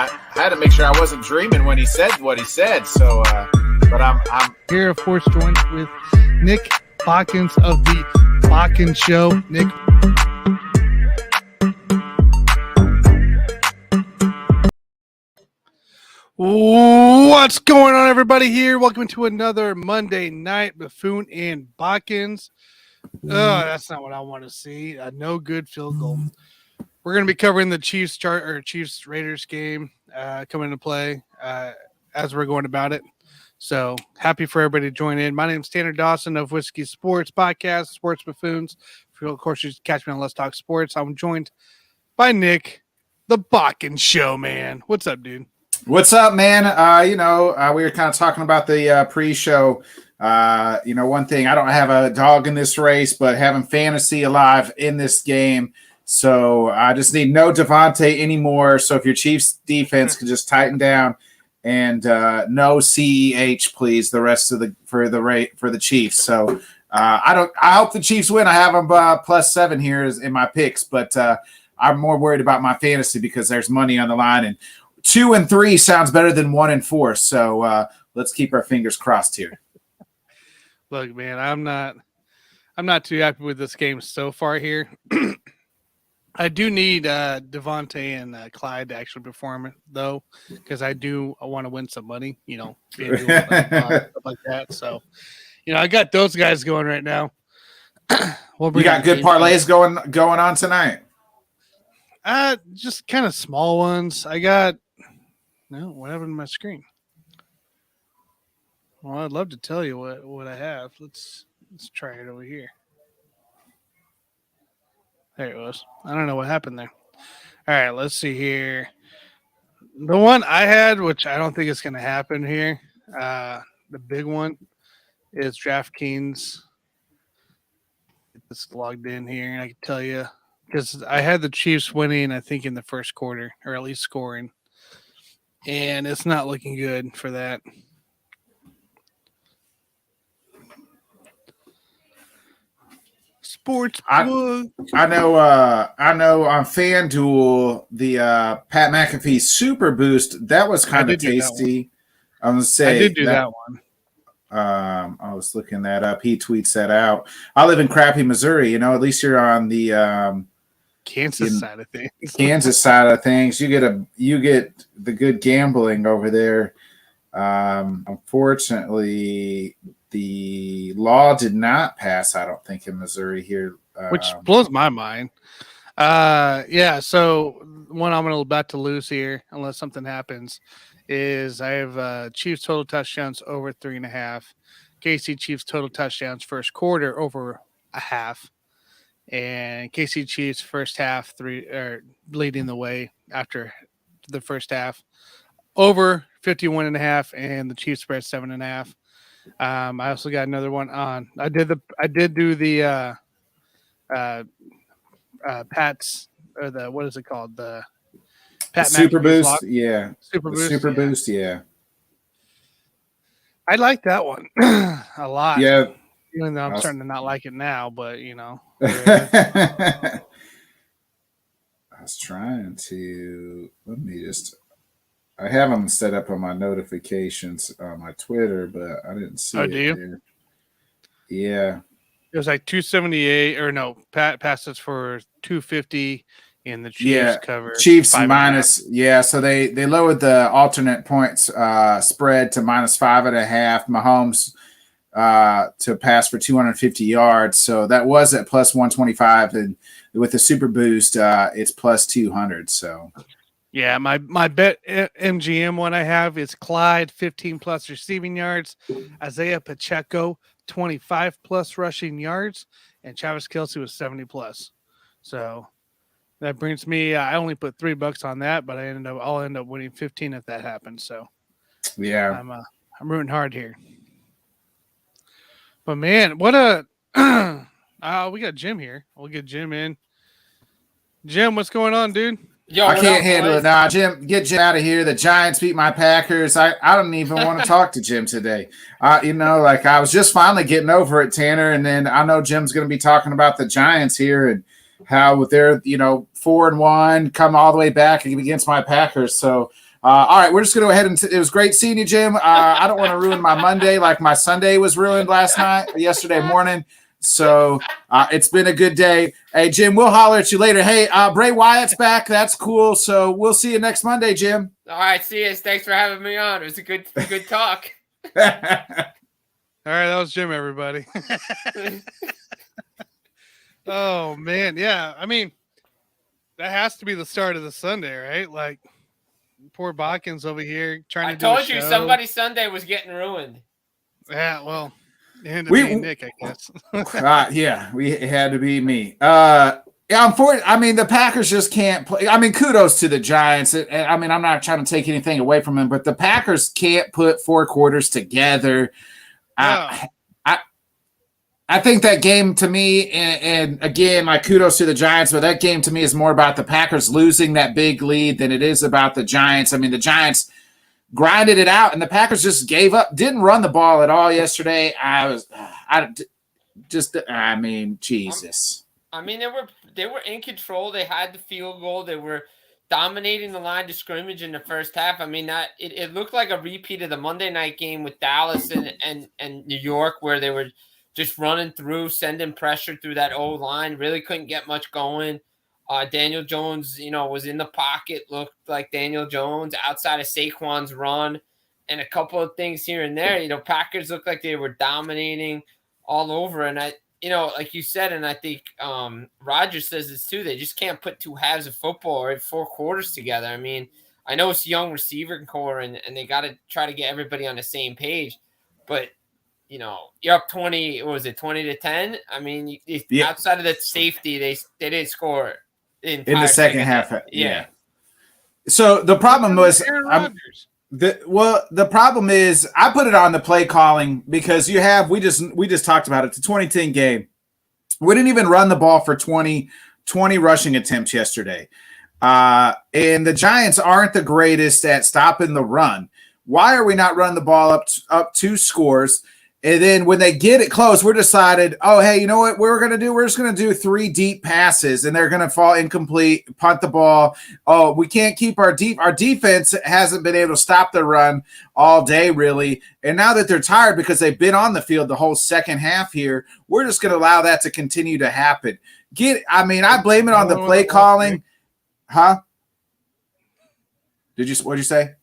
I had to make sure I wasn't dreaming when he said what he said. So, but I'm here, of course, joined with Nick Bodkins of the Bodkins Show. Nick. What's going on, everybody? Here, welcome to another Monday night. Buffoon and Bodkins. That's not what I want to see. A no good field goal. We're going to be covering the Chiefs Raiders game coming into play as we're going about it. So happy for everybody to join in. My name is Tanner Dawson of Whiskey Sports Podcast, Sports Buffoons. Of course, you catch me on Let's Talk Sports. I'm joined by Nick, the Bodkins Show, man. What's up, dude? What's up, man? We were kind of talking about the pre-show. One thing, I don't have a dog in this race, but having fantasy alive in this game. So I just need no Devontae anymore. So if your Chiefs defense could just tighten down and no CEH, please, the rest of for the Chiefs. So I hope the Chiefs win. I have them +7 here in my picks, but I'm more worried about my fantasy because there's money on the line, and 2 and 3 sounds better than 1 and 4. So let's keep our fingers crossed here. Look, man, I'm not too happy with this game so far here. I do need Devontae and Clyde to actually perform, though, because I want to win some money, stuff like that. So, I got those guys going right now. You got good parlays going on tonight? Just kind of small ones. I got what happened to my screen? Well, I'd love to tell you what I have. Let's try it over here. There it was. I don't know what happened there. All right, let's see here. The one I had, which I don't think is going to happen here, the big one is DraftKings. Get this logged in here, and I can tell you, because I had the Chiefs winning, I think, in the first quarter, or at least scoring. And it's not looking good for that. Sports. I know on FanDuel, the Pat McAfee Super Boost, that was kind of tasty. I'm going to say I did do that one. I was looking that up. He tweets that out. I live in crappy Missouri. At least you're on the Kansas side of things. Kansas side of things. You get the good gambling over there. Unfortunately, the law did not pass, I don't think, in Missouri here. Which blows my mind. So one I'm about to lose here, unless something happens, is I have Chiefs total touchdowns over 3.5. KC Chiefs total touchdowns first quarter over 0.5. And KC Chiefs first half leading the way after the first half over 51.5, and the Chiefs spread 7.5. I also got another one on. I did do the Pat's, or the, what is it called? The Pat Super Boost. Lock. Yeah. Super Boost. Super Boost. Yeah. I like that one a lot. Yeah. Even though I'm starting to not like it now, but I was trying to, I have them set up on my notifications on my Twitter, but I didn't see it. Do you? Here. Yeah. It was like 278, or no, Pat passes for 250, and the Chiefs cover. Chiefs minus, so they lowered the alternate points spread to -5.5. Mahomes to pass for 250 yards. So that was at +125, and with the Super Boost, it's +200. So. Yeah, my bet MGM one I have is Clyde 15+ receiving yards, Isaiah Pacheco 25+ rushing yards, and Travis Kelce was 70+. So that brings me. I only put $3 on that, but I'll end up winning 15 if that happens. So yeah, I'm rooting hard here. But man, what a we got Jim here. We'll get Jim in. Jim, what's going on, dude? Yo, I can't handle it now. Jim, get Jim out of here. The Giants beat my Packers. I don't even want to talk to Jim today. I was just finally getting over it, Tanner, and then I know Jim's going to be talking about the Giants here and how with their 4-1 come all the way back against my Packers. So All right, we're just going to go ahead and it was great seeing you, Jim. I don't want to ruin my Monday like my Sunday was ruined yesterday morning. So it's been a good day. Hey, Jim, we'll holler at you later. Hey, Bray Wyatt's back. That's cool. So we'll see you next Monday, Jim. All right, see you. Thanks for having me on. It was a good talk. All right, that was Jim, everybody. Oh, man. Yeah, I mean, that has to be the start of the Sunday, right? Like, poor Bodkins over here trying to do a show. I told you somebody's Sunday was getting ruined. Yeah, well, it ended up being Nick, I guess. Yeah, it had to be me. Yeah, I mean, the Packers just can't play. I mean, kudos to the Giants. I mean, I'm not trying to take anything away from them, but the Packers can't put 4 quarters together. No. I think that game to me, and again, like kudos to the Giants, but that game to me is more about the Packers losing that big lead than it is about the Giants. I mean, the Giants grinded it out, and the Packers just gave up, didn't run the ball at all yesterday. Jesus. I mean, they were in control. They had the field goal. They were dominating the line of scrimmage in the first half. I mean, it looked like a repeat of the Monday night game with Dallas and New York, where they were just running through, sending pressure through that O-line. Really couldn't get much going. Daniel Jones, was in the pocket, looked like Daniel Jones outside of Saquon's run, and a couple of things here and there. Packers looked like they were dominating all over. And like you said, and I think Rodgers says this too, they just can't put 2 halves of football or 4 quarters together. I mean, I know it's a young receiver core, and they got to try to get everybody on the same page, but you're up 20. What was it, 20-10? I mean, outside of the safety, they didn't score in the second half. Yeah. So the problem was the problem is I put it on the play calling because we just talked about it. It's a 2010 game. We didn't even run the ball for 20 rushing attempts yesterday. And the Giants aren't the greatest at stopping the run. Why are we not running the ball up 2 scores? And then when they get it close, we're decided, oh, hey, you know what we're going to do? We're just going to do 3 deep passes, and they're going to fall incomplete, punt the ball. Oh, we can't keep our defense hasn't been able to stop the run all day, really. And now that they're tired because they've been on the field the whole second half here, we're just going to allow that to continue to happen. I blame it on the play calling. Huh? What'd you say?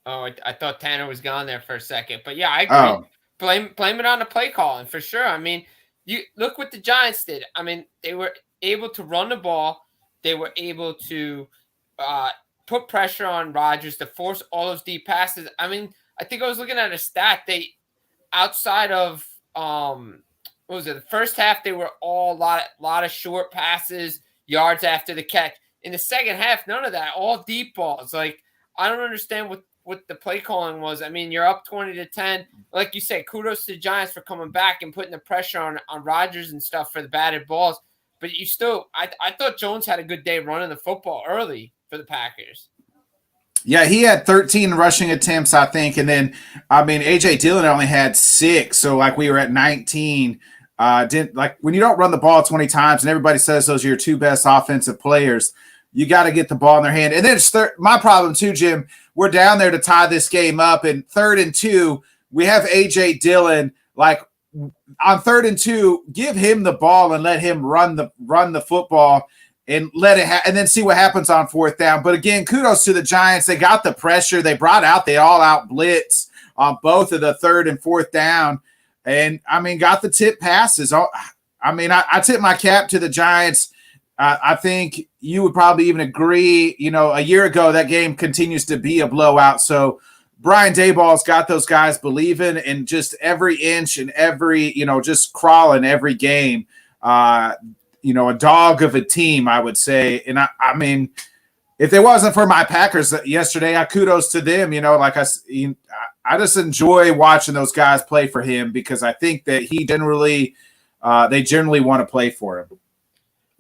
I thought Tanner was gone there for a second, but yeah, I agree. Blame it on the play calling for sure. I mean, you look what the Giants did. I mean, they were able to run the ball. They were able to put pressure on Rodgers to force all those deep passes. I mean, I think I was looking at a stat. They outside of what was it? The first half they were all a lot of short passes, yards after the catch. In the second half, none of that. All deep balls. Like I don't understand what the play calling was. I mean, you're up 20-10. Like you said, kudos to the Giants for coming back and putting the pressure on Rodgers and stuff for the batted balls. But you still, I thought Jones had a good day running the football early for the Packers. Yeah, he had 13 rushing attempts, I think. And then, I mean, A.J. Dillon only had 6. So, like, we were at 19. When you don't run the ball 20 times and everybody says those are your 2 best offensive players, you got to get the ball in their hand. And then my problem too, Jim, we're down there to tie this game up. And 3rd and 2, we have A.J. Dillon. Like on 3rd and 2, give him the ball and let him run the football and let it and then see what happens on 4th down. But again, kudos to the Giants. They got the pressure. They brought out the all-out blitz on both of the 3rd and 4th down. And, I mean, got the tip passes. I mean, I tip my cap to the Giants. I think you would probably even agree, a year ago that game continues to be a blowout. So Brian Daboll's got those guys believing in just every inch and every, just crawling every game. A dog of a team, I would say. And I mean, if it wasn't for my Packers yesterday, kudos to them. I just enjoy watching those guys play for him because I think that they generally want to play for him.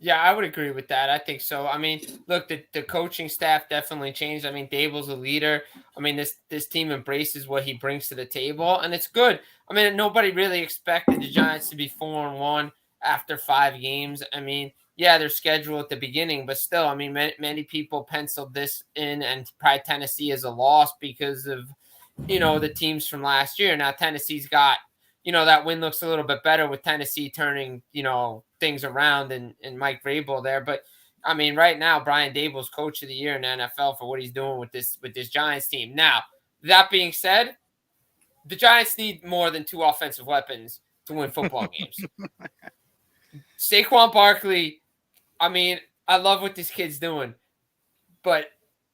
Yeah, I would agree with that. I think so. I mean, look, the coaching staff definitely changed. I mean, Dable's a leader. I mean, this team embraces what he brings to the table, and it's good. I mean, nobody really expected the Giants to be 4-1 after 5 games. I mean, their schedule at the beginning, but still, I mean, many people penciled this in and probably Tennessee as a loss because of, the teams from last year. Now Tennessee's got, that win looks a little bit better with Tennessee turning, things around and Mike Vrabel there. But I mean, right now, Brian Daboll's coach of the year in the NFL for what he's doing with this Giants team. Now, that being said, the Giants need more than 2 offensive weapons to win football games. Saquon Barkley, I mean, I love what this kid's doing, but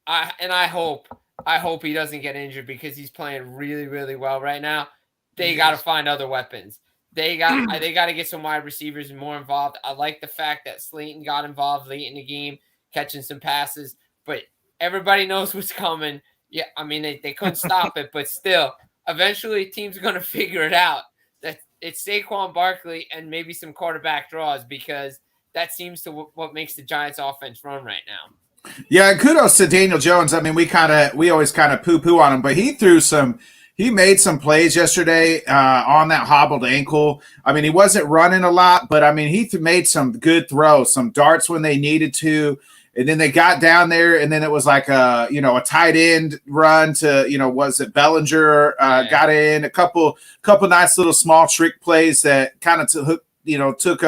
I hope he doesn't get injured because he's playing really, really well right now. They got to find other weapons. They got to get some wide receivers more involved. I like the fact that Slayton got involved late in the game, catching some passes, but everybody knows what's coming. Yeah, I mean, they couldn't stop it, but still, eventually teams are going to figure it out. That it's Saquon Barkley and maybe some quarterback draws because that seems to what makes the Giants offense run right now. Yeah, kudos to Daniel Jones. I mean, we always kind of poo-poo on him, but he made some plays yesterday on that hobbled ankle. I mean, he wasn't running a lot, but I mean, he made some good throws, some darts when they needed to. And then they got down there, and then it was like a tight end run to, was it Bellinger got in a couple nice little small trick plays that kind of took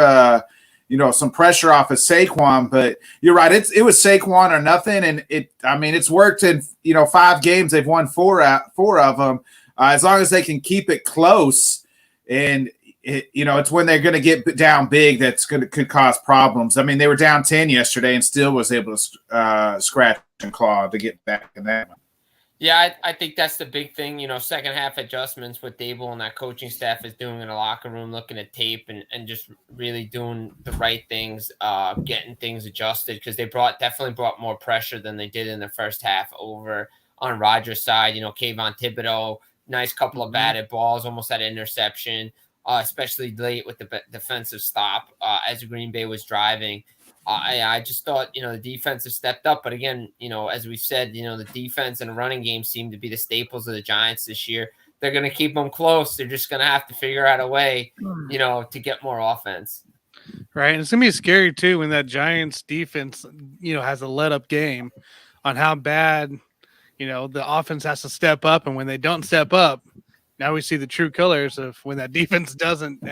some pressure off of Saquon. But you're right, it was Saquon or nothing, and it's worked in 5 games. They've won four of them. As long as they can keep it close, and it's when they're going to get down big could cause problems. I mean, they were down 10 yesterday and still was able to scratch and claw to get back in that one. Yeah, I think that's the big thing. Second half adjustments with Daboll and that coaching staff is doing in the locker room, looking at tape and just really doing the right things, getting things adjusted because they definitely brought more pressure than they did in the first half over on Rodgers' side. Kayvon Thibodeau, nice couple of batted balls, almost had an interception. Especially late with the defensive stop as Green Bay was driving. I just thought, the defense has stepped up. But again, as we said, the defense and the running game seem to be the staples of the Giants this year. They're going to keep them close. They're just going to have to figure out a way, to get more offense. Right. And it's going to be scary, too, when that Giants defense, has a let-up game on how bad, the offense has to step up. And when they don't step up, now we see the true colors of when that defense doesn't,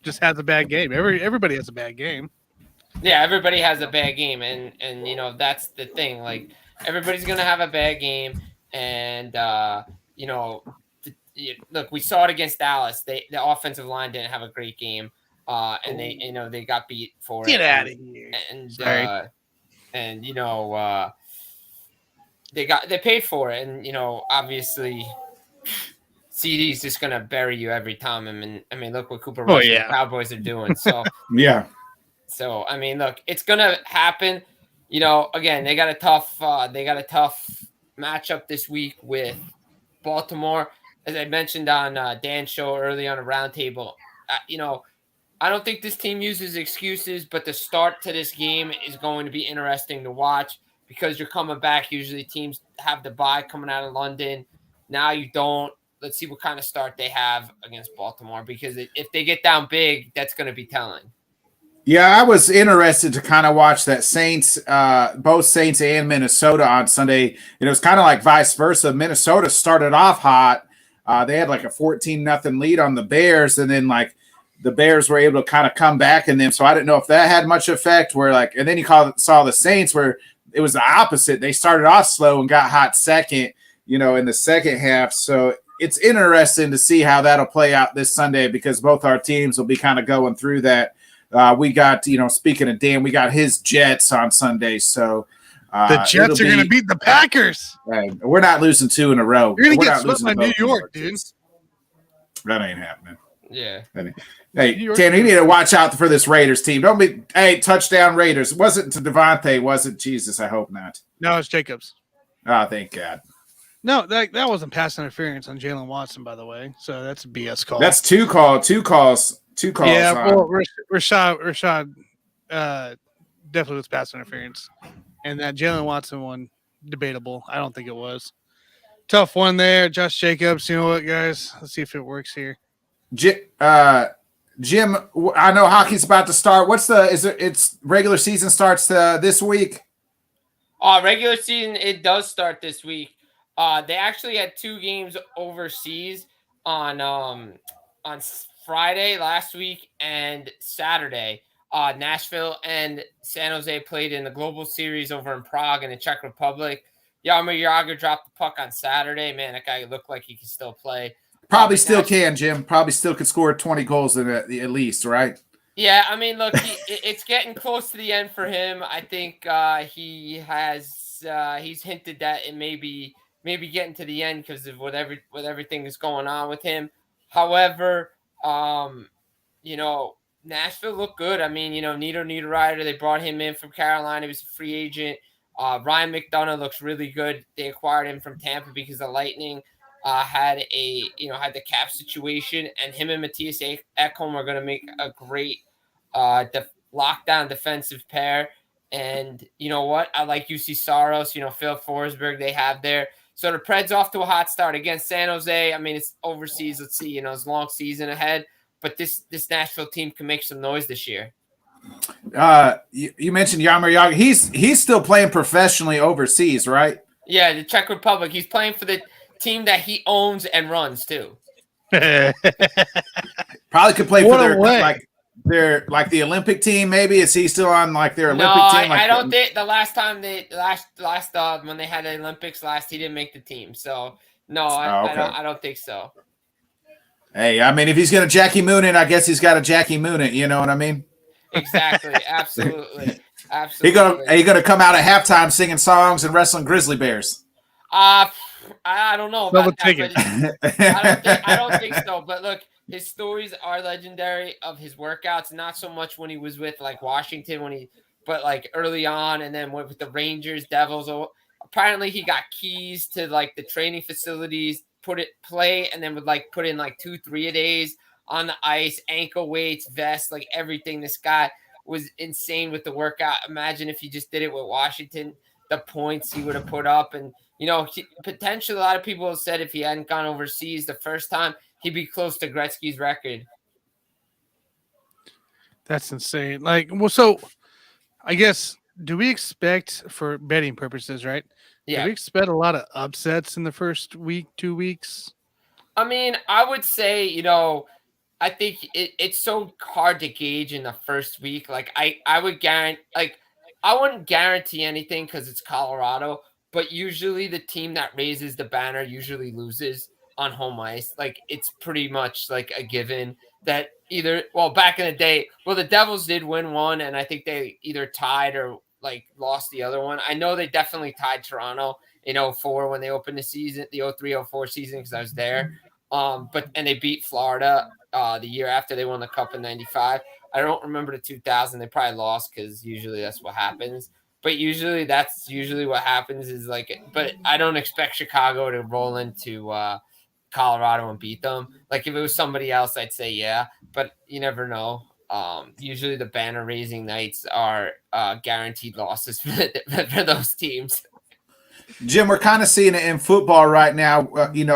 just has a bad game. Everybody has a bad game. Yeah, everybody has a bad game, and that's the thing. Like everybody's gonna have a bad game, and look, we saw it against Dallas. The offensive line didn't have a great game, and they got beat for Get it. out of here. They paid for it, and obviously. CD's just going to bury you every time. I mean, look what Cooper Rush and the Cowboys are doing. So, yeah. So, I mean, look, it's going to happen. Again, they got a tough matchup this week with Baltimore. As I mentioned on Dan's show early on a roundtable, I don't think this team uses excuses, but the start to this game is going to be interesting to watch because you're coming back. Usually teams have the bye coming out of London. Now you don't. Let's see what kind of start they have against Baltimore because if they get down big, that's going to be telling. Yeah, I was interested to kind of watch that Saints, both Saints and Minnesota on Sunday. It was kind of like vice versa. Minnesota started off hot. They had like a 14-0 lead on the Bears, and then like the Bears were able to kind of come back in them. So I didn't know if that had much effect. And then you saw the Saints where it was the opposite. They started off slow and got hot second, in the second half. So it's interesting to see how that'll play out this Sunday because both our teams will be kind of going through that. We got, speaking of Dan, we got his Jets on Sunday. So the Jets are going to beat the Packers. Right. We're not losing 2 in a row. You're going to get swept by New York, dude. That ain't happening. Yeah. Hey, Dan, you need to watch out for this Raiders team. Touchdown Raiders. It wasn't to Devontae, was it? Jesus, I hope not. No, it's Jacobs. Oh, thank God. No, that wasn't pass interference on Jalen Watson, by the way. So that's a BS call. That's two calls. Yeah, well, Rashad definitely was pass interference. And that Jalen Watson one, debatable. I don't think it was. Tough one there. Josh Jacobs. You know what, guys? Let's see if it works here. Jim, I know hockey's about to start. It's regular season starts this week? Regular season, it does start this week. They actually had 2 games overseas on Friday last week and Saturday. Nashville and San Jose played in the Global Series over in Prague in the Czech Republic. Jaromir Jagr dropped the puck on Saturday. Man, that guy looked like he could still play. Probably still can, Jim. Probably still could score 20 goals at least, right? Yeah, I mean, look, it's getting close to the end for him. I think he's hinted that it may be getting to the end because of what everything is going on with him. However, Nashville looked good. I mean, Nito Niederreiter, they brought him in from Carolina. He was a free agent. Ryan McDonough looks really good. They acquired him from Tampa because the Lightning had the cap situation, and him and Matthias Ekholm are going to make a great lockdown defensive pair. And you know what? I like UC Saros, Phil Forsberg they have there. So the Preds off to a hot start against San Jose. I mean, it's overseas. Let's see, it's a long season ahead. But this Nashville team can make some noise this year. You mentioned Jaromir Jagr. He's still playing professionally overseas, right? Yeah, the Czech Republic. He's playing for the team that he owns and runs too. Probably could play for their the Olympic team. Maybe is he still on their Olympic team? I don't think the last time when they had the Olympics last, he didn't make the team. So no, I don't think so. Hey, I mean, if he's going to Jackie Moon it, I guess he's got to Jackie Moon it. You know what I mean? Exactly. Absolutely. Are you going to come out at halftime singing songs and wrestling grizzly bears? I don't know about that. I don't think so. But look, his stories are legendary of his workouts. Not so much when he was with Washington, but early on, and then with the Rangers, Devils. Apparently, he got keys to the training facilities. Play and then would put in 2-3 a days on the ice, ankle weights, vest, everything. This guy was insane with the workout. Imagine if he just did it with Washington, the points he would have put up. And potentially a lot of people have said if he hadn't gone overseas the first time, he'd be close to Gretzky's record. That's insane. So I guess, do we expect, for betting purposes, right? Yeah. Do we expect a lot of upsets in the first week, 2 weeks? I mean, I would say, I think it's so hard to gauge in the first week. I would guarantee, I wouldn't guarantee anything because it's Colorado, but usually the team that raises the banner usually loses on home ice. It's pretty much a given that back in the day, the Devils did win one, and I think they either tied or lost the other one. I know they definitely tied Toronto in 2004 when they opened the season, the 2003-2004 season, because I was there. And they beat Florida the year after they won the Cup in '95. I don't remember the 2000. They probably lost because usually that's what happens. But usually that's what happens is but I don't expect Chicago to roll into Colorado and beat them. If it was somebody else, I'd say yeah, but you never know. Usually the banner raising nights are guaranteed losses for those teams. Jim, we're kind of seeing it in football right now.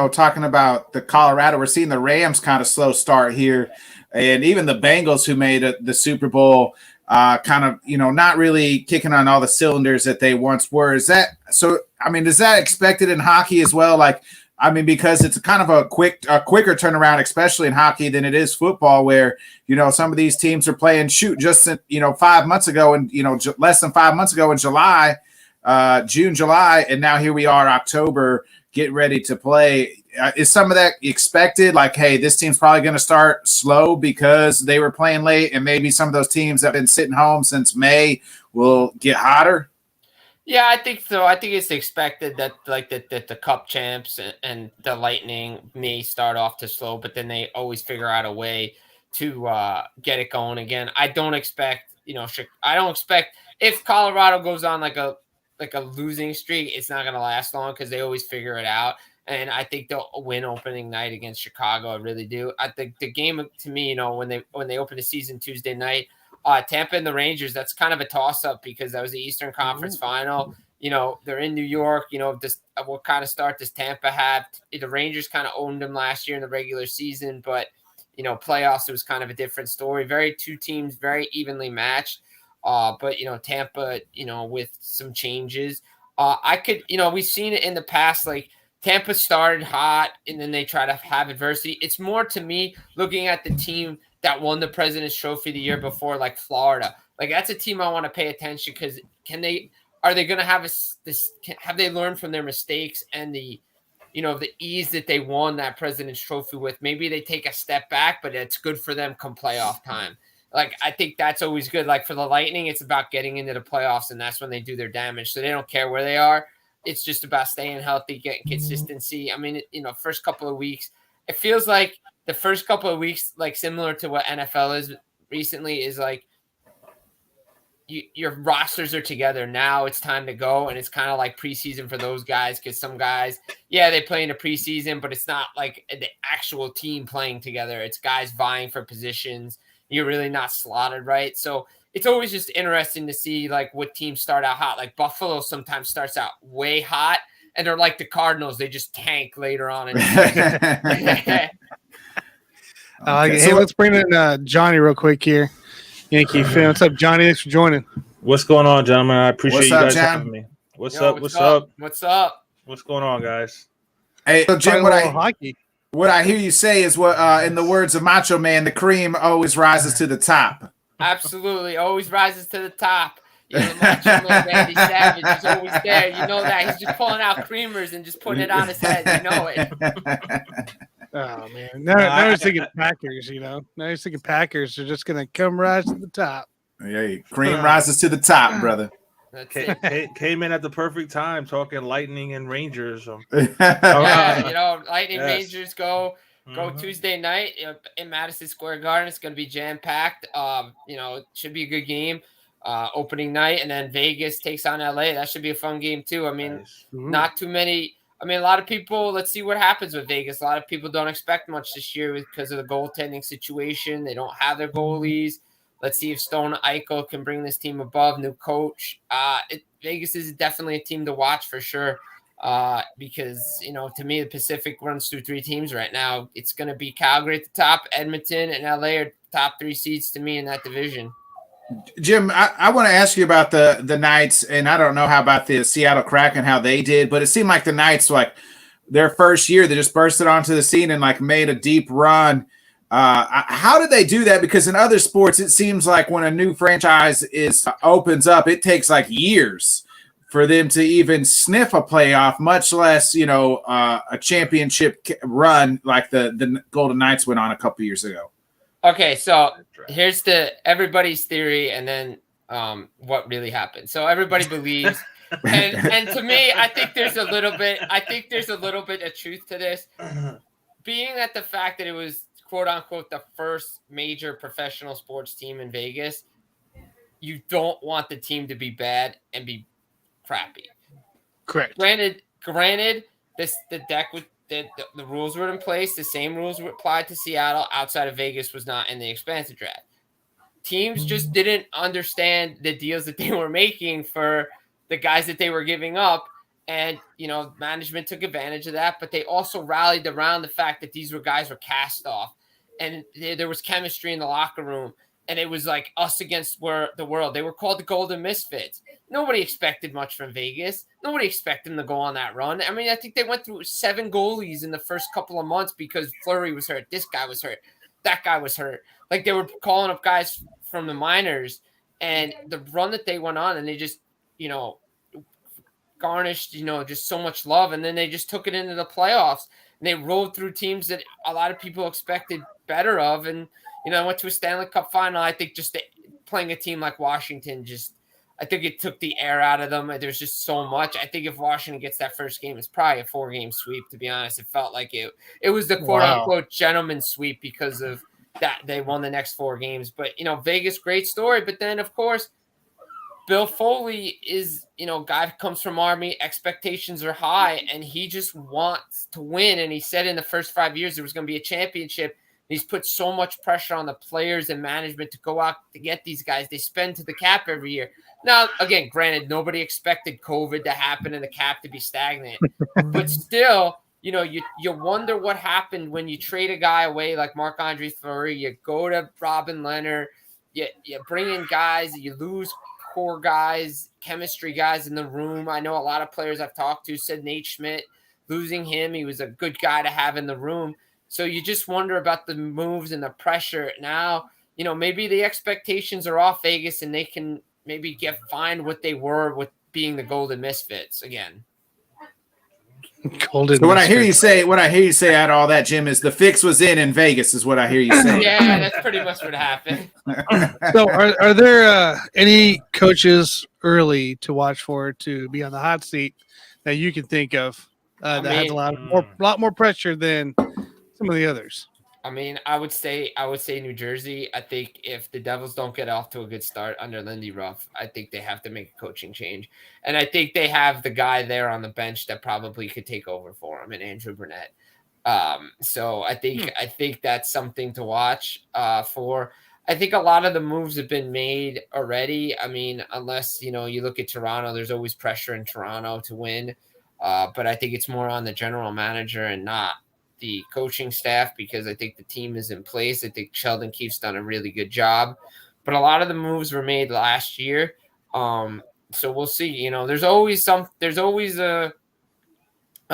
Talking about the Colorado, we're seeing the Rams kind of slow start here, and even the Bengals, who made the Super Bowl, kind of not really kicking on all the cylinders that they once were. Is that so? I mean, is that expected in hockey as well? Because it's kind of a quicker turnaround, especially in hockey, than it is football, where some of these teams are playing just 5 months ago, and less than 5 months ago in July, June, July, and now here we are, October, getting ready to play. Is some of that expected? Hey, this team's probably going to start slow because they were playing late, and maybe some of those teams that have been sitting home since May will get hotter. Yeah, I think so. I think it's expected that that the Cup champs and the Lightning may start off too slow, but then they always figure out a way to get it going again. I don't expect, if Colorado goes on like a losing streak, it's not going to last long because they always figure it out. And I think they'll win opening night against Chicago. I really do. I think the game, to me, when they open the season Tuesday night, Tampa and the Rangers, that's kind of a toss-up because that was the Eastern Conference Final. They're in New York. What kind of start does Tampa have? The Rangers kind of owned them last year in the regular season, but, playoffs, it was kind of a different story. Two teams very evenly matched. But Tampa, with some changes, we've seen it in the past. Like Tampa started hot and then they try to have adversity. It's more to me looking at the team that won the President's Trophy the year before, like Florida. Like that's a team I want to pay attention because are they going to have have they learned from their mistakes and the ease that they won that President's Trophy with? Maybe they take a step back, but it's good for them come playoff time. Like, I think that's always good. Like for the Lightning, it's about getting into the playoffs, and that's when they do their damage. So they don't care where they are. It's just about staying healthy, getting consistency. I mean, first couple of weeks, it feels like the first couple of weeks, like similar to what NFL is recently, is like your rosters are together. Now it's time to go, and it's kind of like preseason for those guys because some guys, they play in a preseason, but it's not like the actual team playing together. It's guys vying for positions. You're really not slotted right. So it's always just interesting to see like what teams start out hot. Like Buffalo sometimes starts out way hot, and they're like the Cardinals. They just tank later on. Hey, let's bring in Johnny real quick here. Yankee fan. What's up, Johnny? Thanks for joining. What's going on, gentlemen? I appreciate you guys having me. What's up? What's up? What's going on, guys? Hey, so Jim, hockey. What I hear you say is what, in the words of Macho Man, the cream always rises to the top. Absolutely, always rises to the top. The Macho Man, Randy Savage is always there. You know that he's just pulling out creamers and just putting it on his head. You know it. Oh man, now he's thinking Packers. Now he's thinking Packers are just gonna come rise to the top. Yeah, cream rises to the top, brother. Came in at the perfect time talking Lightning and Rangers. Lightning Rangers go Tuesday night in Madison Square Garden. It's going to be jam-packed. It should be a good game opening night, and then Vegas takes on LA. That should be a fun game too. I mean, not too many. I mean, a lot of people, let's see what happens with Vegas. A lot of people don't expect much this year because of the goaltending situation. They don't have their goalies. Let's see if Stone Eichel can bring this team above. New coach. Vegas is definitely a team to watch for sure because, to me, the Pacific runs through three teams right now. It's going to be Calgary at the top, Edmonton, and LA are top three seeds to me in that division. Jim, I want to ask you about the Knights, and I don't know how about the Seattle Kraken, how they did, but it seemed like the Knights, like their first year, they just bursted onto the scene and like made a deep run. How did they do that? Because in other sports, it seems like when a new franchise opens up, it takes like years for them to even sniff a playoff, much less, a championship run like the Golden Knights went on a couple years ago. Okay, so here's everybody's theory, and then what really happened. So everybody believes, and to me, I think there's a little bit of truth to this, being that the fact that it was quote unquote the first major professional sports team in Vegas. You don't want the team to be bad and be crappy. Correct. Granted, the rules were in place. The same rules were applied to Seattle. Outside of Vegas was not in the expansive draft. Teams just didn't understand the deals that they were making for the guys that they were giving up. And, management took advantage of that, but they also rallied around the fact that these guys were cast off and there was chemistry in the locker room. And it was like us against the world. They were called the Golden Misfits. Nobody expected much from Vegas. Nobody expected them to go on that run. I mean, I think they went through 7 goalies in the first couple of months because Fleury was hurt. This guy was hurt. That guy was hurt. Like they were calling up guys from the minors, and the run that they went on, and they just, garnished, just so much love. And then they just took it into the playoffs, and they rolled through teams that a lot of people expected better of. And, went to a Stanley Cup final. I think just playing a team like Washington, I think it took the air out of them. There's just so much. I think if Washington gets that first game, it's probably a 4-game sweep, to be honest. It felt like it was the quote-unquote gentleman's sweep because of that. They won the next 4 games. But, Vegas, great story. But then, of course, Bill Foley is, guy comes from Army. Expectations are high, and he just wants to win. And he said in the first 5 years there was going to be a championship. He's put so much pressure on the players and management to go out to get these guys. They spend to the cap every year. Now, again, granted, nobody expected COVID to happen and the cap to be stagnant. But still, you wonder what happened when you trade a guy away like Marc-Andre Fleury. You go to Robin Leonard, you bring in guys, you lose core guys, chemistry guys in the room. I know a lot of players I've talked to said Nate Schmidt, losing him, he was a good guy to have in the room. So you just wonder about the moves and the pressure. Now, maybe the expectations are off Vegas and they can maybe find what they were with being the Golden Misfits again. Golden So what I hear Misfits. you say out of all that, Jim, is the fix was in Vegas, is what I hear you say. Yeah, that's pretty much what happened. So are there any coaches early to watch for to be on the hot seat that you can think of that has a lot more pressure than some of the others? I mean, I would say New Jersey. I think if the Devils don't get off to a good start under Lindy Ruff, I think they have to make a coaching change. And I think they have the guy there on the bench that probably could take over for him, and Andrew Burnett. So I think that's something to watch for. I think a lot of the moves have been made already. I mean, unless, you look at Toronto, there's always pressure in Toronto to win. But I think it's more on the general manager and not the coaching staff, because I think the team is in place. I think Sheldon Keefe's done a really good job, but a lot of the moves were made last year. So we'll see. There's always a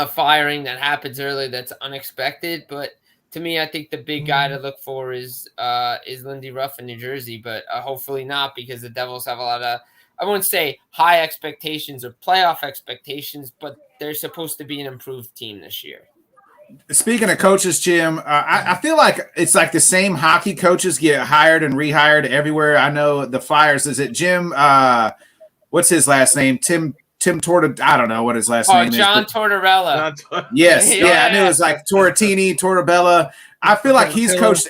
firing that happens early that's unexpected, but to me, I think the big guy to look for is Lindy Ruff in New Jersey, but hopefully not, because the Devils have a lot of, I wouldn't say high expectations or playoff expectations, but they're supposed to be an improved team this year. Speaking of coaches, Jim, I feel like it's like the same hockey coaches get hired and rehired everywhere. I know the Flyers. Is it Jim? What's his last name? Tim I don't know what his last name is. John Tortorella. Yes, I knew it was like Tortabella. I feel like he's coached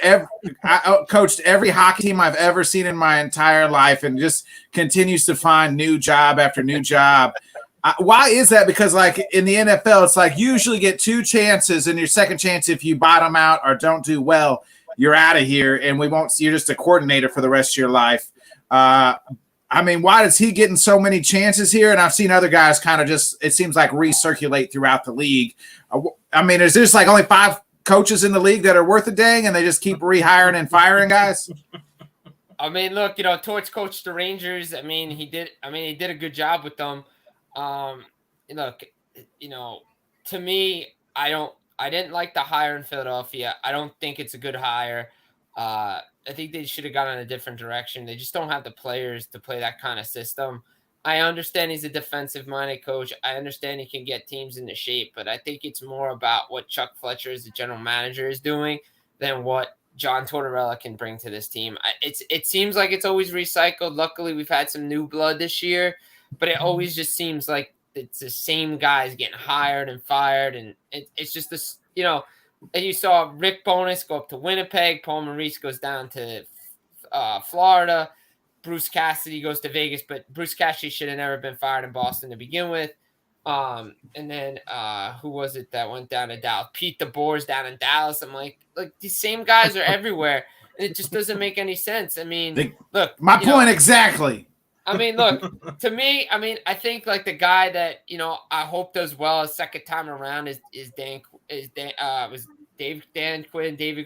every hockey team I've ever seen in my entire life, and just continues to find new job after new job. Why is that? Because like in the NFL, it's like you usually get 2 chances, and your second chance, if you bottom out or don't do well, you're out of here, and you're just a coordinator for the rest of your life. I mean, why is he getting so many chances here? And I've seen other guys kind of just, it seems like, recirculate throughout the league. I mean, is there like only 5 coaches in the league that are worth a dang, and they just keep rehiring and firing guys? I mean, look, Torts coached the Rangers. I mean, he did a good job with them. Look, to me, I didn't like the hire in Philadelphia. I don't think it's a good hire. I think they should have gone in a different direction. They just don't have the players to play that kind of system. I understand he's a defensive-minded coach. I understand he can get teams into shape, but I think it's more about what Chuck Fletcher as the general manager is doing than what John Tortorella can bring to this team. It seems like it's always recycled. Luckily, we've had some new blood this year, but it always just seems like it's the same guys getting hired and fired, and it's just this, and you saw Rick Bowness go up to Winnipeg. Paul Maurice goes down to Florida. Bruce Cassidy goes to Vegas, but Bruce Cassidy should have never been fired in Boston to begin with. And then who was it that went down to Dallas? Pete DeBoer's down in Dallas. I'm like these same guys are everywhere, and it just doesn't make any sense. I mean, look, my point exactly. I mean, look, to me, I think like the guy that, I hope does well a second time around is David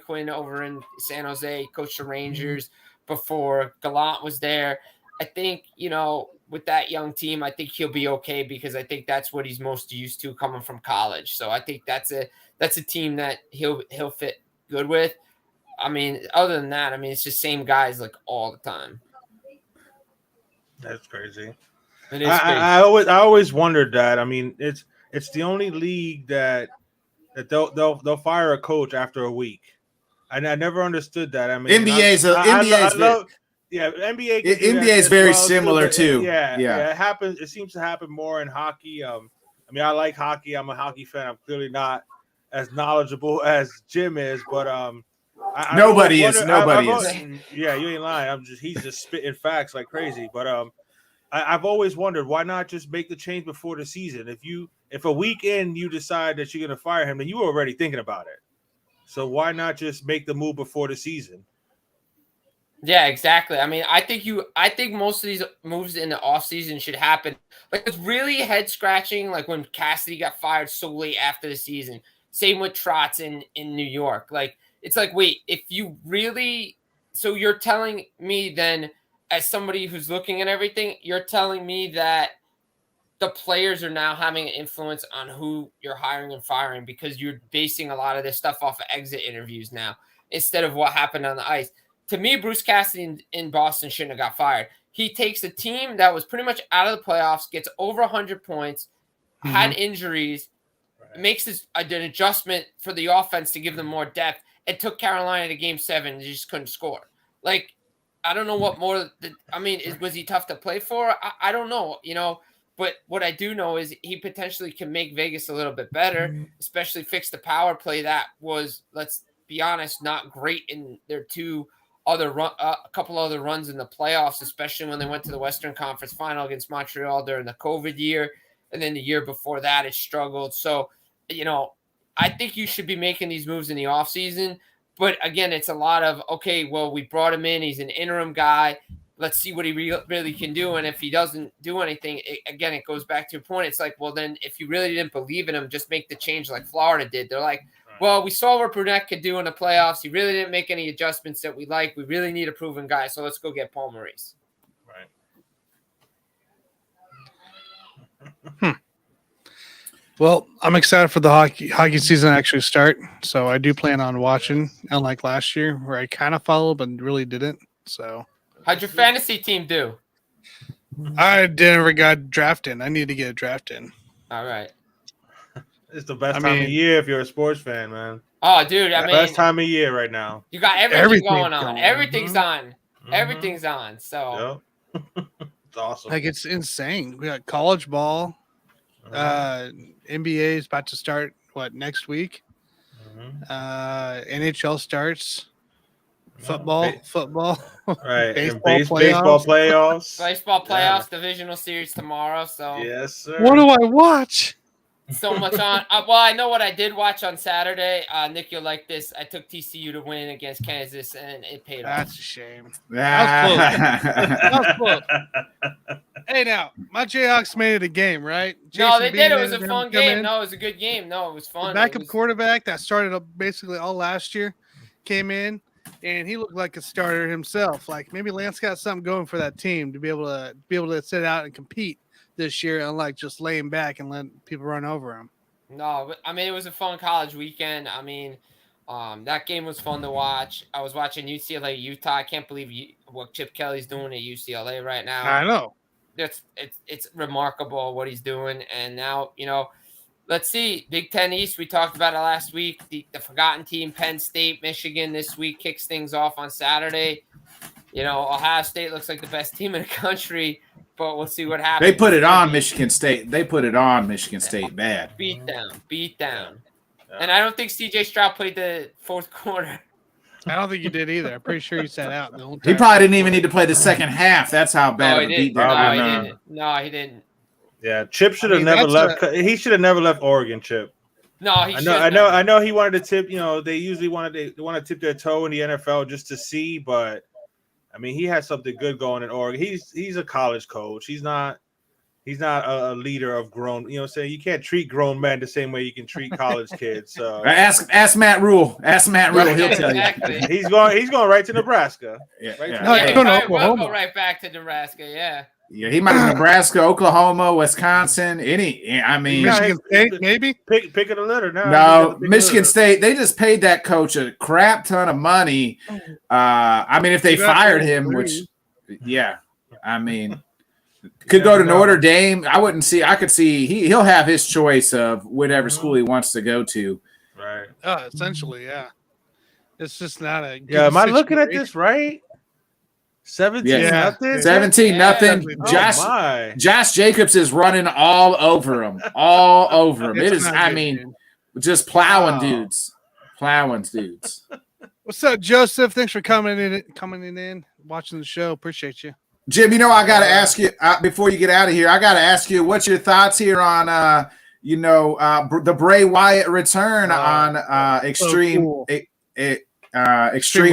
Quinn over in San Jose, coached the Rangers before Gallant was there. I think, with that young team, I think he'll be okay, because I think that's what he's most used to coming from college. So I think that's a team that he'll fit good with. I mean, other than that, it's just same guys like all the time. That's crazy. It is crazy. I always wondered that. I mean, it's the only league that they'll fire a coach after a week. And I never understood that. I mean, NBA is very similar too. Yeah. It happens. It seems to happen more in hockey. I I like hockey. I'm a hockey fan. I'm clearly not as knowledgeable as Jim is, but nobody is. Yeah, you ain't lying. He's just spitting facts like crazy. But I've always wondered, why not just make the change before the season? If a week in you decide that you're going to fire him, then you were already thinking about it. So why not just make the move before the season? Yeah, exactly. I think most of these moves in the offseason should happen. Like, it's really head scratching. Like when Cassidy got fired so late after the season. Same with Trotz in New York. Like, it's like, wait, if you really, so you're telling me then, as somebody who's looking at everything, you're telling me that the players are now having an influence on who you're hiring and firing because you're basing a lot of this stuff off of exit interviews now instead of what happened on the ice. To me, Bruce Cassidy in Boston shouldn't have got fired. He takes a team that was pretty much out of the playoffs, gets over 100 points, had injuries, makes an adjustment for the offense to give them more depth, and took Carolina to Game 7 and just couldn't score. Like, I don't know what more. Was he tough to play for? I don't know, But what I do know is he potentially can make Vegas a little bit better, especially fix the power play that was, let's be honest, not great in their a couple other runs in the playoffs, especially when they went to the Western Conference Final against Montreal during the COVID year. And then the year before that, it struggled. So, I think you should be making these moves in the offseason. But again, it's a lot of, okay, well, we brought him in. He's an interim guy. Let's see what he really can do. And if he doesn't do anything, it goes back to your point. It's like, well, then if you really didn't believe in him, just make the change like Florida did. They're like, well, we saw what Brunette could do in the playoffs. He really didn't make any adjustments that we like. We really need a proven guy. So let's go get Paul Maurice. Right. Well, I'm excited for the hockey season to actually start. So I do plan on watching, unlike last year where I kind of followed but really didn't. So how'd your fantasy team do? I never got drafted. I need to get a draft in. All right. It's the best time of year if you're a sports fan, man. Oh, dude, best time of year right now. You got everything going on. Everything's on. Everything's on. So it's awesome. Like, it's insane. We got college ball. NBA is about to start next week. NHL starts. Football. Right. Baseball playoffs. Baseball playoffs, divisional series tomorrow. So yes, sir. What do I watch? So much on. Well, I know what I did watch on Saturday. Nick, you'll like this. I took TCU to win against Kansas, and it paid off. That's a shame. That was close. Hey, now, my Jayhawks made it a game, right? No, they did. It was a fun game. No, it was a good game. No, it was fun. The backup quarterback that started up basically all last year came in, and he looked like a starter himself. Like, maybe Lance got something going for that team to be able to sit out and compete this year, unlike just laying back and letting people run over him. No, I mean, it was a fun college weekend. I mean, that game was fun to watch. I was watching UCLA, Utah. I can't believe what Chip Kelly's doing at UCLA right now. I know. It's remarkable what he's doing. And now, let's see. Big Ten East, we talked about it last week. The forgotten team, Penn State, Michigan this week kicks things off on Saturday. Ohio State looks like the best team in the country, but we'll see what happens. They put it on Michigan State. Bad. Beat down. Yeah. And I don't think C.J. Stroud played the fourth quarter. I don't think you did either. I'm pretty sure he sat out the whole time. He probably didn't even need to play the second half. That's how bad of a beat down. No, he didn't. Yeah, Chip should have never left. He should have never left Oregon, Chip. No, I know. He wanted to tip. They usually want to tip their toe in the NFL just to see, but I mean, he had something good going in Oregon. He's a college coach. He's not a leader of grown. You can't treat grown men the same way you can treat college kids. So ask Matt Rule. Ask Matt Rule. He'll tell you. He's going right to Nebraska. We'll go right back to Nebraska. Yeah. Yeah, he might have Nebraska, Oklahoma, Wisconsin, Michigan State, maybe? Pick of the litter now. No, Michigan State, they just paid that coach a crap ton of money. If they fired him, could go to Notre Dame. I could see he'll have his choice of whatever school he wants to go to. Right. Essentially, yeah. It's just not a good am I looking at this right? 17-0. 17-0. Josh Jacobs is running all over him. It is. Just plowing dudes. What's up, Joseph? Thanks for coming in, watching the show. Appreciate you, Jim. I got to ask you before you get out of here. I got to ask you, what's your thoughts here on the Bray Wyatt return on Extreme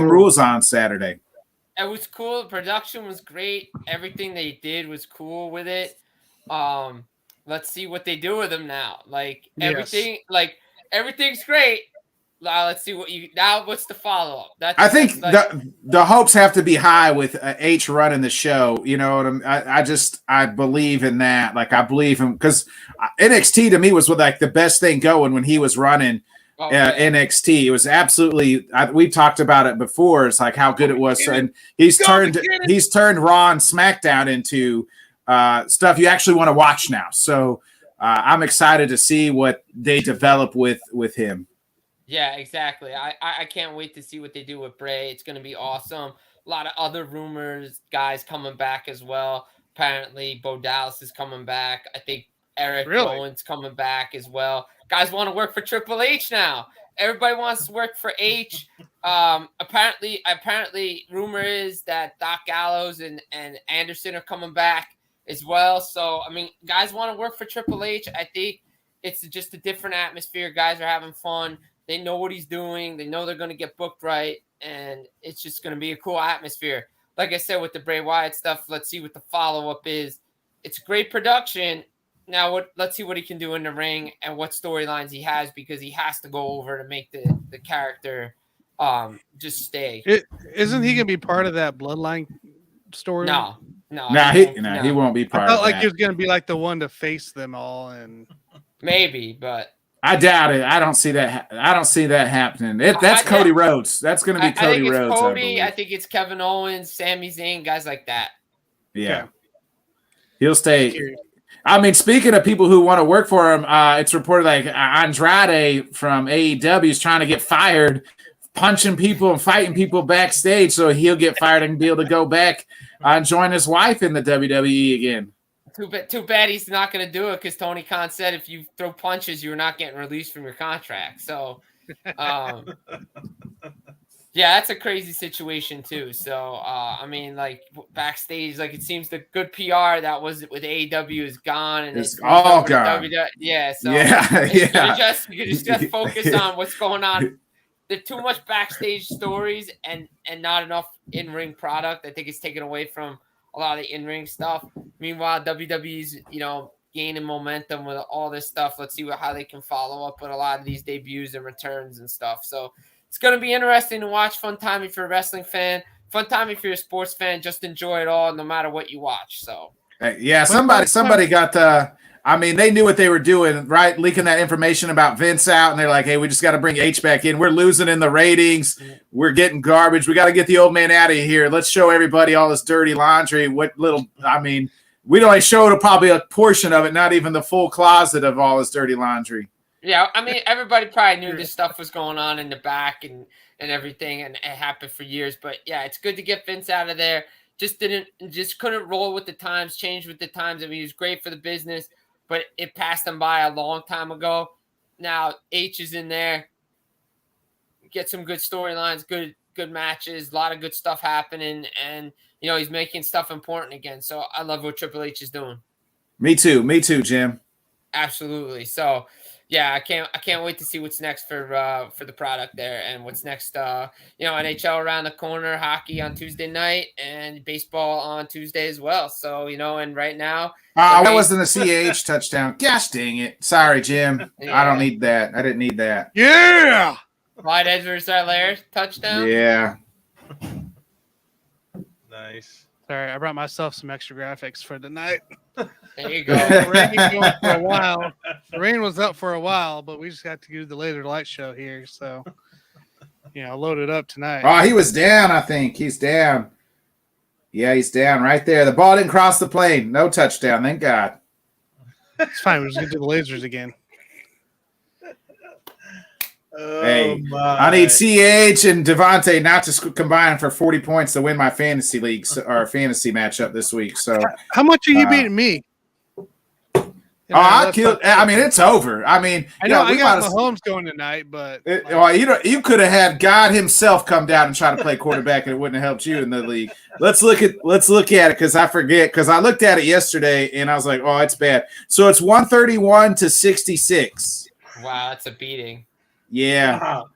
Rules on Saturday? It was cool. The production was great. Everything they did was cool with it. Let's see what they do with him now. Like everything, everything's great. Now let's see what's the follow up? I think the hopes have to be high with H running the show. You know what I believe in that. Like I believe him because NXT to me was like the best thing going when he was running NXT. It was absolutely. We've talked about it before. It's like how good it was, and he's turned Raw and SmackDown into stuff you actually want to watch now. So I'm excited to see what they develop with him. Yeah, exactly. I can't wait to see what they do with Bray. It's going to be awesome. A lot of other rumors, guys coming back as well. Apparently, Bo Dallas is coming back. I think Eric Rowan's coming back as well. Guys want to work for Triple H now. Everybody wants to work for H. Apparently, rumor is that Doc Gallows and Anderson are coming back as well. So, I mean, guys want to work for Triple H. I think it's just a different atmosphere. Guys are having fun. They know what he's doing. They know they're going to get booked right, and it's just going to be a cool atmosphere. Like I said, with the Bray Wyatt stuff, let's see what the follow-up is. It's great production. Now, let's see what he can do in the ring and what storylines he has because he has to go over to make the character just stay. Isn't he going to be part of that Bloodline story? No, he won't be part of that. I felt like he was going to be like the one to face them all, and maybe, but. I doubt it. I don't see that. I don't see that happening. That's Cody Rhodes. That's going to be Cody Rhodes. Cody. I think it's Kevin Owens, Sami Zayn, guys like that. Yeah, okay. He'll stay. I mean, speaking of people who want to work for him, it's reported like Andrade from AEW is trying to get fired, punching people and fighting people backstage, so he'll get fired and be able to go back and join his wife in the WWE again. Too bad he's not going to do it because Tony Khan said if you throw punches, you're not getting released from your contract. So, yeah, that's a crazy situation too. So, I mean, like backstage, like it seems the good PR that was with AEW is gone and it's all gone. Yeah, so you could just focus on what's going on. There's too much backstage stories and not enough in-ring product. I think it's taken away from a lot of the in-ring stuff. Meanwhile, WWE's, gaining momentum with all this stuff. Let's see how they can follow up with a lot of these debuts and returns and stuff. So it's going to be interesting to watch. Fun time if you're a wrestling fan. Fun time if you're a sports fan. Just enjoy it all, no matter what you watch. So yeah, somebody got the. I mean, they knew what they were doing, right? Leaking that information about Vince out, and they're like, hey, we just got to bring H back in. We're losing in the ratings. We're getting garbage. We got to get the old man out of here. Let's show everybody all this dirty laundry. We only showed probably a portion of it, not even the full closet of all this dirty laundry. Yeah, I mean, everybody probably knew this stuff was going on in the back and everything, and it happened for years. But, yeah, it's good to get Vince out of there. Just couldn't roll with the times, change with the times. I mean, he was great for the business, but it passed him by a long time ago. Now H is in there. Get some good storylines, good matches, a lot of good stuff happening, and he's making stuff important again. So I love what Triple H is doing. Me too, Jim. Absolutely. So yeah, I can't wait to see what's next for the product there and what's next. NHL around the corner, hockey on Tuesday night, and baseball on Tuesday as well. So and right now, that wasn't a CH touchdown. Gosh dang it! Sorry, Jim. Yeah. I don't need that. I didn't need that. Yeah. Clyde Edwards-Helaire touchdown. Yeah. Nice. Sorry, I brought myself some extra graphics for the night. There you go. The rain was up for a while, but we just got to do the laser light show here. So, load it up tonight. Oh, he was down, I think. He's down. Yeah, he's down right there. The ball didn't cross the plane. No touchdown. Thank God. It's fine. We're just going to do the lasers again. Hey, I need CH and Devontae not to combine for 40 points to win my fantasy leagues or fantasy matchup this week. So, how much are you beating me? I killed. I mean, it's over. I mean, I know I got Mahomes going tonight, but you could have had God Himself come down and try to play quarterback, and it wouldn't have helped you in the league. Let's look at it because I forget because I looked at it yesterday and I was like, oh, it's bad. So it's 131-66. Wow, that's a beating. Yeah. Wow.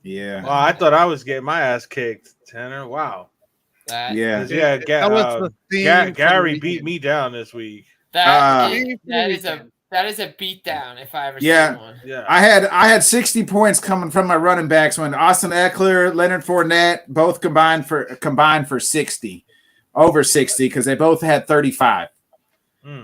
Yeah. Well, I thought I was getting my ass kicked, Tanner. Wow. Yeah. Gary beat me down this week. That is a That is a beatdown if I ever see one. Yeah. I had 60 points coming from my running backs when Austin Eckler, Leonard Fournette both combined for 60, over 60 because they both had 35.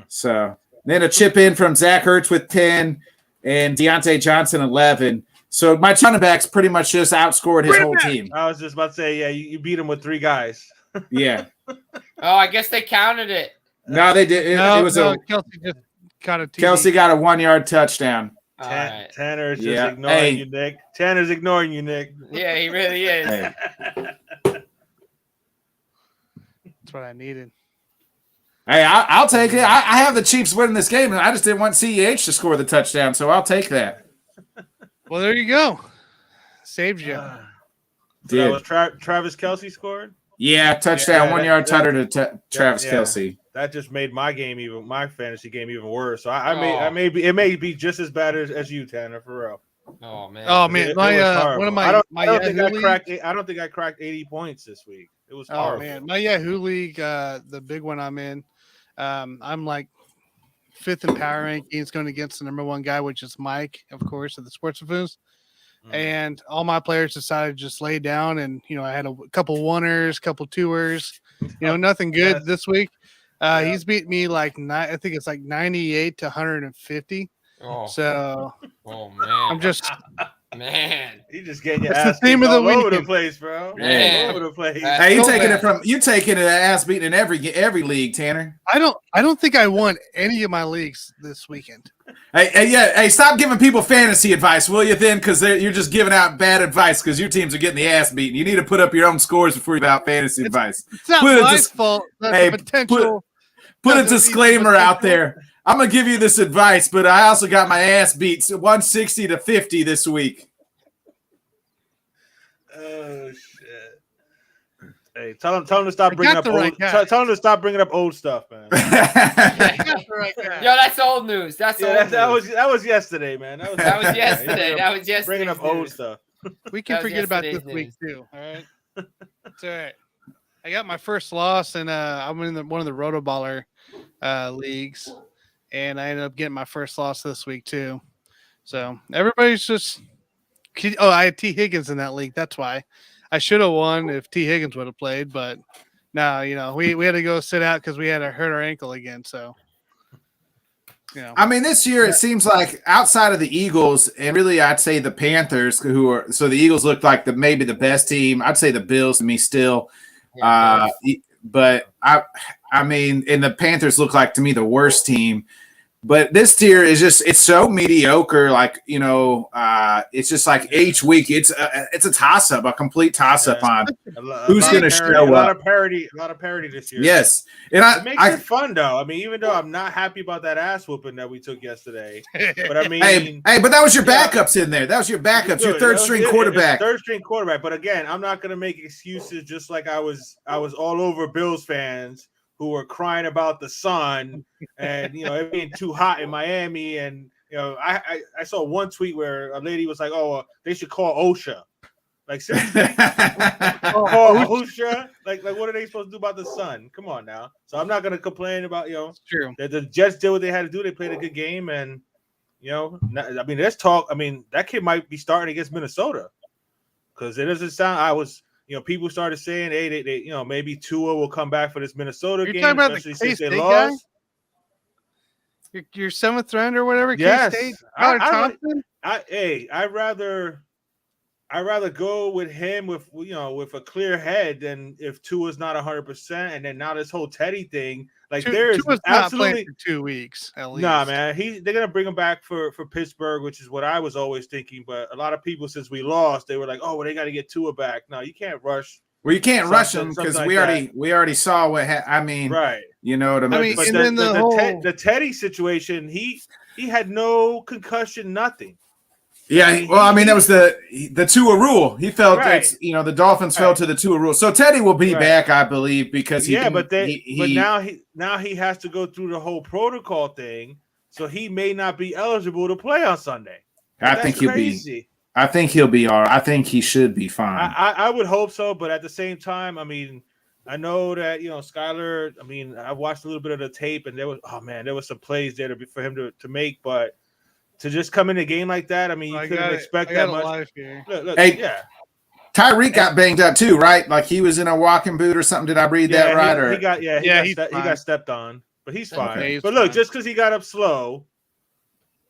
So then a chip in from Zach Ertz with 10 and Deontay Johnson 11. So my running backs pretty much just outscored his whole team. I was just about to say, yeah, you beat him with 3 guys. Yeah. Oh, I guess they counted it. No, they did. It was Kelsey just got a TD. Kelsey got a 1-yard touchdown. Right. Tanner's just ignoring you, Nick. Tanner's ignoring you, Nick. Yeah, he really is. Hey. That's what I needed. Hey, I'll take it. I have the Chiefs winning this game, and I just didn't want CEH to score the touchdown, so I'll take that. Well, there you go. Saved you. That was Travis Kelce scored? Yeah, touchdown, 1-yard tutter to Travis Kelce. That just made my fantasy game even worse. So it may be just as bad as you, Tanner, for real. Oh man. Oh man, I don't think I cracked 80 points this week. It was horrible. Oh man, my Yahoo league, the big one I'm in, I'm like 5th in power rankings, going against the number 1 guy, which is Mike, of course, of the Sports Buffoons. And all my players decided to just lay down, and I had a couple 1ers, couple 2ers, nothing good this week. He's beat me I think it's like 98 to 150. Oh. So, man, I'm just you just getting your that's ass the theme of the all over weekend. the place, bro. Man. All over the place. Hey, you taking it ass beating in every league, Tanner. I don't think I won any of my leagues this weekend. Hey, stop giving people fantasy advice, will you? Then, because you're just giving out bad advice because your teams are getting the ass beaten. You need to put up your own scores before you give out fantasy advice. It's not my fault. That's the potential. Put a disclaimer out there. I'm gonna give you this advice, but I also got my ass beat 160 to 50 this week. Oh shit! Hey, tell him to stop bringing up old. Tell him to stop bringing up old stuff, man. Yo, that's old news. That was yesterday, man. That was yesterday. That was yesterday. Bringing up old stuff. We can forget about this week too. All right, it's all right. I got my first loss, and I'm in one of the Rotoballer leagues, and I ended up getting my first loss this week too. So everybody's just. Oh, I had T. Higgins in that league. That's why I should have won if T. Higgins would have played. But no, we had to go sit out because we had to hurt our ankle again. So, I mean, this year it seems like outside of the Eagles and really I'd say the Panthers, so the Eagles looked like maybe the best team. I'd say the Bills to me still. But I mean, and the Panthers look like to me the worst team. But this tier is it's so mediocre. Like, it's just like each week it's a toss up, a complete toss up on who's going to show up. A lot of parity this year. Yes, and it makes it fun though. I mean, even though I'm not happy about that ass whooping that we took yesterday, but I mean, hey, but that was your backups in there. That was your backups, your third string quarterback. Third string quarterback. But again, I'm not going to make excuses. Just like I was all over Bills fans who were crying about the sun and it being too hot in Miami, and I saw one tweet where a lady was like, "Oh, they should call OSHA." Like seriously, call OSHA. Like what are they supposed to do about the sun? Come on now. So I'm not gonna complain about It's true. that the Jets did what they had to do. They played a good game, and I mean, let's talk. I mean, that kid might be starting against Minnesota because it doesn't sound. People started saying, hey, they maybe Tua will come back for this Minnesota game. You're talking about the K-State guy? Your 7th round or whatever? Yes. K-State? I'd rather go with him with a clear head than if Tua's not 100%. And then now this whole Teddy thing, Tua's not playing for 2 weeks at least. Nah, man, they're gonna bring him back for Pittsburgh, which is what I was always thinking. But a lot of people, since we lost, they were like, "Oh, well, they got to get Tua back." No, you can't rush. Well, you can't rush him because we already saw what I mean. Right. You know what I mean? But the Teddy situation, he had no concussion, nothing. Yeah, well, I mean, that was the Tua rule. He felt that the Dolphins fell to the Tua rule. So Teddy will be back, I believe, because but now he has to go through the whole protocol thing, so he may not be eligible to play on Sunday. I think he'll be all right. I think he should be fine. I would hope so, but at the same time, I mean, I know that Skyler. I mean, I watched a little bit of the tape, and there was some plays there for him to make, but to just come in a game like that, I mean, you couldn't expect that much. Look, hey, yeah. Tyreek got banged up too, right? Like he was in a walking boot or something. Did I read that right? He got stepped on, but he's fine. Okay, but look, just because he got up slow,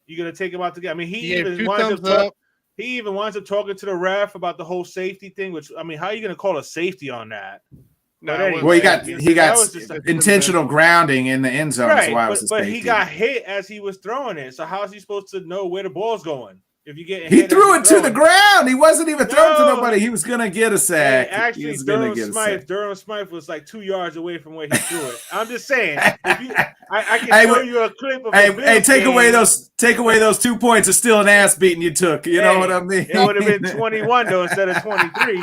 you're gonna take him out the game. I mean, he even winds up talking to the ref about the whole safety thing. Which, I mean, how are you gonna call a safety on that? Well, he got intentional grounding in the end zone. Right, but he got hit as he was throwing it. So how is he supposed to know where the ball's going? If you get he threw it to the ground. He wasn't even throwing to nobody. He was gonna get a sack. Actually, Durham Smythe was like 2 yards away from where he threw it. I'm just saying. I can show you a clip of. Take away those 2 points of still an ass beating you took. You know what I mean? It would have been 21 though instead of 23.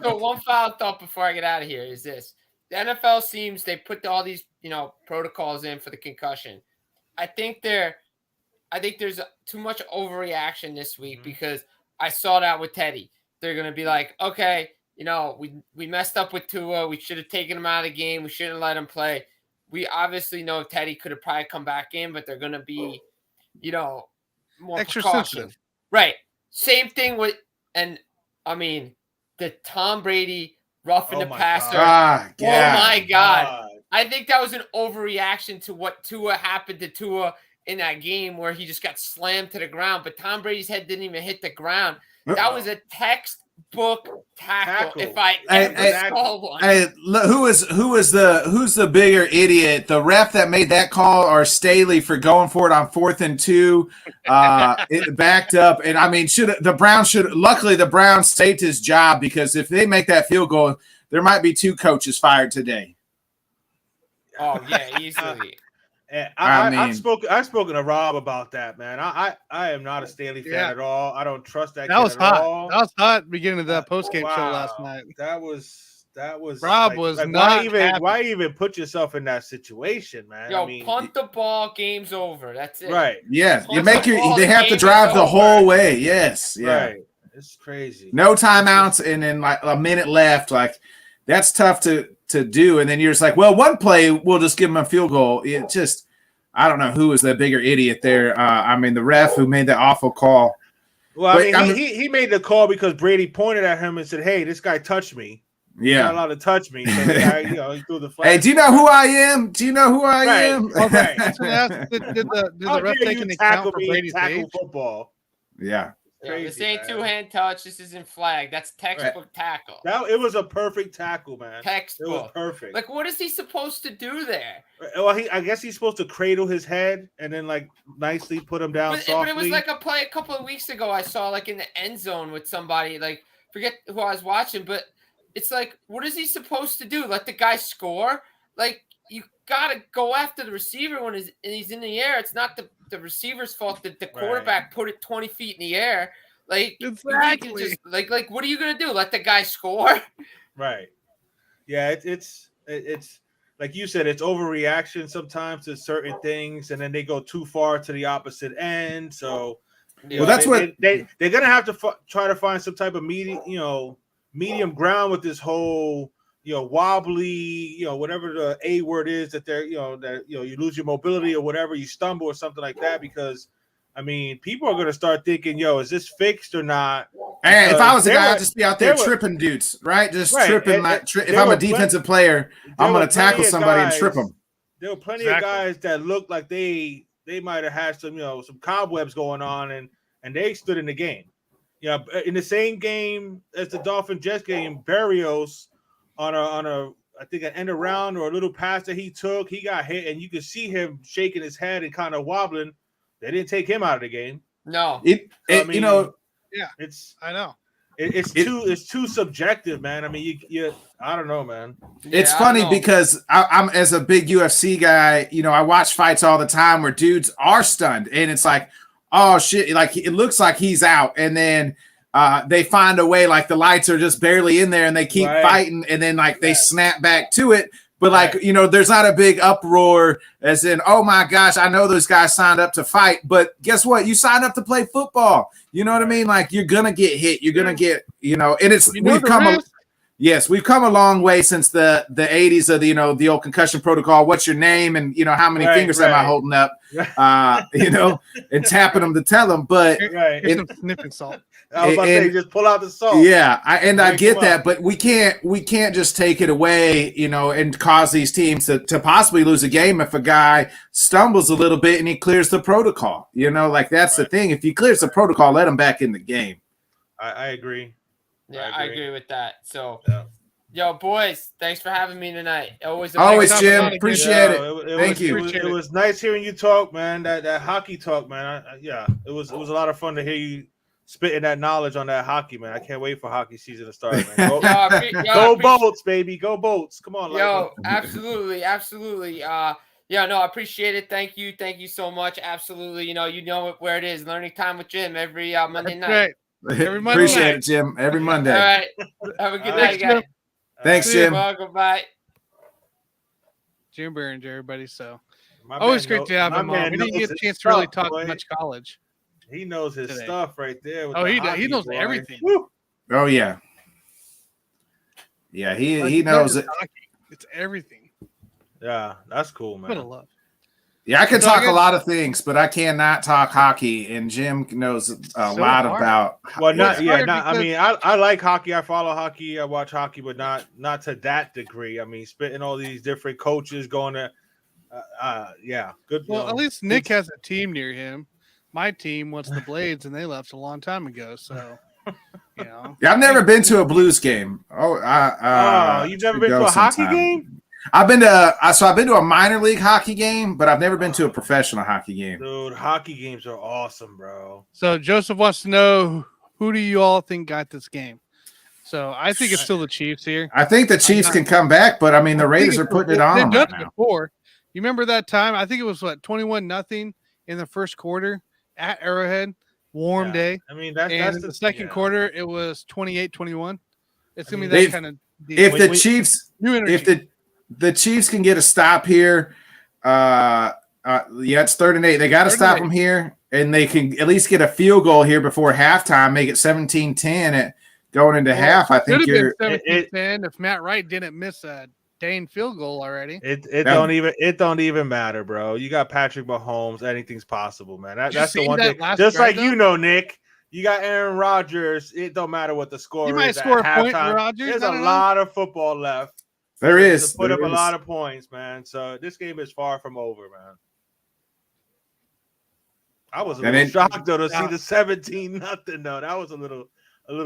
So one final thought before I get out of here is this: the NFL seems they put all these protocols in for the concussion. I think there's too much overreaction this week because I saw that with Teddy. They're gonna be like, okay, we messed up with Tua. We should have taken him out of the game. We shouldn't let him play. We obviously know Teddy could have probably come back in, but they're gonna be, more extra precautions. sensitive. Right. Same thing with, and I mean, the Tom Brady roughing the passer. God. Oh my God. I think that was an overreaction to what happened to Tua in that game where he just got slammed to the ground, but Tom Brady's head didn't even hit the ground. That was a textbook tackle. If I ever saw one. Who's the bigger idiot? The ref that made that call or Staley for going for it on 4th and 2? It backed up, and I mean, luckily the Browns saved his job because if they make that field goal, there might be 2 coaches fired today. Oh yeah, easily. I've spoken to Rob about that, man. I am not a Staley fan at all. I don't trust that. That was hot. All. That was hot. Beginning of that post game show last night. That was. Rob was not. Why even put yourself in that situation, man? Punt the ball. Game's over. That's it. Right. Yeah. They have to drive the whole way. Yes. Yeah. Right. It's crazy. No timeouts, and then like a minute left. Like that's tough to do, and then you're just like, well, one play we'll just give them a field goal. It just, I don't know who was the bigger idiot there. I mean, the ref who made the awful call. Well, he made the call because Brady pointed at him and said, "Hey, this guy touched me. Yeah, he's not allowed to touch me." So the guy, he threw the flag. Hey, do you know who I am? Do you know who I am? Okay. Did the ref take an account for Brady's age? Football? Yeah. Crazy, this ain't two-hand touch. This isn't flag. That's textbook tackle. It was a perfect tackle, man. Textbook. It was perfect. Like, what is he supposed to do there? Well, I guess he's supposed to cradle his head and then, like, nicely put him down softly. But it was like a play a couple of weeks ago I saw, like, in the end zone with somebody. Like, forget who I was watching, but it's like, what is he supposed to do? Let the guy score? Like, you got to go after the receiver when he's in the air. It's not the receiver's fault that the quarterback put it 20 feet in the air. Like, exactly. Just, like, what are you going to do? Let the guy score? Right. Yeah, it's like you said, it's overreaction sometimes to certain things, and then they go too far to the opposite end. So, that's what they're going to have to try to find some type of medium ground with this whole wobbly, whatever the A word is that they're, you lose your mobility or whatever, you stumble or something like that, because I mean, people are going to start thinking, is this fixed or not? And if I was a guy, I'd just be out there tripping dudes, right? Just tripping. If I'm a defensive player, I'm going to tackle somebody and trip them. There were plenty of guys that looked like they might have had some, some cobwebs going on, and they stood in the game. In the same game as the Dolphin-Jets game, Berrios on a I think an end around or a little pass that he took, he got hit, and you could see him shaking his head and kind of wobbling. They didn't take him out of the game. No, it's too subjective, man. I mean, I don't know, man. It's funny because I'm as a big UFC guy, I watch fights all the time where dudes are stunned, and it's like, oh shit, like it looks like he's out, and then they find a way, like the lights are just barely in there, and they keep fighting, and then like they snap back to it. But like, there's not a big uproar as in, oh my gosh, I know those guys signed up to fight, but guess what? You signed up to play football. You know what I mean? Like you're going to get hit. You're going to get, and it's, Yes, we've come a long way since the 80s of the old concussion protocol. What's your name? And how many fingers am I holding up? And tapping them to tell them. But here's some sniffing salt. I was about to say, just pull out the salt. Yeah, I get that, but we can't just take it away, and cause these teams to possibly lose a game if a guy stumbles a little bit and he clears the protocol. That's the thing. If he clears the protocol, let him back in the game. I agree. Yeah, I agree with that. So, yo, boys, thanks for having me tonight. Always, Jim. Appreciate it. Thank you. It was nice hearing you talk, man. That hockey talk, man. It was a lot of fun to hear you spitting that knowledge on that hockey, man. I can't wait for hockey season to start, man. Go Bolts, baby. Go Bolts. Come on. Yo, absolutely. I appreciate it. Thank you so much. Absolutely. You know where it is. Learning time with Jim every Monday night. Right. Every Monday. Appreciate it, Jim. Every Monday. All right. Have a good night, guys. Thanks, Jim. Goodbye. Jim Behringer, everybody. So always great to have him on. We didn't get a chance to really talk much college. He knows his stuff right there. He knows everything. Woo. Oh yeah. Yeah, he knows it. It's everything. Yeah, that's cool, man. What a love. Yeah, I can talk a lot of things, but I cannot talk hockey, and Jim knows a lot about. Well, I like hockey. I follow hockey. I watch hockey, but not to that degree. I mean, spitting all these different coaches going to, good. Well, at least Nick has a team near him. My team was the Blades, and they left a long time ago. So, Yeah, I've never been to a Blues game. You've never been to a hockey game? I've been to a minor league hockey game, but I've never been to a professional hockey game. Dude, hockey games are awesome, bro. So Joseph wants to know, who do you all think got this game? So I think it's still the Chiefs here. I think the Chiefs can come back, but I mean the Raiders are putting it on. They've done it before. You remember that time? I think it was 21-0 in the first quarter at Arrowhead, warm day. I mean that's the second quarter. It was 28-21. It's gonna be that kind of deal. If the Chiefs can get a stop here, it's 3rd and 8. They got to stop them here, and they can at least get a field goal here before halftime, make it 17-10 going into half. I think you're 17-10 if Matt Wright didn't miss a dang field goal already. It don't even matter, bro. You got Patrick Mahomes. Anything's possible, man. That's the one thing. Just like Nick. You got Aaron Rodgers. It don't matter what the score is. You might score a point for Rodgers. There's a lot of football left. There is. To put up a lot of points, man. So this game is far from over, man. I was a little shocked though to see the 17-0 though. That was a little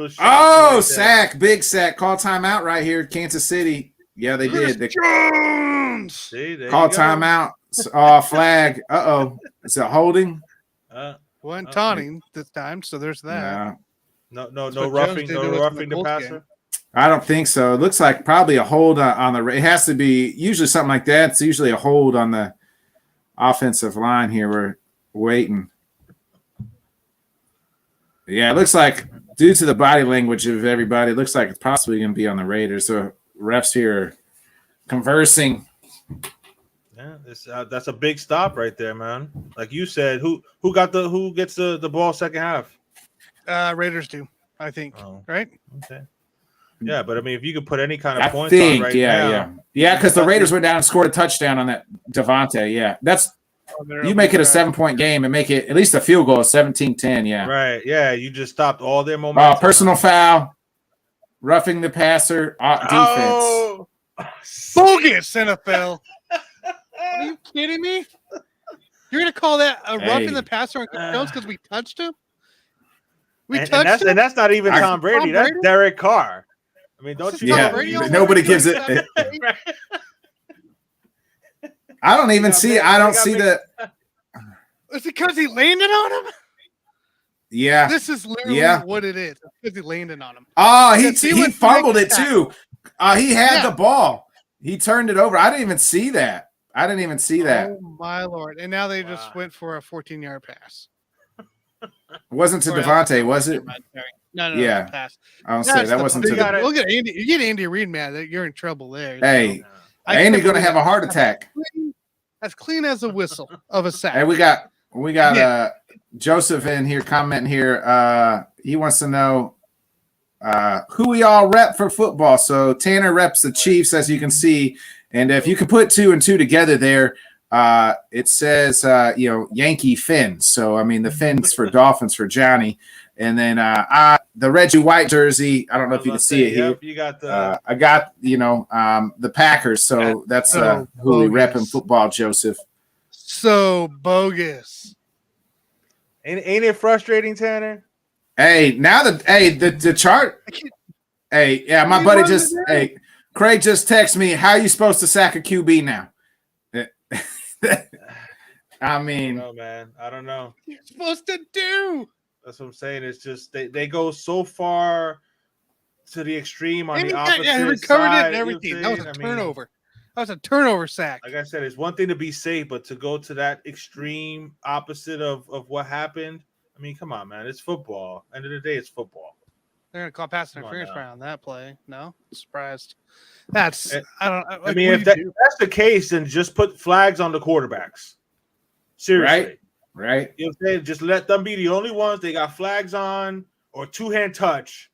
shock. Oh, sack, big sack. Call timeout right here, Kansas City. Yeah, they did. Call timeout. Flag. Is it holding? Wasn't taunting this time, so there's that. No roughing the passer. I don't think so. It looks like probably a hold on the. It has to be usually something like that. It's usually a hold on the offensive line here. We're waiting. Yeah, it looks like due to the body language of everybody, it looks like it's possibly going to be on the Raiders. So refs here are conversing. Yeah, that's a big stop right there, man. Like you said, who gets the ball second half? Raiders do, I think. Right? Okay. Yeah, but I mean, if you could put any kind of points on right now. Yeah, because the Raiders went down and scored a touchdown on that Devontae. Yeah, you make it a 7-point game and make it at least a field goal of 17-10. Yeah, right. Yeah, you just stopped all their momentum. Personal foul, roughing the passer, defense. Bogus NFL. Are you kidding me? You're gonna call that a roughing the passer on Jones because we touched him? And that's not even Tom Brady. That's Derek Carr. I mean, don't you? Yeah, nobody gives it. I don't even see. I don't see the. Is it because he landed on him? Yeah, this is literally what it is. Because he landed on him. Oh, he fumbled it too. He had the ball. He turned it over. I didn't even see that. Oh my Lord! And now they just went for a 14-yard pass. It wasn't to Devontae, was it? No. Yeah, pass. I don't say that wasn't to. Look at Andy. You get Andy Reid mad that you're in trouble there. Hey, Andy's gonna have a heart attack. As clean as a whistle of a sack. Hey, we got Joseph in here commenting here. He wants to know who we all rep for football. So Tanner reps the Chiefs, as you can see. And if you can put 2 and 2 together there, it says, Yankee Fins. So, I mean, the Fins for Dolphins for Johnny. And then the Reggie White jersey, I don't know if you can see it here. You got the I got, the Packers. So that's who we rep in football, Joseph. So bogus. Ain't it frustrating, Tanner? Hey, now the chart. Hey, yeah, my buddy Craig just texted me, how are you supposed to sack a QB now? I mean, no, man, I don't know. What you're supposed to do? That's what I'm saying. It's just they go so far to the extreme on the opposite he recovered side, it and everything. That was a turnover. That was a turnover sack. Like I said, it's one thing to be safe, but to go to that extreme opposite of what happened. I mean, come on, man. It's football. End of the day, it's football. They're gonna call pass interference on that play. No, surprised. That's I don't. Like, I mean, if that's the case, then just put flags on the quarterbacks. Seriously, right. You know what I'm saying? Just let them be the only ones they got flags on or 2-hand touch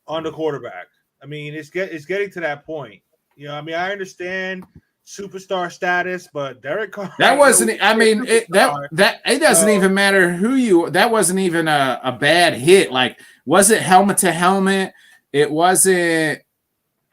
on the quarterback. I mean, it's getting to that point. I mean, I understand superstar status, but Derek Carr. That wasn't. I mean, it doesn't even matter who you. That wasn't even a bad hit. Like, was it helmet to helmet? It wasn't.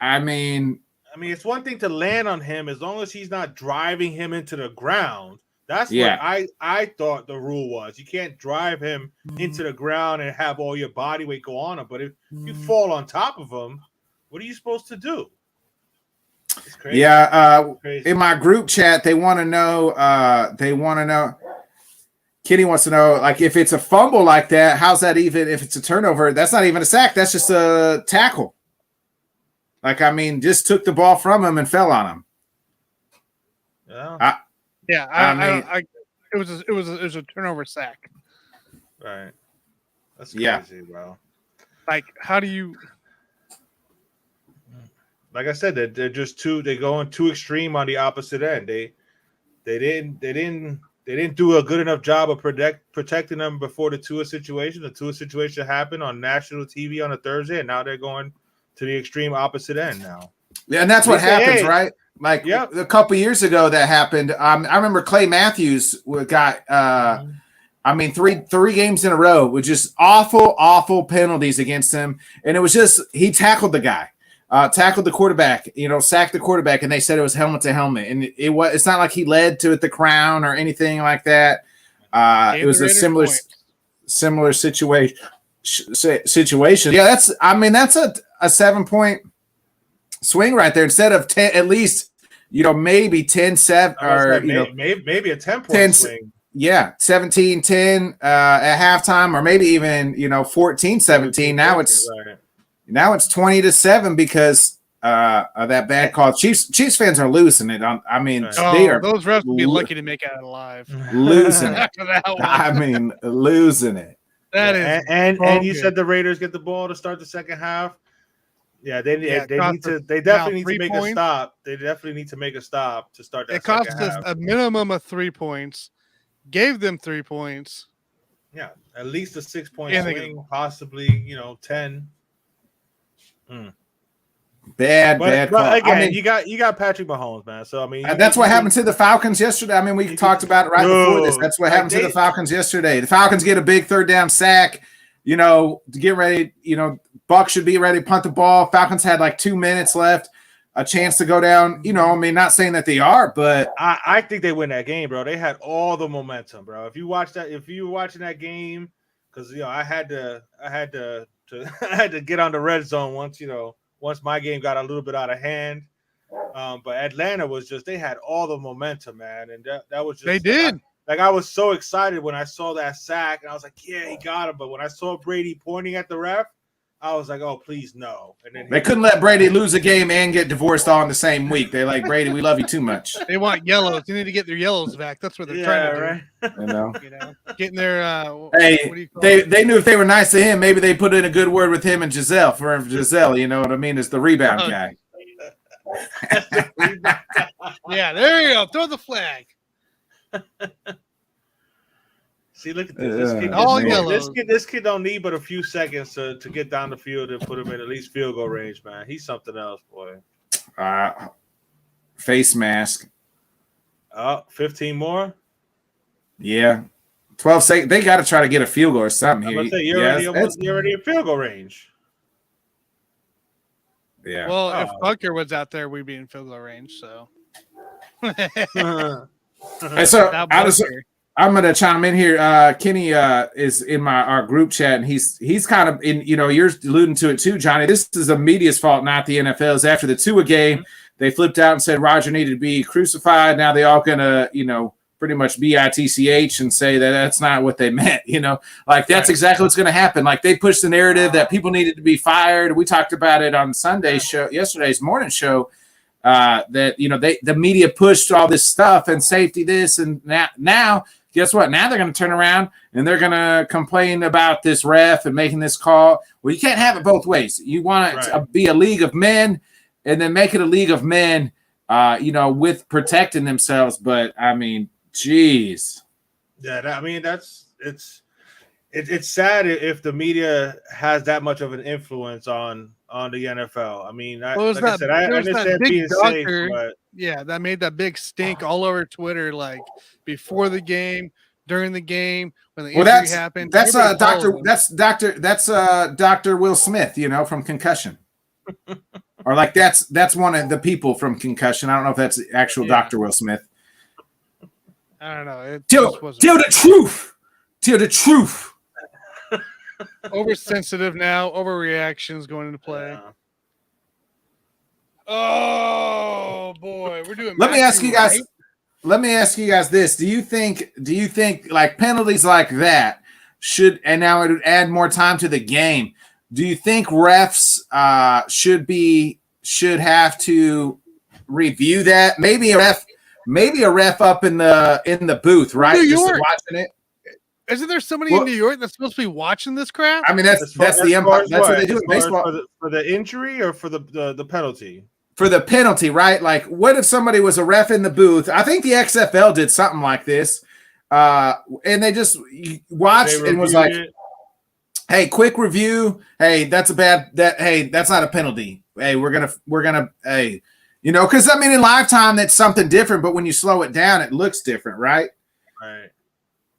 I mean, it's one thing to land on him as long as he's not driving him into the ground. That's what I thought the rule was. You can't drive him into the ground and have all your body weight go on him. But if you fall on top of him, what are you supposed to do? It's crazy. Yeah. In my group chat, they want to know. Kenny wants to know, like, if it's a fumble like that, how's that even? If it's a turnover, that's not even a sack. That's just a tackle. Like, I mean, just took the ball from him and fell on him. Yeah. It was a turnover sack. Right. That's crazy, bro. Like, how do you? Like I said, they're just they're going too extreme on the opposite end. They didn't do a good enough job of protecting them before the Tua situation. The Tua situation happened on national TV on a Thursday, and now they're going to the extreme opopposite end now. Yeah, and that's what happens, right? Like a couple years ago that happened. I remember Clay Matthews got three games in a row with just awful penalties against him. And it was just he tackled the guy. Tackled the quarterback, sacked the quarterback, and they said it was helmet to helmet. And it's not like he led to the crown or anything like that. It was a similar situation. Yeah, that's a 7-point swing right there instead of 10, at least, maybe 10-7 or maybe a 10-point swing. Yeah, 17-10 at halftime, or maybe even 14-17. Now it's 20-7 because of that bad call. Chiefs fans are losing it. They are. Those refs would be lucky to make it out alive. Losing it. Losing it. That is. And you said the Raiders get the ball to start the second half. Yeah, they need to. They definitely need to make a stop. They definitely need to make a stop to start that. It cost us a minimum of 3 points. Gave them 3 points. Yeah, at least a 6-point swing, possibly 10. Bad call. Again, you got Patrick Mahomes, man. So that's what happened to the Falcons yesterday. We talked about it before this. That's what happened to the Falcons yesterday. The Falcons get a big third down sack. To get ready. Buck should be ready to punt the ball. Falcons had like 2 minutes left, a chance to go down. Not saying that they are, but I think they win that game, bro. They had all the momentum, bro. If you were watching that game, because I had to I had to get on the red zone once my game got a little bit out of hand. But Atlanta was they had all the momentum, man. And that was just. They did. I was so excited when I saw that sack, and I was like, yeah, he got him. But when I saw Brady pointing at the ref, I was like, oh, please, no. And then they couldn't let Brady lose a game and get divorced all in the same week. They're like, Brady, we love you too much. They want yellows. They need to get their yellows back. That's what they're trying to do. Right? Getting their hey, they knew if they were nice to him, maybe they put in a good word with him and Giselle. For Giselle, you know what I mean? Is the rebound guy. Yeah, there you go. Throw the flag. See, look at this. All man. yellows. This kid don't need but a few seconds to get down the field and put him in at least field goal range, man. He's something else, boy. Face mask. 15 more. Yeah. 12 seconds. They got to try to get a field goal or something here. You're already in field goal range. Yeah. Well, if Bucker was out there, we'd be in field goal range. So, And so I'm going to chime in here. Kenny is in our group chat, and he's kind of in. You're alluding to it too, Johnny. This is the media's fault, not the NFL's. After the Tua game, they flipped out and said Roger needed to be crucified. Now they all gonna, pretty much bitch and say that that's not what they meant. That's exactly what's going to happen. Like they pushed the narrative that people needed to be fired. We talked about it on Sunday's show, yesterday's morning show. That the media pushed all this stuff and safety this and now guess what? Now they're going to turn around and they're going to complain about this ref and making this call. Well, you can't have it both ways. You want it to be a league of men and then make it a league of men, with protecting themselves. But I mean, geez. Yeah, it's sad if the media has that much of an influence on the NFL. I mean, I understand being safe, but yeah, that made that big stink all over Twitter, like before the game, during the game, when the injury happened. That's Dr. Will Smith, from Concussion. Or like that's one of the people from Concussion. I don't know if that's actual Dr. Will Smith. I don't know. Tell the truth. Tell the truth. Oversensitive now. Overreactions going into play. Yeah. Oh boy, we're doing. Let me ask you guys this: Do you think like penalties like that should, and now it would add more time to the game? Do you think refs should have to review that? Maybe a ref up in the booth, right? New Just York. watching it. Isn't there somebody in New York that's supposed to be watching this crap? I mean, that's the empire. That's what they do in baseball. For the injury or for the penalty? For the penalty, right? Like, what if somebody was a ref in the booth? I think the XFL did something like this, and they just watched and was like, "Hey, quick review. Hey, that's not a penalty. Hey, we're gonna because I mean, in lifetime that's something different, but when you slow it down, it looks different, right? Right.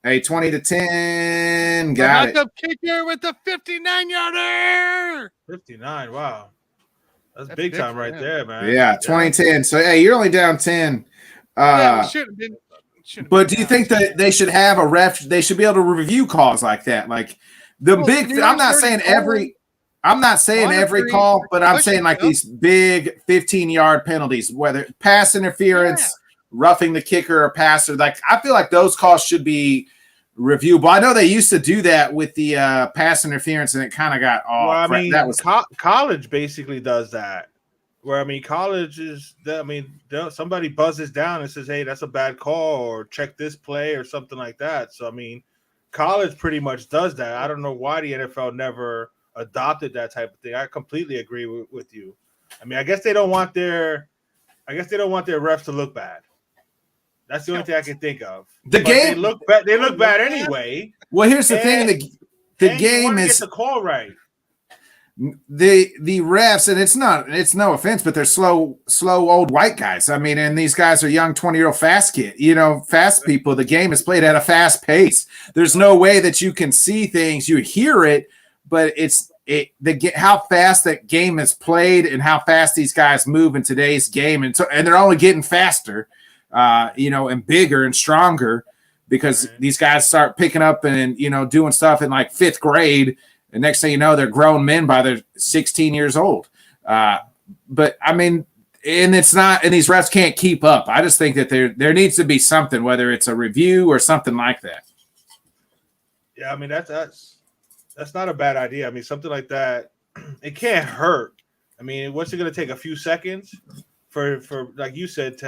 Hey, 20-10, got it. The kicker with the 59-yarder. 59, wow. That's big time right there, man. Yeah, 20-10. So, hey, you're only down 10. Should have been. But do you think that they should have a ref? They should be able to review calls like that. Like I'm not saying every call, but I'm saying like these big 15-yard penalties, whether pass interference, roughing the kicker or passer. Like I feel like those calls should be reviewable. I know they used to do that with the pass interference, and it kind of got off. Well, I mean, that was college basically does that. Where I mean, college is that. I mean, somebody buzzes down and says, "Hey, that's a bad call," or check this play or something like that. So I mean, college pretty much does that. I don't know why the NFL never adopted that type of thing. I completely agree with you. I mean, I guess they don't want their refs to look bad. That's the only thing I can think of. They look bad anyway. Well, here's the thing: the game is get the call right. The refs, and it's no offense, but they're slow old white guys. I mean, and these guys are young 20-year-old fast people. The game is played at a fast pace. There's no way that you can see things. You hear it, but how fast that game is played and how fast these guys move in today's game, and they're only getting faster, and bigger and stronger because these guys start picking up and doing stuff in like 5th grade. And next thing you know, they're grown men by they're 16 years old. But I mean, and it's not, and these refs can't keep up. I just think that there needs to be something, whether it's a review or something like that. Yeah, I mean that's not a bad idea. I mean, something like that, it can't hurt. I mean, what's it going to take? A few seconds for like you said,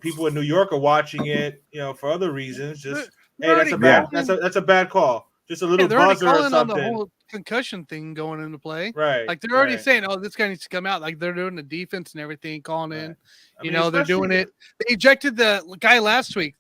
people in New York are watching it, for other reasons. Just that's a bad call. Just a little buzzer or something. On the whole concussion thing going into play, right? Like they're already saying, "Oh, this guy needs to come out." Like they're doing the defense and everything, calling in. I mean, they're doing it. They ejected the guy last week.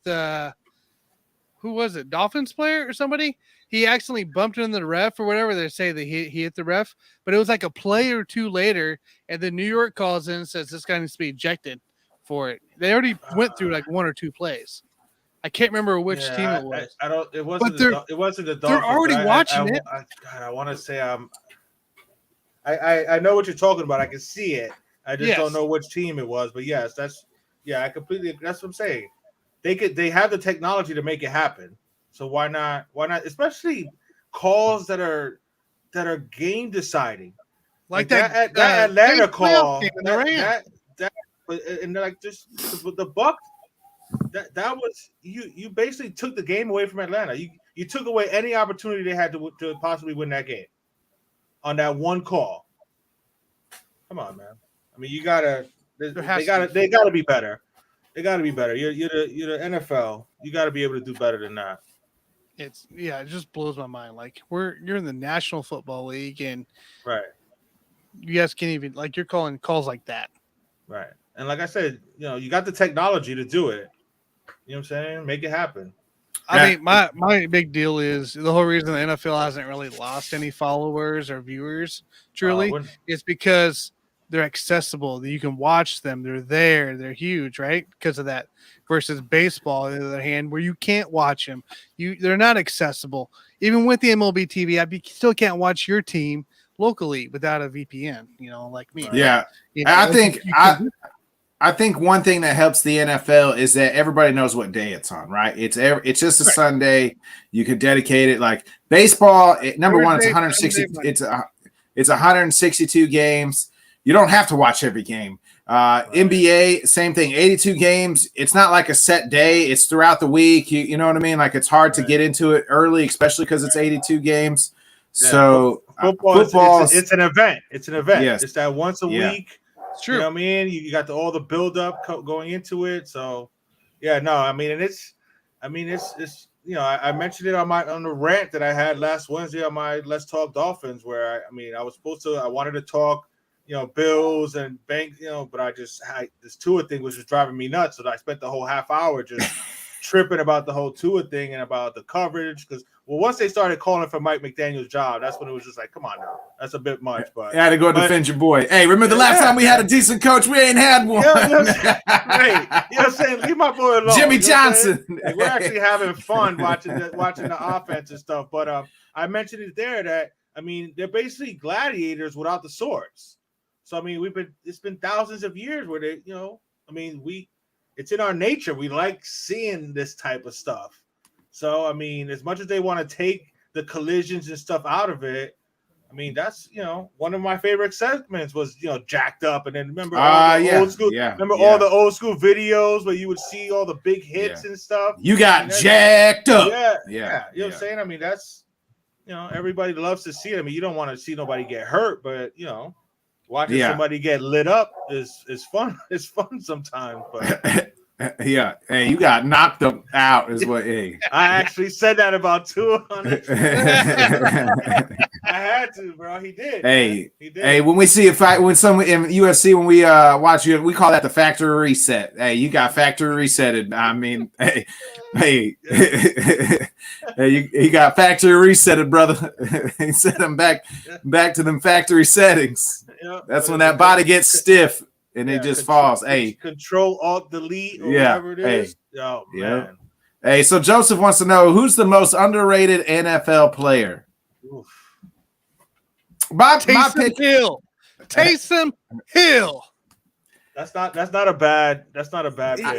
who was it? Dolphins player or somebody? He accidentally bumped into the ref or whatever. They say that he hit the ref, but it was like a play or two later, and then New York calls in and says this guy needs to be ejected for it. They already went through like one or two plays. I can't remember which team it was. I don't. It wasn't. It wasn't the They're Dolphins. already watching it. I want to say I know what you're talking about. I can see it. I just don't know which team it was. But yes, I completely. That's what I'm saying. They have the technology to make it happen. So why not? Why not? Especially calls that are game deciding, Like that Atlanta call. And like just the Bucs. That was you basically took the game away from Atlanta. You took away any opportunity they had to possibly win that game on that one call. Come on, man. I mean, they gotta be better. They gotta be better. You're the NFL. You gotta be able to do better than that. It just blows my mind. Like you're in the National Football League, and right, you guys can't even you're calling calls like that. Right, and like I said, you got the technology to do it. You know what I'm saying? Make it happen. I mean, my big deal is the whole reason the NFL hasn't really lost any followers or viewers. Truly, is because they're accessible. You can watch them. They're there. They're huge, right? Because of that. Versus baseball, on the other hand, where you can't watch them. They're not accessible. Even with the MLB TV app, you still can't watch your team locally without a VPN. Like me. Yeah, right? I think one thing that helps the NFL is that everybody knows what day it's on, right? It's just a Sunday. You could dedicate it. Like baseball, number one, it's 160. It's 162 games. You don't have to watch every game. NBA, same thing. 82 games. It's not like a set day. It's throughout the week. You know what I mean? Like it's hard to get into it early, especially because it's 82 games. Yeah. So football, it's an event. It's an event. Yes. It's that once a week. It's true. You know what I mean? You got all the build up going into it. So I mentioned it on the rant that I had last Wednesday on my Let's Talk Dolphins, where I wanted to talk, Bills and Bank, but this Tua thing was just driving me nuts. So I spent the whole half hour just tripping about the whole Tua thing and about the coverage. Because once they started calling for Mike McDaniel's job, that's when it was just like, come on now, that's a bit much. But you had to go defend your boy. Hey, remember the last time we had a decent coach? We ain't had one. Right. You know what I'm saying? Leave my boy alone. Jimmy Johnson. Like, we're actually having fun watching the offense and stuff. But I mentioned it there that they're basically gladiators without the swords. So it's been thousands of years where they, it's in our nature. We like seeing this type of stuff. So as much as they want to take the collisions and stuff out of it, that's one of my favorite segments was jacked up, and then remember all the old school. Yeah, all the old school videos where you would see all the big hits and stuff. You got jacked up. Yeah. You know what I'm saying? That's everybody loves to see it. You don't want to see nobody get hurt, but watching somebody get lit up is fun. It's fun sometimes, but yeah. Hey, you got knocked out is what. Hey, I actually said that about 200. I had to, bro. He did. Hey, he did. Hey, when we see a fight, when some in UFC, when we watch you, we call that the factory reset. Hey, you got factory resetted. Hey, you got factory resetted, brother. He set them back to them factory settings. That's when that body gets stiff and it just falls. Hey, Control Alt Delete or whatever it is. Oh man. Hey, so Joseph wants to know who's the most underrated NFL player. Oof. Taysom Hill. Taysom Hill. That's not a bad pick.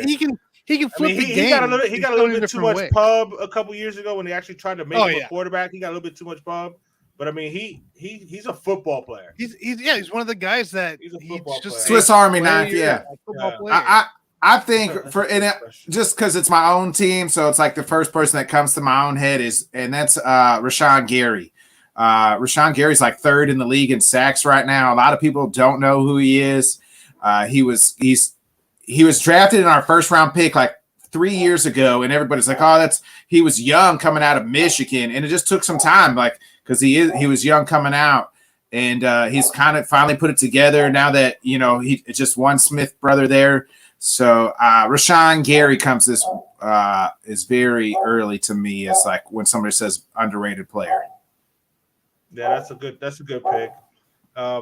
He can flip the game. He got a little bit too much pub a couple years ago when they actually tried to make him a quarterback. He got a little bit too much pub. But he's a football player. He's one of the guys that he's a football player. Swiss Army knife. Yeah. I think just because it's my own team, so it's like the first person that comes to my own head that's Rashad Gary. Rashad Gary's like third in the league in sacks right now. A lot of people don't know who he is. He was drafted in our first round pick like 3 years ago, and everybody's like, oh, he was young coming out of Michigan, and it just took some time, like because he was young coming out, and he's kind of finally put it together now that it's just one Smith brother there. So Rashad Gary comes this is very early to me. It's like when somebody says underrated player. Yeah, that's a good pick. I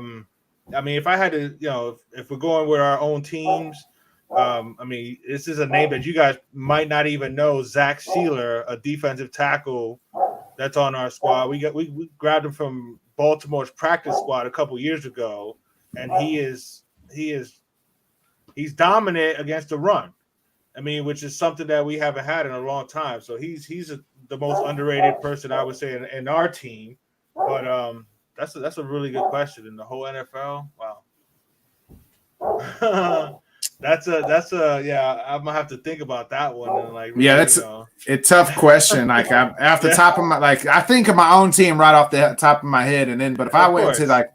mean, if I had to, if we're going with our own teams, I mean, this is a name that you guys might not even know. Zach Sealer, a defensive tackle that's on our squad. We grabbed him from Baltimore's practice squad a couple years ago, and he's dominant against the run. I mean, which is something that we haven't had in a long time. So he's the most underrated person I would say in our team. But that's a really good question in the whole NFL. Wow. That's yeah. I'm gonna have to think about that one. And really, that's a tough question. Like I'm off the top of my I think of my own team right off the top of my head, and then but if I went to like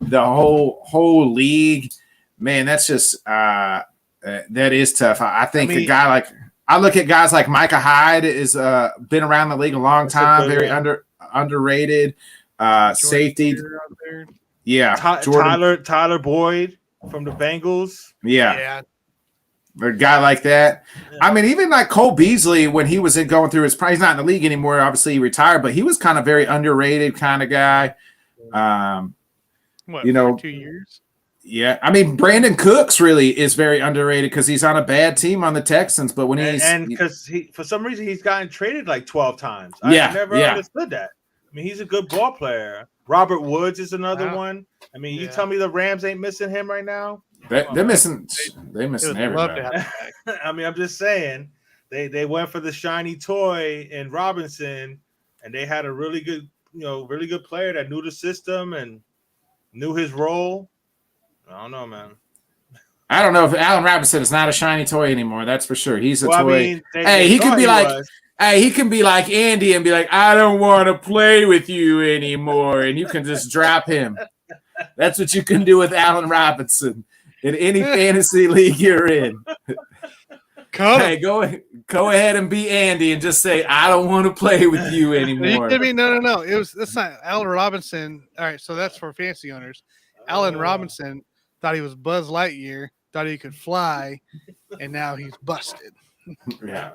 the whole league, man, that's just that is tough. I think a guy like I look at guys like Micah Hyde is been around the league a long time, very underrated. Safety, yeah. Tyler Boyd from the Bengals, yeah. A guy like that. Yeah. I mean, even like Cole Beasley when he was going through his prime, he's not in the league anymore. Obviously, he retired, but he was kind of very underrated kind of guy. 2 years. Yeah, I mean, Brandon Cooks really is very underrated because he's on a bad team on the Texans. But when because for some reason he's gotten traded like 12 times. I never understood that. I mean, he's a good ball player. Robert Woods is another one. I mean, you tell me the Rams ain't missing him right now? They're missing everybody. I mean, I'm just saying they went for the shiny toy in Robinson, and they had a really good player that knew the system and knew his role. I don't know, man. I don't know if Allen Robinson is not a shiny toy anymore. That's for sure. He's a toy. I mean, he could be like. Hey, he can be like Andy and be like, I don't want to play with you anymore. And you can just drop him. That's what you can do with Allen Robinson in any fantasy league you're in. Hey, go ahead and be Andy and just say, I don't want to play with you anymore. No. That's not Allen Robinson. All right, so that's for fantasy owners. Allen Robinson thought he was Buzz Lightyear, thought he could fly, and now he's busted. Yeah.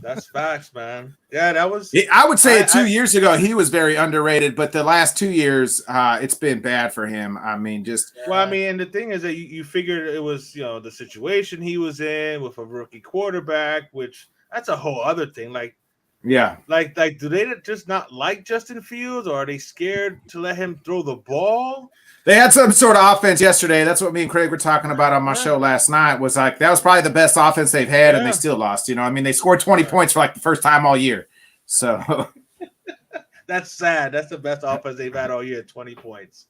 That's facts, man. Yeah, that was. I would say 2 years ago he was very underrated, but the last 2 years, it's been bad for him. I mean, and the thing is that you figured it was the situation he was in with a rookie quarterback, which that's a whole other thing. Like, do they just not like Justin Fields, or are they scared to let him throw the ball? They had some sort of offense yesterday. That's what me and Craig were talking about on my show last night. Was like that was probably the best offense they've had, and they still lost. I mean, they scored 20 points for like the first time all year. So that's sad. That's the best offense they've had all year. 20 points.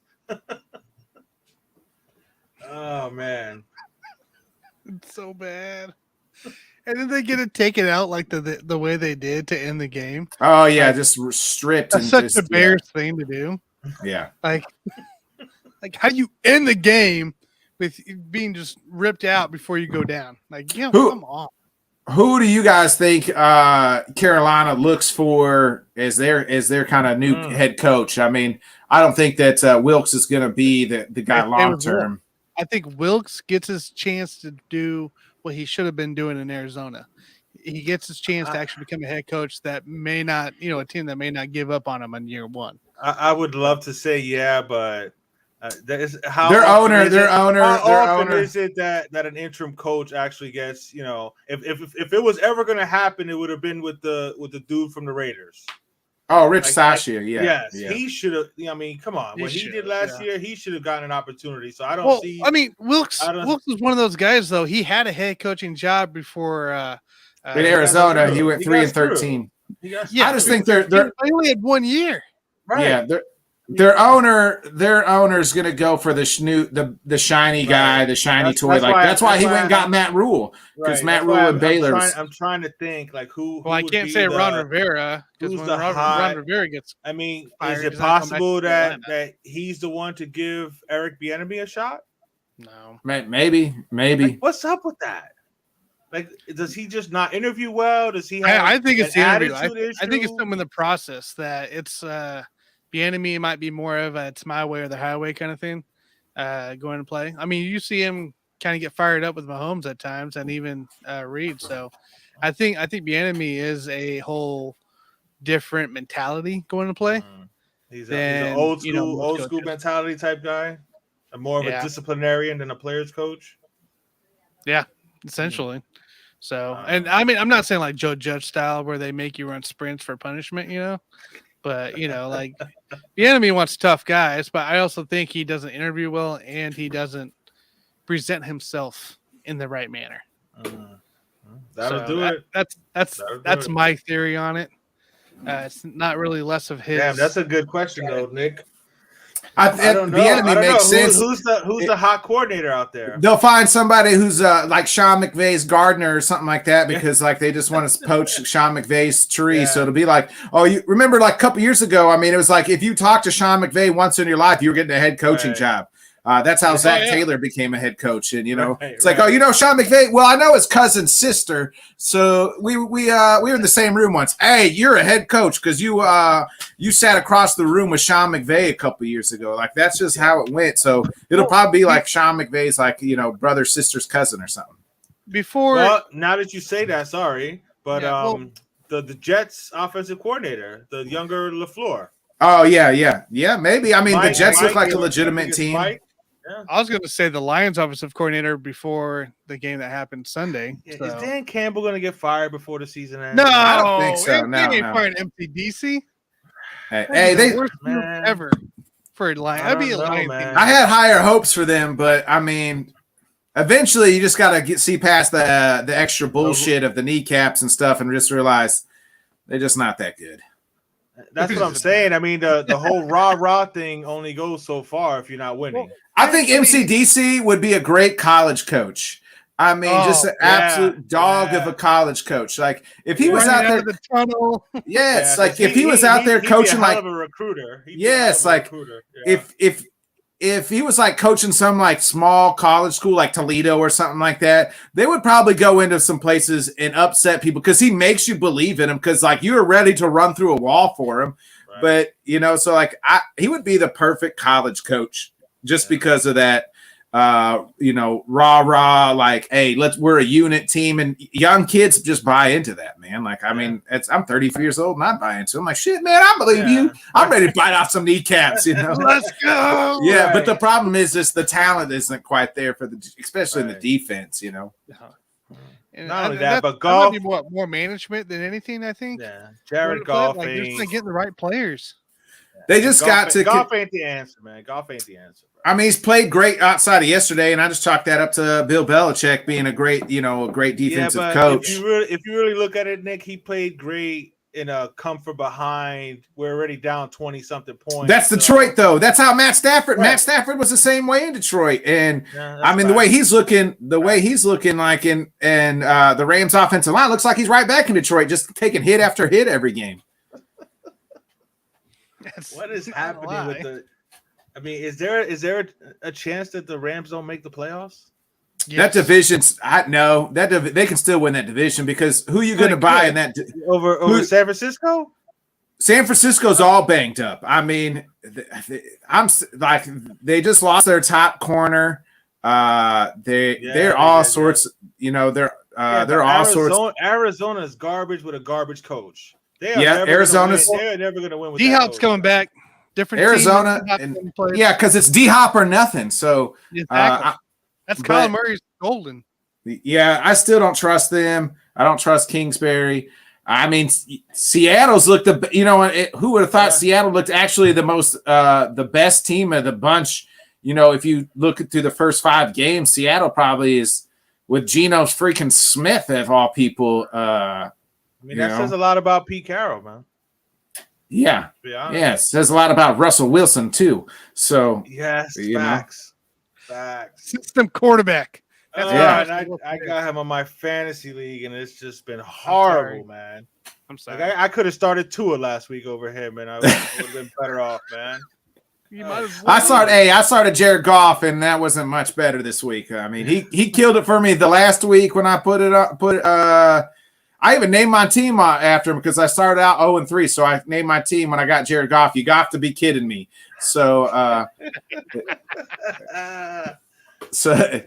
Oh man, it's so bad. And then they get it taken out like the way they did to end the game. Oh yeah, just stripped. That's such a Bears thing to do. Yeah, Like, how do you end the game with being just ripped out before you go down? Like, come on. Who do you guys think Carolina looks for as their kind of new head coach? I mean, I don't think that Wilkes is going to be the guy long term. I think Wilkes gets his chance to do what he should have been doing in Arizona. He gets his chance to actually become a head coach that may not, a team that may not give up on him on year one. I would love to say but. Is it that an interim coach actually gets if it was ever going to happen, it would have been with the dude from the Raiders. Rich Sashia, yes, he should have. I mean, come on, what he did last year, he should have gotten an opportunity. So I don't see. I mean, Wilkes was one of those guys though. He had a head coaching job before in Arizona. He went 3-13. I just think they only had 1 year. Right. Yeah, their owner is going to go for the shiny guy, the shiny toy. That's why he went and got Matt Rule, because Matt Rule and Baylor. I'm trying to think who. Well, I can't say Ron Rivera because when Ron Rivera gets. I mean, is it possible that he's the one to give Eric Bieniemy a shot? No, maybe. Like, what's up with that? Like, does he just not interview well? Does he have? I think it's the interview. issue? I think it's something in the process that it's. Bieniemy might be more of a it's my way or the highway kind of thing going to play. I mean, you see him kind of get fired up with Mahomes at times and even Reed. So I think Bieniemy is a whole different mentality going to play. He's than, an old you know, school, most old school coaches. mentality type guy, and more of a disciplinarian than a player's coach. Yeah, essentially. So, and I mean, I'm not saying like Joe Judge style where they make you run sprints for punishment, you know, but you know, like the enemy wants tough guys, but I also think he doesn't interview well and he doesn't present himself in the right manner. That'll do it. That's my theory on it. It's not really less of his. Damn, that's a good question though, Nick. I don't know. Bieniemy makes sense. Who's the hot coordinator out there? They'll find somebody who's like Sean McVay's gardener or something like that because like they just want to poach Sean McVay's tree. Yeah. So it'll be like, oh, you remember like a couple years ago? I mean, it was like if you talked to Sean McVay once in your life, you were getting a head coaching job. That's how Zach Taylor became a head coach, and you know, it's like, oh, you know, Sean McVay. Well, I know his cousin's sister, so we were in the same room once. Hey, you're a head coach because you sat across the room with Sean McVay a couple years ago. Like that's just how it went. So it'll probably be like Sean McVay's like brother, sister's cousin or something. Well, now that you say that, sorry, but the Jets offensive coordinator, the younger LaFleur. Oh yeah, maybe. I mean, the Jets look like a legitimate team. Yeah. I was going to say the Lions offensive coordinator before the game that happened Sunday. Yeah, so. Is Dan Campbell going to get fired before the season ends? No, I don't think so. He ain't fired MCDC. Hey, they worst ever for a Lion. That'd be a Lion thing. I had higher hopes for them, but I mean, eventually you just got to see past the extra bullshit of the kneecaps and stuff, and just realize they're just not that good. That's what I'm saying. I mean, the whole rah thing only goes so far if you're not winning. I think MCDC would be a great college coach. I mean, just an absolute dog of a college coach. Like if he was out there, the tunnel. Yes, like if he was out there coaching like a recruiter. Yes, like if he was like coaching some like small college school like Toledo or something like that, they would probably go into some places and upset people because he makes you believe in him because like you're ready to run through a wall for him. Right. But you know, so like he would be the perfect college coach just because of that. Rah, like, hey, we're a unit team, and young kids just buy into that, man. Like, I mean, I'm 33 years old and I buy into it. I'm like, shit, man, I believe you. I'm ready to bite off some kneecaps, you know. Let's go. Yeah, right. But the problem is just the talent isn't quite there for especially in the defense, you know. And not only that, but golf. That might be more management than anything, I think. Yeah, Jared Goff. Like, they're just getting the right players. They just got to. Golf ain't the answer, man. Golf ain't the answer. Bro. I mean, he's played great outside of yesterday, and I just chalked that up to Bill Belichick being a great defensive coach. If you really look at it, Nick, he played great in a comfort behind. We're already down 20-something points. That's Detroit, though. That's how Matt Stafford. Right. Matt Stafford was the same way in Detroit, and I mean the way he's looking like in the Rams' offensive line looks like he's right back in Detroit, just taking hit after hit every game. What is happening with the? I mean, is there a chance that the Rams don't make the playoffs? Yes. That division's they can still win that division because who are you going to buy in that over San Francisco? San Francisco's all banged up. I mean, I'm like they just lost their top corner. They're all sorts. You know, they're all sorts. Arizona's garbage with a garbage coach. Arizona's they're never going to win with D-Hop's coming back. Different Arizona, because it's D-Hop or nothing. So exactly. That's Kyler Murray's golden. Yeah, I still don't trust them. I don't trust Kingsbury. I mean, Seattle's looked who would have thought Seattle looked actually the best team of the bunch. You know, if you look through the first 5 games, Seattle probably is with Geno freaking Smith of all people. I mean, that says a lot about Pete Carroll, man. Yeah. It says a lot about Russell Wilson, too. So, yes, facts. System quarterback. That's I got him on my fantasy league, and it's just been horrible, man. I'm sorry. Like, I could have started Tua last week over him, and I would have been better off, man. I started Jared Goff, and that wasn't much better this week. I mean, he killed it for me the last week when I put it up. I even named my team after him because I started out 0-3. So I named my team when I got Jared Goff. You got to be kidding me. So,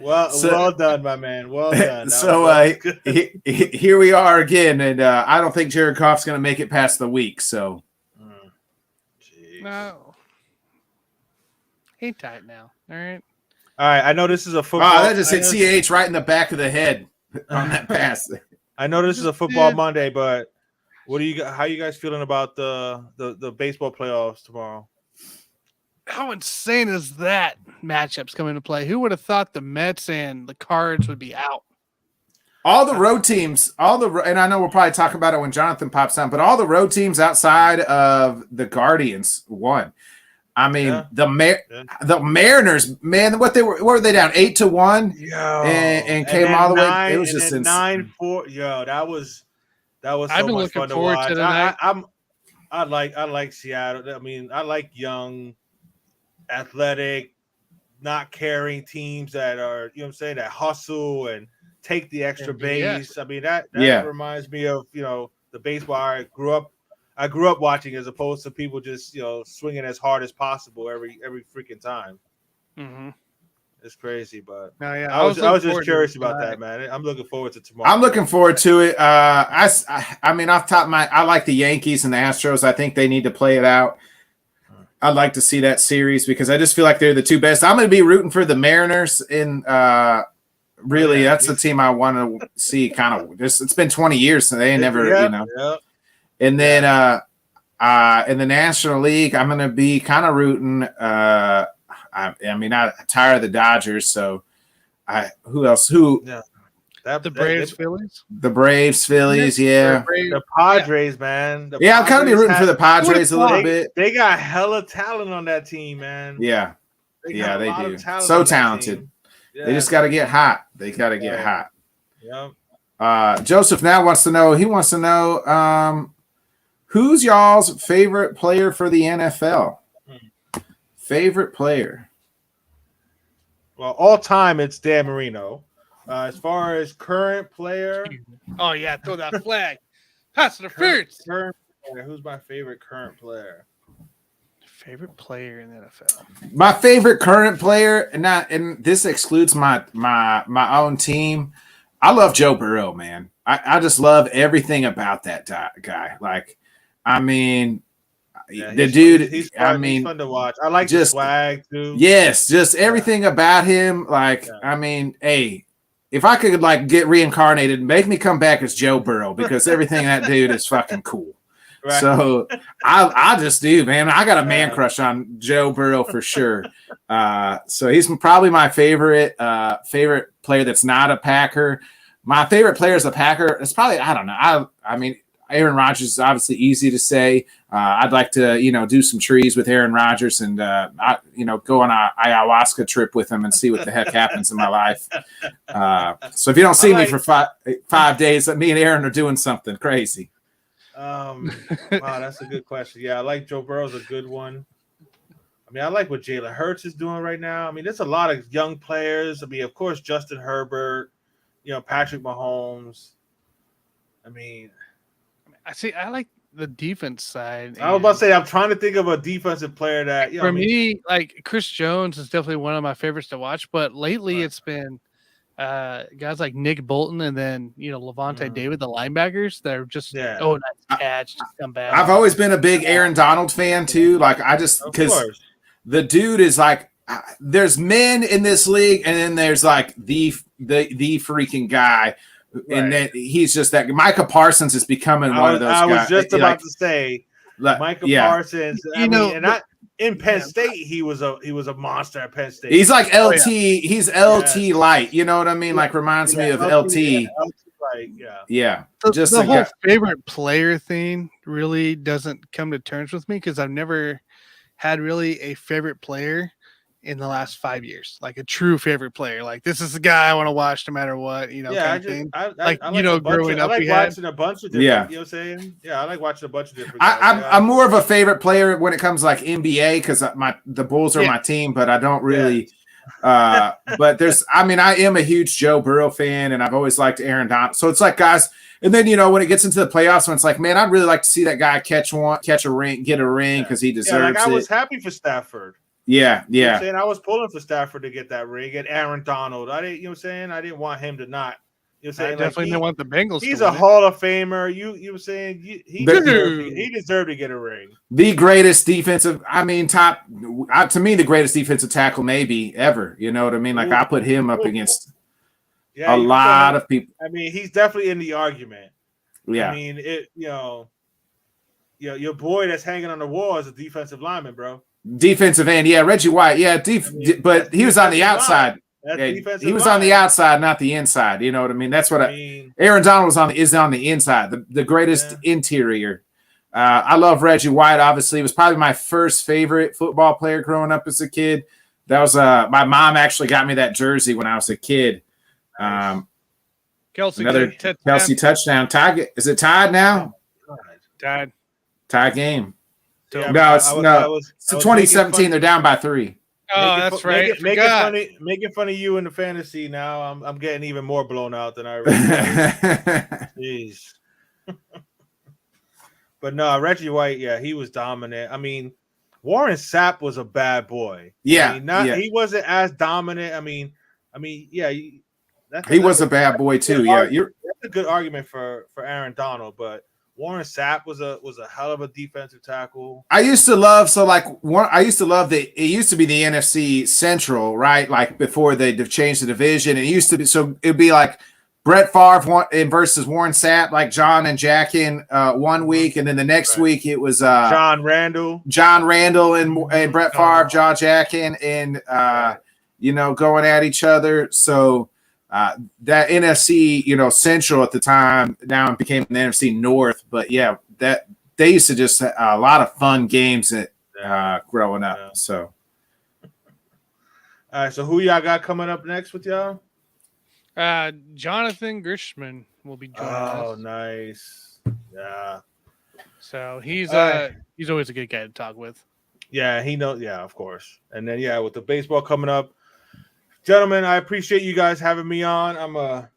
well done, my man. Well done. So here we are again, and I don't think Jared Goff's going to make it past the week. So, no, hang tight now. All right. All right. I know this is a football. Oh, that just hit CH right in the back of the head on that pass. I know this is a football Monday, but what do you? How you guys feeling about the baseball playoffs tomorrow? How insane is that matchups come into play? Who would have thought the Mets and the Cards would be out? All the road teams, and I know we'll probably talk about it when Jonathan pops on, but all the road teams outside of the Guardians won. I mean, the Mariners, man, what were they down 8-1? And came all the way. It was just 9-4. Yo, that was so I've been much looking fun to forward watch. to tonight. I like Seattle. I mean, I like young, athletic, not caring teams that are, you know what I'm saying, that hustle and take the extra base. Yes. I mean, that reminds me of, the baseball I grew up watching, as opposed to people just, swinging as hard as possible every freaking time. Mm-hmm. It's crazy, but I was just curious about that, man. I'm looking forward to tomorrow. I'm looking forward to it. I mean, off the top of I like the Yankees and the Astros. I think they need to play it out. I'd like to see that series because I just feel like they're the two best. I'm going to be rooting for the Mariners in really, that's the team I want to see. Kind of, it's been 20 years, so they ain't never, And then in the National League, I'm going to be kind of rooting. I'm tired of the Dodgers, so who else? The Braves, Phillies. The Braves, Phillies, yeah. The Padres, man. I'm kind of be rooting for the Padres a little bit. They got hella talent on that team, man. Yeah, they do. So talented. Yeah. They just got to get hot. They got to get hot. Yeah. Joseph now wants to know. He wants to know who's y'all's favorite player for the NFL. Favorite player. Well, all time it's Dan Marino. As far as current player, oh yeah, throw that flag. Pass interference. Current player. Who's my favorite current player? Favorite player in the NFL. My favorite current player, and this excludes my own team. I love Joe Burrow, man. I just love everything about that guy. Like, I mean, the dude. He's fun to watch. I like the swag too. Yes, just everything about him. Like, I mean, hey. If I could get reincarnated, make me come back as Joe Burrow because everything that dude is fucking cool. Right. So I just do, man. I got a man crush on Joe Burrow for sure. So he's probably my favorite player that's not a Packer. My favorite player is a Packer. It's probably, I don't know. I mean, Aaron Rodgers is obviously easy to say. I'd like to, do some trees with Aaron Rodgers and, go on a ayahuasca trip with him and see what the heck happens in my life. So if you don't see me for 5 days, me and Aaron are doing something crazy. Wow, that's a good question. Yeah, I like Joe Burrow's a good one. I mean, I like what Jalen Hurts is doing right now. I mean, there's a lot of young players. I mean, of course, Justin Herbert, Patrick Mahomes. I like the defense side. I was about to say, I'm trying to think of a defensive player that, for me, like Chris Jones is definitely one of my favorites to watch. But lately, it's been guys like Nick Bolton and then Levante David, the linebackers. They're just nice catch, just come back. I've always been a big Aaron Donald fan too. Like I just because the dude is like, there's men in this league, and then there's like the freaking guy. Right. And then he's just that. Micah Parsons is becoming one of those guys. I was just about to say, Micah Parsons. In Penn State, he was a monster at Penn State. He's like LT. He's LT light. You know what I mean? Like reminds me of LT. Yeah. Just the whole favorite player thing really doesn't come to terms with me because I've never had really a favorite player in the last 5 years, like a true favorite player. Like this is the guy I want to watch no matter what, kind of thing. I like growing up, I like watching a bunch of different, you know what I'm saying? Yeah, I like watching a bunch of different guys. I'm more of a favorite player when it comes to like NBA because the Bulls are my team, but I don't really But I am a huge Joe Burrow fan, and I've always liked Aaron Donald. So it's like, guys, and then when it gets into the playoffs, when it's like, man, I'd really like to see that guy catch a ring, get a ring because he deserves I was it. happy for Stafford. Yeah. You know what I'm saying? I was pulling for Stafford to get that ring and Aaron Donald. I didn't, I didn't want him to not. You know what I'm saying? I definitely didn't want the Bengals. He's a Hall of Famer. You were saying he deserved to get a ring. The greatest defensive, to me, the greatest defensive tackle maybe ever. You know what I mean? Like I put him up against a lot of people. I mean, he's definitely in the argument. Yeah. I mean, your boy that's hanging on the wall is a defensive lineman, bro. Defensive end, yeah, Reggie White, yeah, but he was on the outside. He was on the outside, not the inside. You know what I mean? That's what Aaron Donald is on the inside, the greatest interior. I love Reggie White. Obviously, he was probably my first favorite football player growing up as a kid. That was my mom actually got me that jersey when I was a kid. Kelsey touchdown. Is it tied now? Tie game. Yeah, it's 2017. They're down by 3. Oh, that's right. Making fun of you in the fantasy now. I'm getting even more blown out than I already. Jeez. But no, Reggie White, he was dominant. I mean, Warren Sapp was a bad boy. Yeah, he wasn't as dominant. He was a bad boy too. That's a good argument for Aaron Donald, but Warren Sapp was a hell of a defensive tackle. I used to love it used to be the NFC Central, right? Like before they changed the division. It used to be it'd be like Brett Favre versus Warren Sapp, like John and Jack in 1 week, and then the next week it was John Randall and Brett Favre, John Jackin, and going at each other. So that NFC, Central at the time now became the NFC North. But yeah, that they used to just a lot of fun games growing up. Yeah. So, all right. So who y'all got coming up next with y'all? Jonathan Gershman will be joining us. Oh, nice. Yeah. So he's always a good guy to talk with. Yeah, he knows. Yeah, of course. And then with the baseball coming up. Gentlemen, I appreciate you guys having me on. I'm going to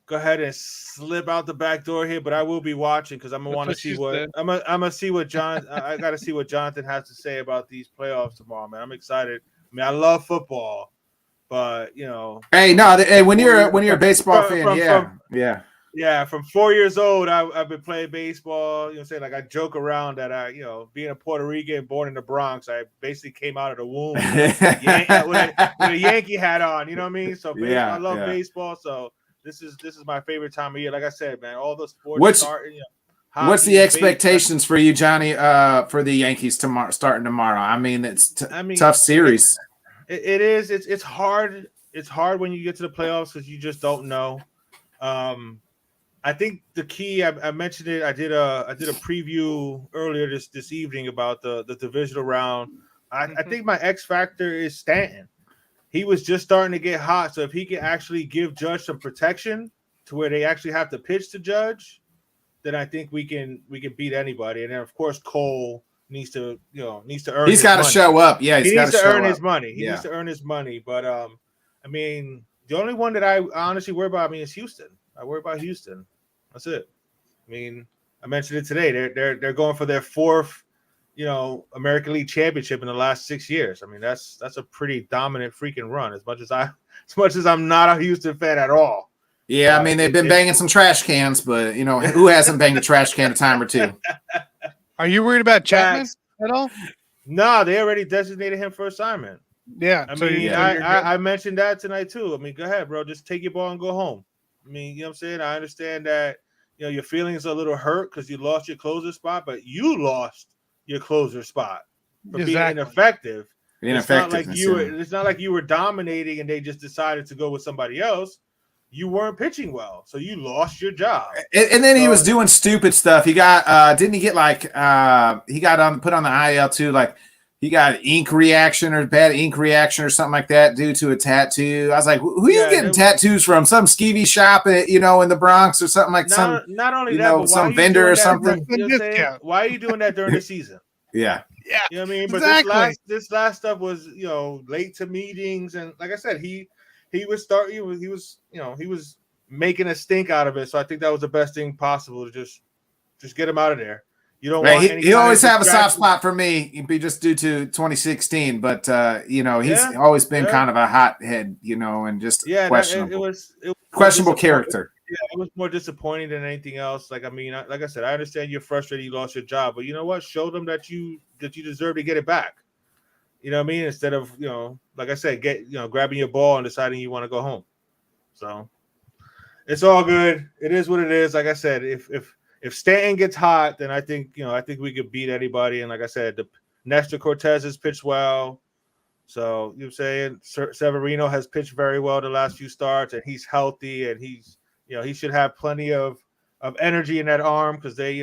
go ahead and slip out the back door here, but I will be watching because I'm going to want to see I'm going to see what I got to see what Jonathan has to say about these playoffs tomorrow, man. I'm excited. I mean, I love football, but, when you're a baseball fan, from 4 years old, I've been playing baseball. Like I joke around that being a Puerto Rican born in the Bronx, I basically came out of the womb with a Yankee hat on. You know what I mean? So I love baseball. So this is my favorite time of year. Like I said, man, all the sports starting. What's the expectations for you, Johnny? For the Yankees starting tomorrow? I mean, it's tough series. It is. It's hard. It's hard when you get to the playoffs because you just don't know. I think the key, I mentioned it. I did a preview earlier this evening about the divisional round. I think my X factor is Stanton. He was just starting to get hot, so if he can actually give Judge some protection to where they actually have to pitch to Judge, then I think we can beat anybody. And then of course Cole needs to earn. He's got to show up. Yeah, he needs to earn his money. He needs to earn his money. But the only one that I honestly worry about is Houston. I worry about Houston. That's it. I mean, I mentioned it today. They're going for their 4th, American League championship in the last 6 years. I mean, that's a pretty dominant freaking run. As much as I'm not a Houston fan at all. Yeah, I mean they've been banging some trash cans, but who hasn't banged a trash can a time or two? Are you worried about Chapman at all? No, they already designated him for assignment. Yeah, I mentioned that tonight too. I mean, go ahead, bro. Just take your ball and go home. I mean, you know what I'm saying? I understand that, your feelings are a little hurt because you lost your closer spot, but you lost your closer spot for being ineffective. It's not like you were dominating and they just decided to go with somebody else. You weren't pitching well, so you lost your job. And then he was doing stupid stuff. He got didn't he get put on the IL too, like he got ink reaction or bad ink reaction or something like that due to a tattoo. I was like, who are you getting tattoos from? Some skeevy shop in the Bronx or something like not only that, but some vendor or something. Why are you doing that during the season? Yeah. Yeah, You know what I mean? But exactly. this last stuff was, late to meetings, and like I said, he was making a stink out of it. So I think that was the best thing possible to just get him out of there. You don't want any He kind always of have a soft distraction. spot for me. It'd be just due to 2016, but he's Yeah, always been yeah. kind of a hothead, and just Yeah, questionable. it was more Questionable disappointing. character. Yeah, it was more disappointing than anything else. Like, I mean, like I said, I understand you're frustrated you lost your job, but you know what? Show them that you deserve to get it back. You know what I mean? Instead of, like I said, grabbing your ball and deciding you want to go home. So it's all good. It is what it is. Like I said, if Stanton gets hot, then I think we could beat anybody. And like I said, Nestor Cortez has pitched well. So you're saying Severino has pitched very well the last few starts, and he's healthy, and he's he should have plenty of energy in that arm because they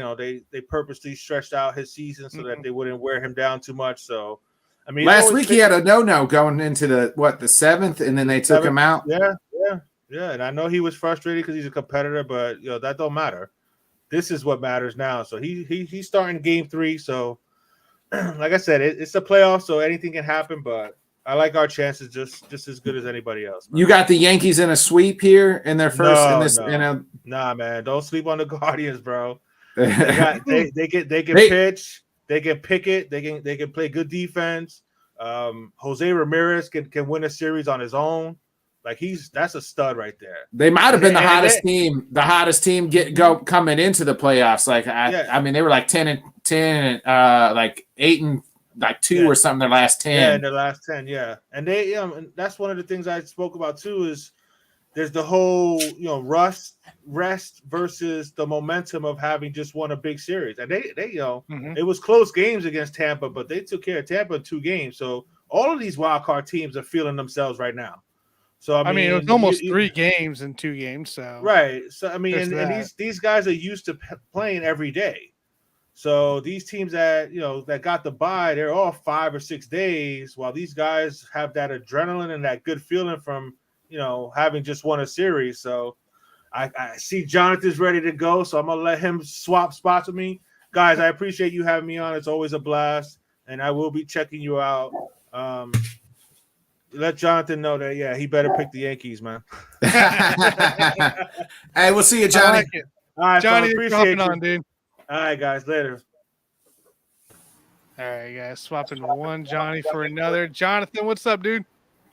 purposely stretched out his season so that they wouldn't wear him down too much. So I mean, last week he had a no going into the 7th, and then they took him out. Yeah, and I know he was frustrated because he's a competitor, but that don't matter. This is what matters now. So he's starting game 3. So like I said, it's a playoff, so anything can happen. But I like our chances just as good as anybody else. Man. You got the Yankees in a sweep here in their first. Nah, man, don't sleep on the Guardians, bro. They can pitch, they can pick it, they can play good defense. Jose Ramirez can win a series on his own. Like that's a stud right there. They might have been the hottest team coming into the playoffs. Like I mean, they were like 10-10, like 8-2 or something. Their last 10. Yeah, in their last 10. Yeah, and they and that's one of the things I spoke about too. Is there's the whole rest versus the momentum of having just won a big series, and they it was close games against Tampa, but they took care of Tampa in 2 games. So all of these wild card teams are feeling themselves right now. So I mean, it was almost 3 games in 2 games. So right. So I mean, and these guys are used to playing every day. So these teams that that got the bye, they're all 5 or 6 days, while these guys have that adrenaline and that good feeling from having just won a series. So I see Jonathan's ready to go, so I'm gonna let him swap spots with me, guys. I appreciate you having me on. It's always a blast, and I will be checking you out. Let Jonathan know that he better pick the Yankees, man. Hey, we'll see you, Johnny. Like it. All right, Johnny, appreciate you. on, dude. All right, guys, later. All right, guys, swapping one Johnny for another. Jonathan, what's up, dude?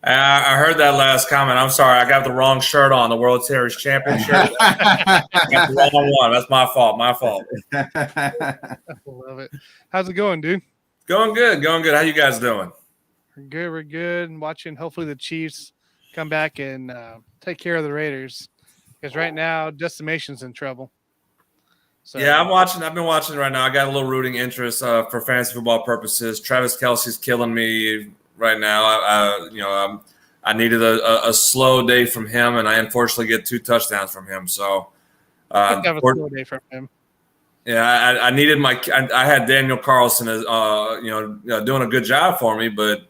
I heard that last comment. I'm sorry. I got the wrong shirt on, the World Series champion shirt. I got the wrong one. That's my fault. I love it. How's it going, dude? Going good. How you guys doing? We're good. Watching hopefully the Chiefs come back and take care of the Raiders, because right now Decimation's in trouble. So yeah, I've been watching right now. I got a little rooting interest for fantasy football purposes. Travis Kelce's killing me right now. I needed a slow day from him, and I unfortunately get 2 touchdowns from him. So have a slow day from him. Yeah, I needed I had Daniel Carlson as doing a good job for me, but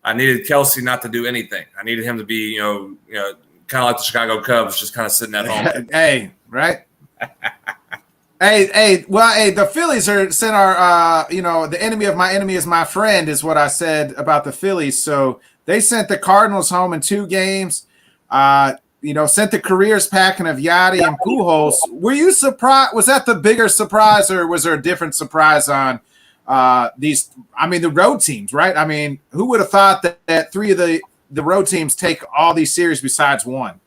I needed Kelce not to do anything. I needed him to be kind of like the Chicago Cubs, just kind of sitting at home. Hey, right. Hey, the Phillies are sent our, the enemy of my enemy is my friend is what I said about the Phillies. So they sent the Cardinals home in 2 games, sent the careers packing of Yachty and Pujols. Were you surprised? Was that the bigger surprise, or was there a different surprise on the road teams, right? I mean, who would have thought that 3 of the road teams take all these series besides 1?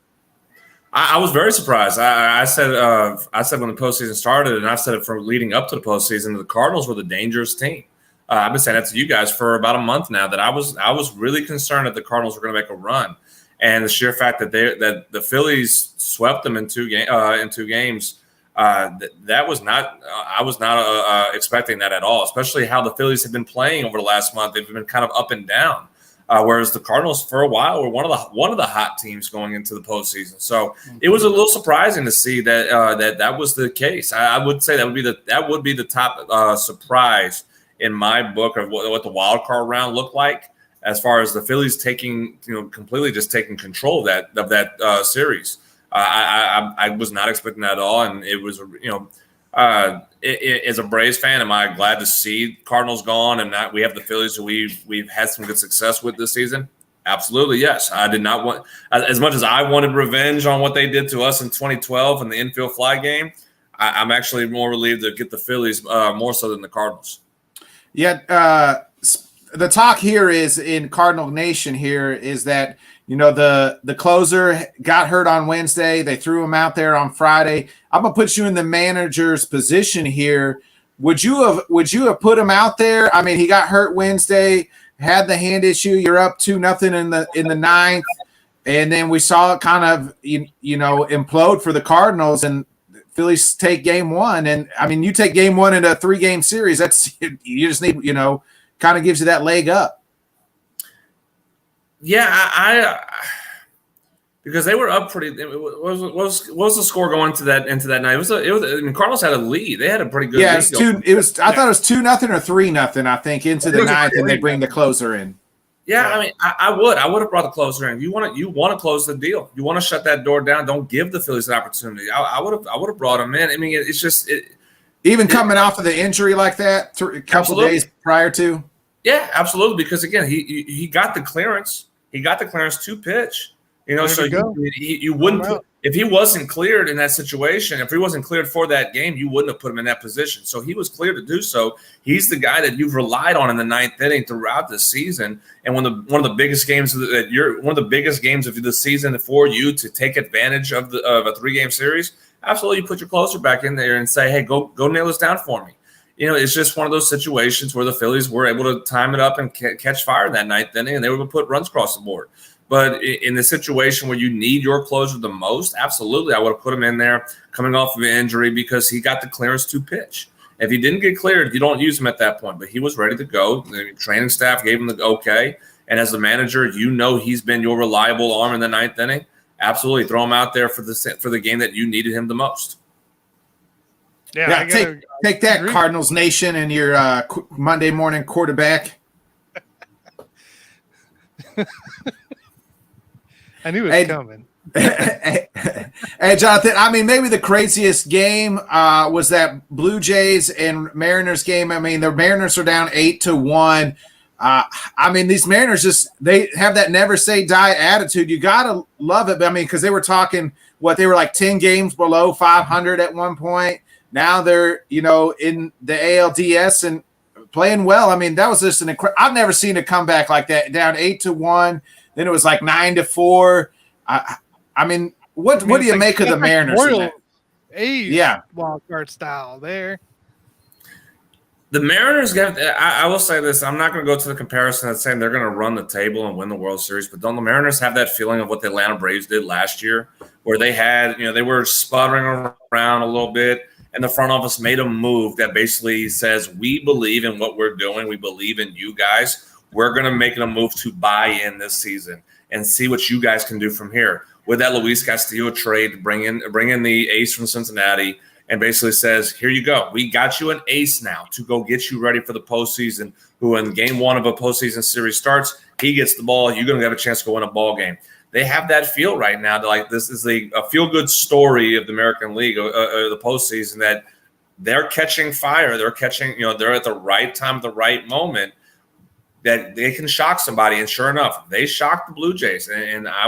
I was very surprised. I said when the postseason started, and I said it for leading up to the postseason, the Cardinals were the dangerous team. I've been saying that to you guys for about a month now, that I was really concerned that the Cardinals were going to make a run, and the sheer fact that the Phillies swept them in 2 games, that was not. I was not expecting that at all, especially how the Phillies have been playing over the last month. They've been kind of up and down. Whereas the Cardinals, for a while, were one of the hot teams going into the postseason. So it was a little surprising to see that was the case. I would say that would be the top surprise in my book of what the wild card round looked like, as far as the Phillies completely just taking control of that series. I was not expecting that at all, and it was As a Braves fan, am I glad to see Cardinals gone and not we have the Phillies who we've had some good success with this season? Absolutely, yes. I did not want as much as I wanted revenge on what they did to us in 2012 in the infield fly game. I'm actually more relieved to get the Phillies more so than the Cardinals. Yeah, the talk here is in Cardinal Nation here is that the closer got hurt on Wednesday. They threw him out there on Friday. I'm gonna put you in the manager's position here. Would you have put him out there? I mean, he got hurt Wednesday, had the hand issue. You're up 2-0 in the ninth, and then we saw it kind of implode for the Cardinals, and Phillies take game one. And I mean, you take game one in a 3-game series. That's you just need kind of gives you that leg up. Yeah, I because they were up pretty. What was the score going into that night? It was. I mean, Cardinals had a lead. They had a pretty good. Yeah, lead I thought it was 2-0 or 3-0. I think into the ninth, and they bring the closer in. Yeah, I mean, I would have brought the closer in. You want to close the deal. You want to shut that door down. Don't give the Phillies an opportunity. I would have brought him in. I mean, it's just even coming off of the injury like that, a couple days prior to. Yeah, absolutely. Because again, he got the clearance. He got the clearance to pitch. So you wouldn't put, if he wasn't cleared in that situation, if he wasn't cleared for that game, you wouldn't have put him in that position. So he was cleared to do so. He's the guy that you've relied on in the ninth inning throughout the season, and one of the biggest games of the season for you to take advantage of a 3-game series. Absolutely, you put your closer back in there and say, "Hey, go nail this down for me." It's just one of those situations where the Phillies were able to time it up and catch fire in that ninth inning, and they were able to put runs across the board. But in the situation where you need your closer the most, absolutely, I would have put him in there coming off of an injury because he got the clearance to pitch. If he didn't get cleared, you don't use him at that point. But he was ready to go. The training staff gave him the okay. And as the manager, he's been your reliable arm in the ninth inning. Absolutely, throw him out there for the game that you needed him the most. Yeah, take that, agree. Cardinals Nation and your Monday morning quarterback. I knew it was coming. Hey, Jonathan, I mean, maybe the craziest game was that Blue Jays and Mariners game. I mean, the Mariners are down 8-1. I mean, these Mariners they have that never say die attitude. You got to love it. I mean, because they were talking they were like 10 games below 500 at one point. Now they're, in the ALDS and playing well. I mean, that was just I've never seen a comeback like that, down 8-1. Then it was like 9-4. I mean, what do you make of the Mariners? Wild card style there. The Mariners I will say this. I'm not going to go to the comparison of saying they're going to run the table and win the World Series, but don't the Mariners have that feeling of what the Atlanta Braves did last year, where they had, they were sputtering around a little bit, and the front office made a move that basically says, we believe in what we're doing. We believe in you guys. We're going to make a move to buy in this season and see what you guys can do from here. With that Luis Castillo trade to bring in the ace from Cincinnati, and basically says, here you go. We got you an ace now to go get you ready for the postseason, who in game one of a postseason series starts, he gets the ball, you're going to have a chance to go win a ball game. They have that feel right now that like this is a feel-good story of the American League, the postseason, that they're catching fire. They're catching, they're at the right time, the right moment, that they can shock somebody. And sure enough, they shocked the Blue Jays. And I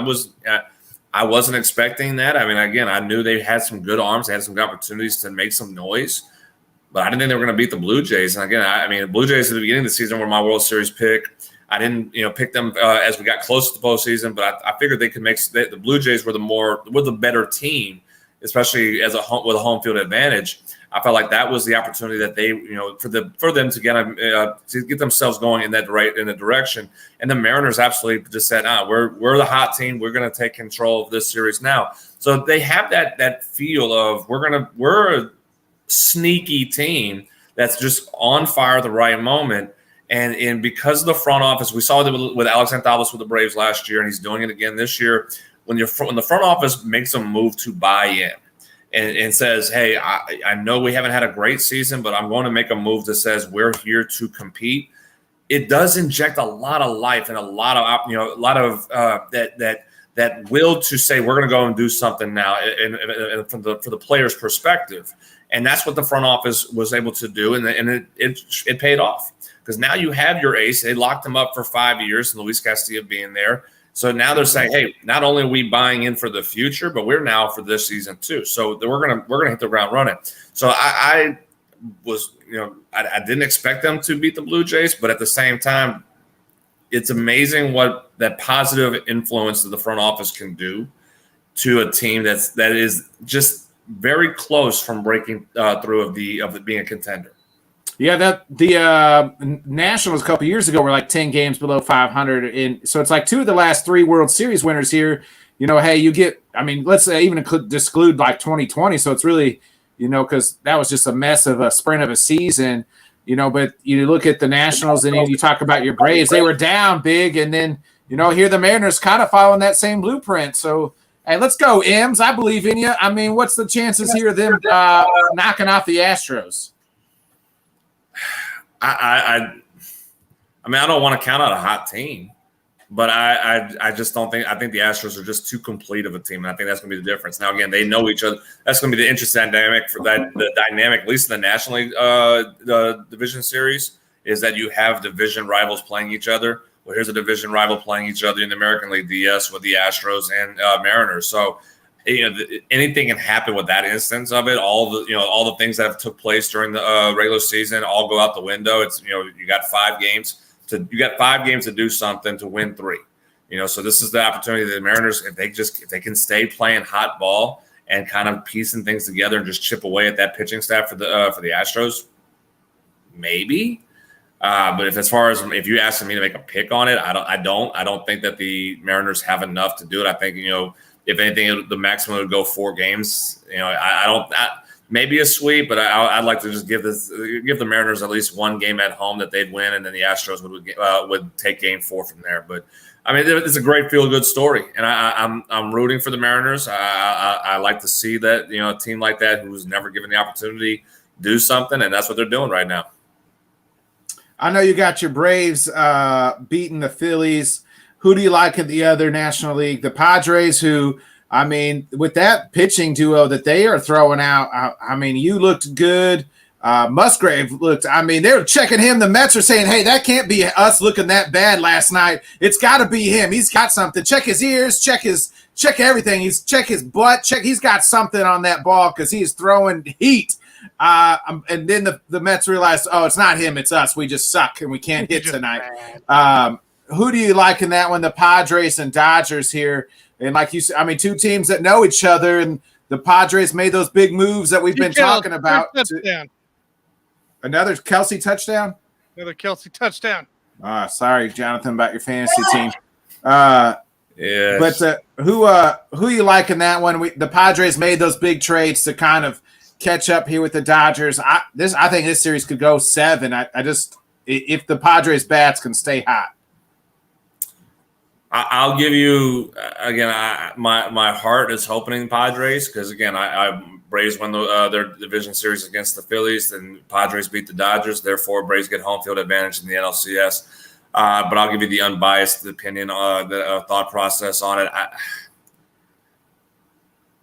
wasn't expecting that. I mean, again, I knew they had some good arms. They had some good opportunities to make some noise. But I didn't think they were going to beat the Blue Jays. And again, I mean, the Blue Jays at the beginning of the season were my World Series pick. I didn't, pick them as we got close to the postseason, but I figured they could make the Blue Jays were the better team, especially with a home field advantage. I felt like that was the opportunity that they, for them to get themselves going in the direction. And the Mariners absolutely just said, we're the hot team. We're going to take control of this series now. So they have that feel of we're a sneaky team that's just on fire at the right moment. And because of the front office, we saw it with Alex Anthopoulos with the Braves last year, and he's doing it again this year. When the front office makes a move to buy in and says, hey, I know we haven't had a great season, but I'm going to make a move that says we're here to compete. It does inject a lot of life and a lot of that that will to say we're going to go and do something now from the player's perspective. And that's what the front office was able to do, and it paid off. Because now you have your ace. They locked him up for 5 years, and Luis Castillo being there. So now they're saying, hey, not only are we buying in for the future, but we're now for this season too. So we're gonna hit the ground running. So I was, I didn't expect them to beat the Blue Jays, but at the same time, it's amazing what that positive influence that the front office can do to a team that is just very close from breaking through of being a contender. Yeah, the Nationals a couple years ago were like 10 games below 500. So it's like 2 of the last 3 World Series winners here. Hey, you get, let's say even exclude like 2020. So it's really, because that was just a mess of a sprint of a season, but you look at the Nationals and you talk about your Braves, they were down big. And then, here the Mariners kind of following that same blueprint. So, hey, let's go, Ems. I believe in you. What's the chances here of them knocking off the Astros? I don't want to count out a hot team, but I just don't think. I think the Astros are just too complete of a team, and I think that's going to be the difference. Now, again, they know each other. That's going to be the interesting dynamic for that. The dynamic, at least in the National League the division series, is that you have division rivals playing each other. Well, here's a division rival playing each other in the American League DS with the Astros and Mariners. So. Anything can happen with that instance of it. All the things that have took place during the regular season all go out the window. It's you got 5 games to do something to win 3. So this is the opportunity that the Mariners, if they can stay playing hot ball and kind of piecing things together and just chip away at that pitching staff for the Astros, maybe. But if you ask me to make a pick on it, I don't think that the Mariners have enough to do it. I think if anything, the maximum would go 4 games. Maybe a sweep, but I'd like to just give the Mariners at least 1 game at home that they'd win, and then the Astros would take game 4 from there. But it's a great feel-good story, and I'm rooting for the Mariners. I like to see that a team like that who's never given the opportunity do something, and that's what they're doing right now. I know you got your Braves beating the Phillies. Who do you like in the other National League? The Padres, who, with that pitching duo that they are throwing out, you looked good. Musgrave looked, they were checking him. The Mets are saying, hey, that can't be us looking that bad last night. It's got to be him. He's got something. Check his ears, check everything. Check his butt. He's got something on that ball because he is throwing heat. And then the Mets realized, oh, it's not him, it's us. We just suck and we can't hit tonight. Who do you like in that one? The Padres and Dodgers here. And like you said, 2 teams that know each other, and the Padres made those big moves that we've been talking about. Another Kelsey touchdown? Another Kelsey touchdown. Sorry, Jonathan, about your fantasy team. Yes. But who you like in that one? The Padres made those big trades to kind of catch up here with the Dodgers. I think this series could go 7. If the Padres bats can stay hot. I'll give you again. My heart is hoping Padres because again, Braves won their division series against the Phillies, and Padres beat the Dodgers. Therefore, Braves get home field advantage in the NLCS. But I'll give you the unbiased opinion, the thought process on it.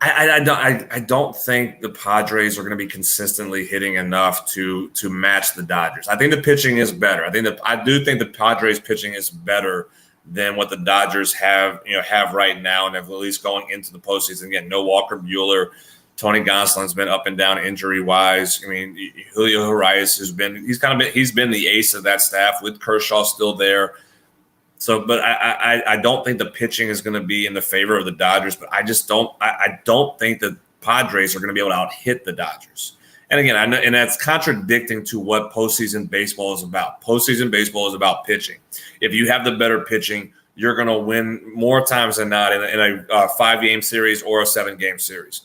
I don't think the Padres are going to be consistently hitting enough to match the Dodgers. I think the pitching is better. I do think the Padres pitching is better than what the Dodgers have right now, and have at least going into the postseason. Again, no Walker Buehler. Tony Gonsolin's been up and down injury wise. Julio Urias he's been the ace of that staff with Kershaw still there. So, but I don't think the pitching is going to be in the favor of the Dodgers. But I don't think the Padres are going to be able to out-hit the Dodgers. And again, I know, and that's contradicting to what postseason baseball is about. Postseason baseball is about pitching. If you have the better pitching, you're going to win more times than not in a 5-game series or a 7-game series.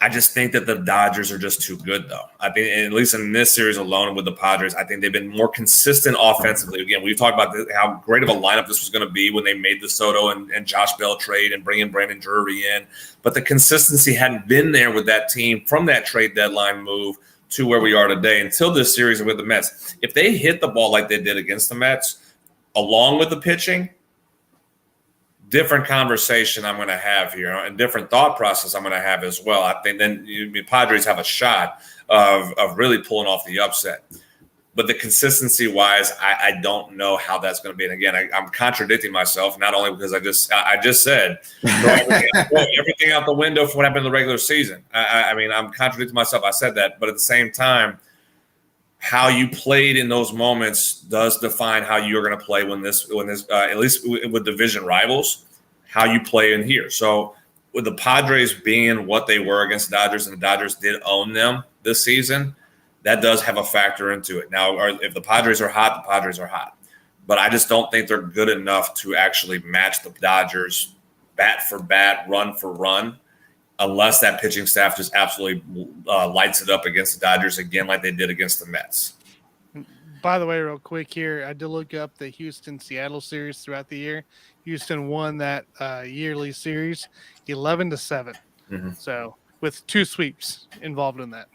I just think that the Dodgers are just too good, though. I think, at least in this series alone with the Padres, I think they've been more consistent offensively. Again, we've talked about how great of a lineup this was going to be when they made the Soto and Josh Bell trade and bringing Brandon Drury in. But the consistency hadn't been there with that team from that trade deadline move to where we are today until this series with the Mets. If they hit the ball like they did against the Mets, along with the pitching, different conversation I'm going to have here, and different thought process I'm going to have as well. I think then the Padres have a shot of really pulling off the upset. But the consistency wise, I don't know how that's going to be. And again, I'm contradicting myself, not only because I just said throw everything out the window for what happened in the regular season. I mean, I'm contradicting myself. I said that, but at the same time, how you played in those moments does define how you're going to play when this at least with division rivals, how you play in here. So with the Padres being what they were against the Dodgers, and the Dodgers did own them this season, that does have a factor into it. Now, if the Padres are hot, the Padres are hot. But I just don't think they're good enough to actually match the Dodgers bat for bat, run for run, unless that pitching staff just absolutely lights it up against the Dodgers again like they did against the Mets. By the way, real quick here, I did look up the Houston-Seattle series throughout the year. Houston won that yearly series 11-7. Mm-hmm. So with 2 sweeps involved in that.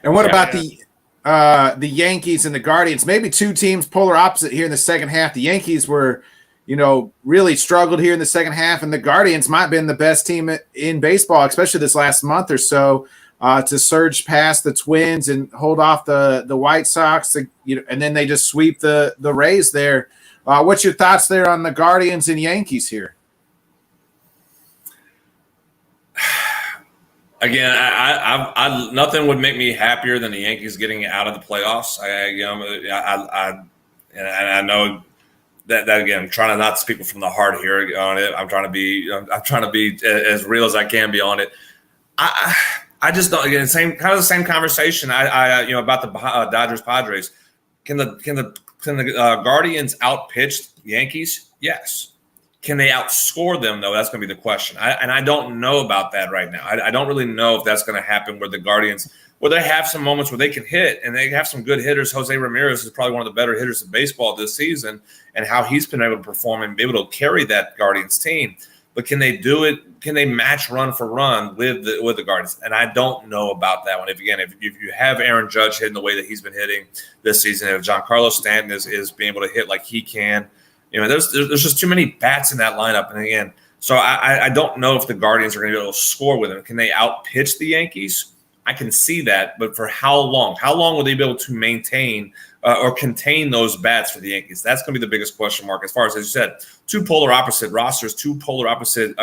And what about the Yankees and the Guardians? Maybe two teams polar opposite here in the second half. The Yankees were, really struggled here in the second half, and the Guardians might have been the best team in baseball, especially this last month or so, to surge past the Twins and hold off the White Sox. And then they just sweep the Rays there. What's your thoughts there on the Guardians and Yankees here? Again, I nothing would make me happier than the Yankees getting out of the playoffs. I know that again, I'm trying to not speak from the heart here on it. I'm trying to be as real as I can be on it. I just don't. Again, the same conversation. About the Dodgers Padres. Can the Guardians outpitch the Yankees? Yes. Can they outscore them, though? That's going to be the question. I don't know about that right now. I don't really know if that's going to happen where the Guardians, where they have some moments where they can hit, and they have some good hitters. Jose Ramirez is probably one of the better hitters in baseball this season, and how he's been able to perform and be able to carry that Guardians team. But can they do it? Can they match run for run with the Guardians? And I don't know about that one. If you have Aaron Judge hitting the way that he's been hitting this season, if Giancarlo Stanton is being able to hit like he can, there's just too many bats in that lineup. And again, so I don't know if the Guardians are going to be able to score with them. Can they outpitch the Yankees? I can see that, but for how long? How long will they be able to maintain or contain those bats for the Yankees? That's going to be the biggest question mark. As you said, two polar opposite rosters, two polar opposite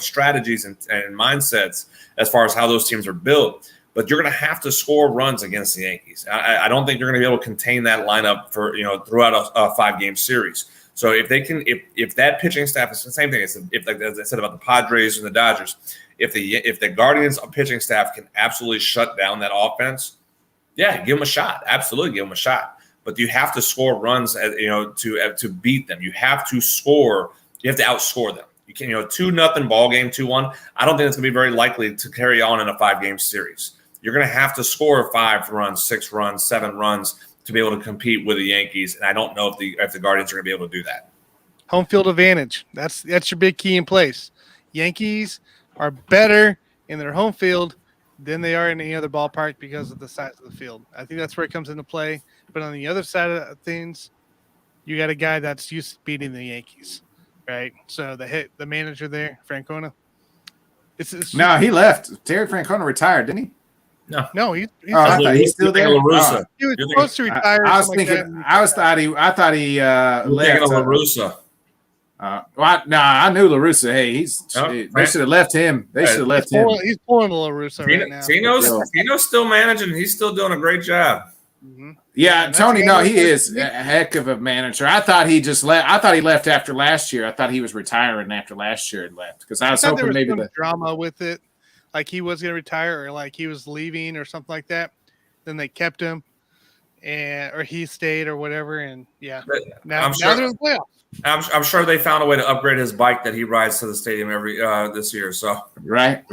strategies and mindsets as far as how those teams are built. But you're going to have to score runs against the Yankees. I don't think you're going to be able to contain that lineup for throughout a 5-game series. So if they can, if that pitching staff is the same thing, as I said about the Padres and the Dodgers, if the Guardians pitching staff can absolutely shut down that offense, yeah, give them a shot. Absolutely, give them a shot. But you have to score runs, to beat them. You have to score. You have to outscore them. You can, 2-0 ball game, 2-1. I don't think it's going to be very likely to carry on in a 5-game series. You're going to have to score 5 runs, 6 runs, 7 runs to be able to compete with the Yankees, and I don't know if the Guardians are going to be able to do that. Home field advantage. That's your big key in place. Yankees are better in their home field than they are in any other ballpark because of the size of the field. I think that's where it comes into play. But on the other side of things, you got a guy that's used to beating the Yankees, right? So the manager there, Francona. No, he left. Terry Francona retired, didn't he? No, I thought he's still there. He was supposed to retire. I was thinking. I thought he left. La Russa. I knew La Russa. Hey, they should have left him. They should have left him. He's pulling La Russa right now. Tino's still managing. He's still doing a great job. Mm-hmm. Yeah, Tony. No, he is a heck of a manager. I thought he just left. I thought he left after last year. I thought he was retiring after last year and left because I was hoping maybe the drama with it. Like he was going to retire or like he was leaving or something like that. Then they kept him or he stayed or whatever. And yeah, now they're in the playoffs. I'm sure they found a way to upgrade his bike that he rides to the stadium every this year. So right.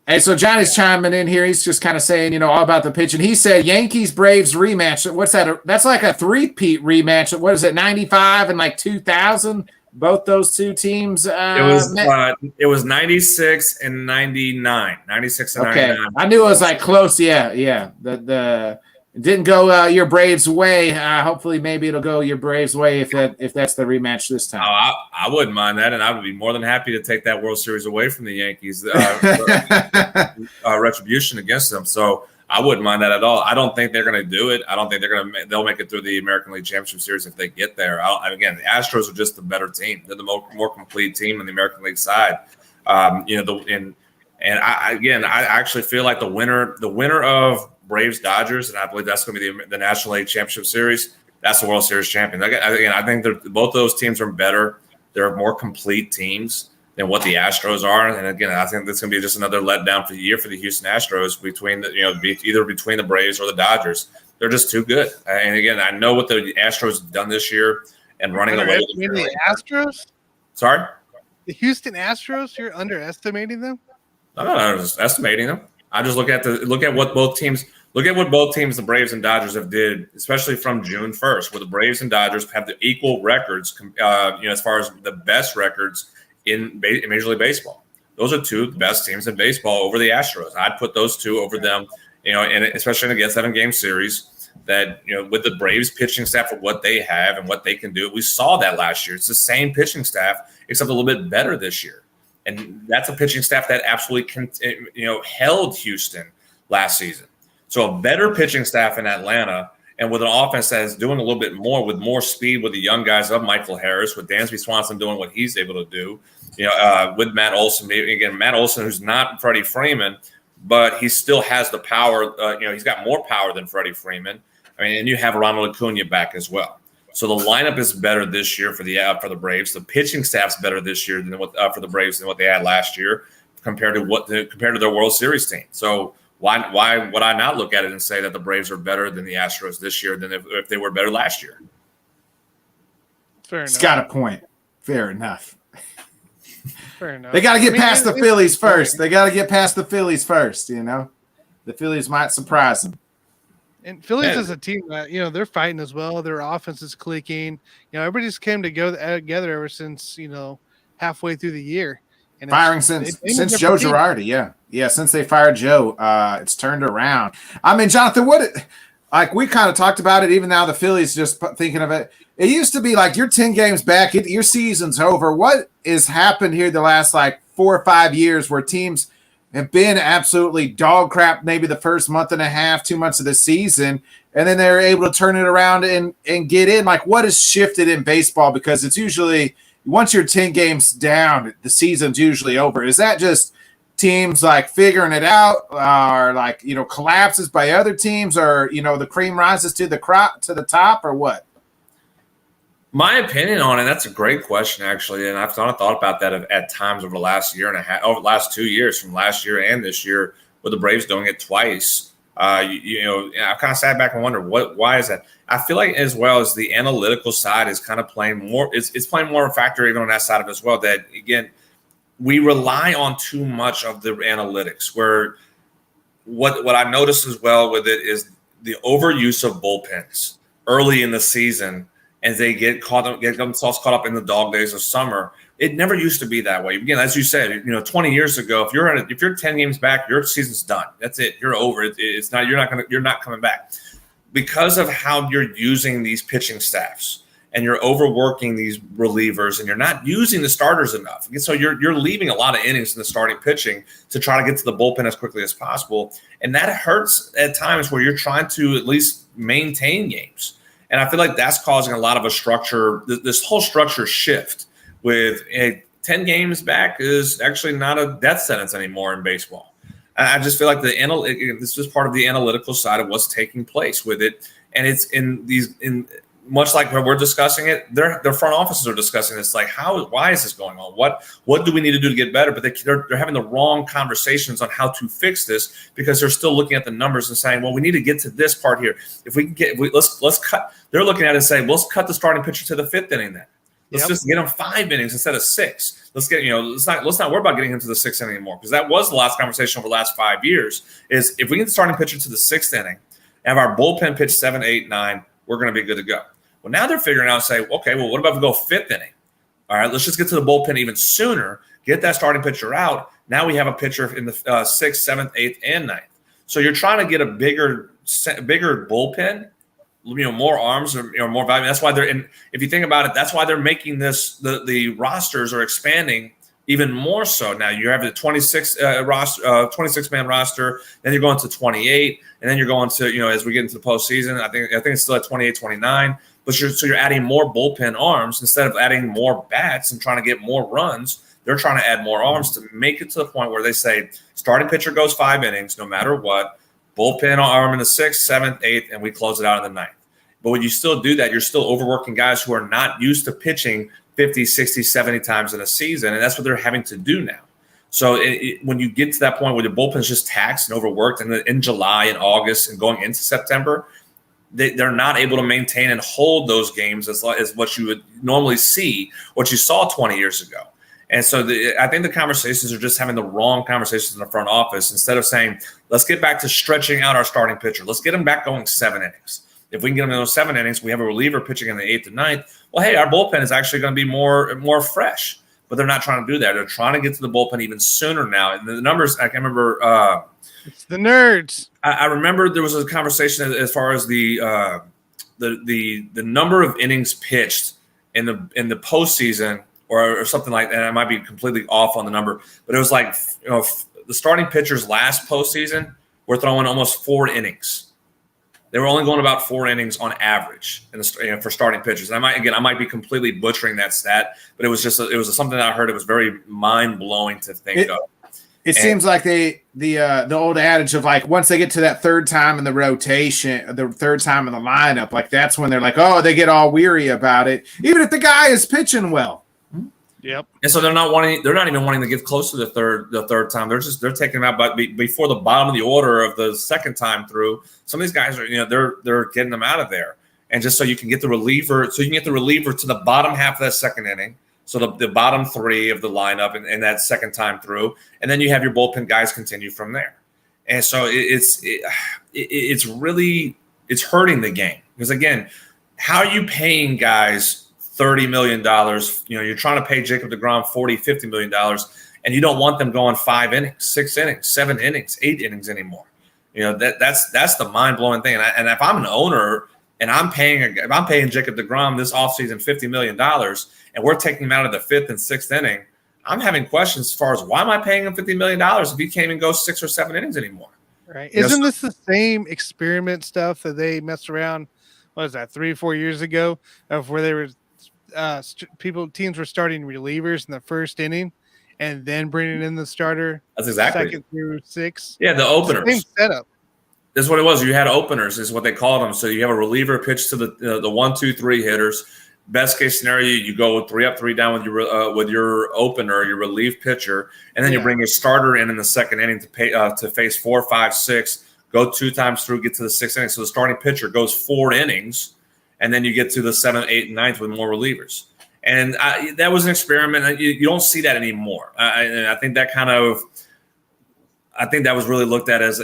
Hey, so Johnny's chiming in here. He's just kind of saying, all about the pitch. And he said Yankees Braves rematch. What's that? That's like a 3-peat rematch. What is it? 95 and like 2000. Both those two teams. It was 96 and 99. 96 and 99. I knew it was like close. Yeah. The It didn't go your Braves' way. Hopefully, maybe it'll go your Braves' way if that's the rematch this time. I wouldn't mind that, and I would be more than happy to take that World Series away from the Yankees. Retribution against them. So I wouldn't mind that at all. I don't think they're going to do it. I don't think they'll make it through the American League Championship Series if they get there. Again, the Astros are just the better team. They're the more complete team on the American League side. I actually feel like the winner of Braves Dodgers, and I believe that's going to be the National League Championship Series. That's the World Series champion. Again, I think both those teams are better. They're more complete teams than what the Astros are. And again, I think that's going to be just another letdown for the year for the Houston Astros either between the Braves or the Dodgers. They're just too good. And again, I know what the Astros have done this year and running away with the Astros. Sorry, the Houston Astros. You're underestimating them. No, I'm just estimating them. I just look at what both teams. Look at what both teams, the Braves and Dodgers, have did, especially from June 1st, where the Braves and Dodgers have the equal records, as far as the best records in Major League Baseball. Those are two of the best teams in baseball over the Astros. I'd put those two over them, and especially in a 7-game series that, with the Braves pitching staff of what they have and what they can do. We saw that last year. It's the same pitching staff, except a little bit better this year. And that's a pitching staff that absolutely, held Houston last season. So a better pitching staff in Atlanta, and with an offense that is doing a little bit more, with more speed with the young guys of Michael Harris, with Dansby Swanson doing what he's able to do, with Matt Olson. Again, Matt Olson, who's not Freddie Freeman, but he still has the power. He's got more power than Freddie Freeman. And you have Ronald Acuna back as well. So the lineup is better this year for the Braves. The pitching staff's better this year than for the Braves than what they had last year compared to their World Series team. So why would I not look at it and say that the Braves are better than the Astros this year than if they were better last year? Fair enough. It's got a point. Fair enough. Fair enough. They got to get past the Phillies first. The Phillies might surprise them. And Phillies as a team, they're fighting as well. Their offense is clicking. Everybody's came together ever since halfway through the year. And firing since Joe Girardi, yeah, since they fired Joe, it's turned around. I mean, Jonathan, we kind of talked about it. Even now, the Phillies just thinking of it. It used to be like you're 10 games back, your season's over. What has happened here the last 4 or 5 years where teams have been absolutely dog crap? Maybe the first month and a half, 2 months of the season, and then they're able to turn it around and get in. What has shifted in baseball? Because it's usually, once you're 10 games down, the season's usually over. Is that just teams figuring it out, or collapses by other teams, or the cream rises to the top, or what? My opinion on it, that's a great question, actually, and I've thought about that at times over the last year and a half, over the last 2 years, from last year and this year, with the Braves doing it twice. I've kind of sat back and wondered why is that. I feel like as well as the analytical side is kind of playing more. It's playing more of a factor even on that side of it as well. That again, we rely on too much of the analytics. Where what I noticed as well with it is the overuse of bullpens early in the season, and they get themselves caught up in the dog days of summer. It never used to be that way. Again, as you said, 20 years ago, if you're 10 games back, your season's done. That's it. You're over. It's not. You're not coming back because of how you're using these pitching staffs, and you're overworking these relievers, and you're not using the starters enough. So you're leaving a lot of innings in the starting pitching to try to get to the bullpen as quickly as possible, and that hurts at times where you're trying to at least maintain games. And I feel like that's causing a lot of a structure. This whole structure shift with 10 games back is actually not a death sentence anymore in baseball. I just feel like this is part of the analytical side of what's taking place with it. And it's in much like when we're discussing it, their front offices are discussing this. Why is this going on? What do we need to do to get better? But they're having the wrong conversations on how to fix this because they're still looking at the numbers and saying, well, we need to get to this part here. If we can let's cut. They're looking at it and saying, well, let's cut the starting pitcher to the 5th inning then. Let's just get him 5 innings instead of 6. Let's not worry about getting him to the 6th inning anymore, because that was the last conversation over the last 5 years. Is if we get the starting pitcher to the 6th inning, have our bullpen pitch 7, 8, 9, we're going to be good to go. Well, now they're figuring out and say, okay, well, what about if we go 5th inning? All right, let's just get to the bullpen even sooner. Get that starting pitcher out. Now we have a pitcher in the 6th, 7th, 8th, and 9th. So you're trying to get a bigger bullpen, more arms or more value. That's why they're in. If you think about it, that's why they're making this. The rosters are expanding even more so now. You have the 26 26-man roster, then you're going to 28, and then you're going to as we get into the postseason. I think it's still at 28, 29. But you're adding more bullpen arms instead of adding more bats and trying to get more runs. They're trying to add more arms to make it to the point where they say starting pitcher goes 5 innings no matter what. Bullpen arm in the 6th, 7th, 8th, and we close it out in the 9th. But when you still do that, you're still overworking guys who are not used to pitching 50, 60, 70 times in a season, and that's what they're having to do now. So when you get to that point where the bullpen is just taxed and overworked in July and August and going into September, they're not able to maintain and hold those games as what you would normally see, what you saw 20 years ago. And so I think the conversations are just having the wrong conversations in the front office. Instead of saying, let's get back to stretching out our starting pitcher. Let's get them back going 7 innings. If we can get them in those 7 innings, we have a reliever pitching in the 8th and 9th. Well, hey, our bullpen is actually going to be more fresh. But they're not trying to do that. They're trying to get to the bullpen even sooner now. And the numbers, I can remember. It's the nerds. I remember there was a conversation as far as the number of innings pitched in the postseason or something like that. I might be completely off on the number, but it was like the starting pitchers last postseason were throwing almost 4 innings. They were only going about 4 innings on average for starting pitchers. And I might be completely butchering that stat, but it was something that I heard. It was very mind blowing to think of. It seems like the old adage of like once they get to that third time in the rotation, the third time in the lineup, like that's when they're like, oh, they get all weary about it, even if the guy is pitching well. Yep. And so they're not even wanting to get close to the third time. They're taking them out, but before the bottom of the order of the second time through. Some of these guys are they're getting them out of there, and just so you can get the reliever, to the bottom half of that second inning. So the bottom 3 of the lineup and that second time through, and then you have your bullpen guys continue from there. And so it's really hurting the game because again, how are you paying guys $30 million? You're trying to pay Jacob deGrom $40-50 million, and you don't want them going 5 innings, 6 innings, 7 innings, 8 innings anymore. That's the mind blowing thing. And if I'm an owner and I'm paying Jacob deGrom this offseason $50 million, and we're taking him out of the 5th and 6th inning, I'm having questions as far as why am I paying him $50 million if he can't even go 6 or 7 innings anymore? Right? Isn't this the same experiment stuff that they messed around? What was that 3 or 4 years ago, of where they were teams were starting relievers in the first inning, and then bringing in the starter. That's exactly 2nd through 6th. Yeah, the openers. Same setup. This is what it was. You had openers, is what they called them. So you have a reliever pitch to the 1, 2, 3 hitters. Best case scenario, you go 3 up, 3 down with your opener, your relief pitcher, and then you bring your starter in the second inning to face 4, 5, 6. Go 2 times through, get to the 6th inning. So the starting pitcher goes 4 innings, and then you get to the 7th, 8th, and 9th with more relievers. And that was an experiment. You don't see that anymore. And I think that was really looked at as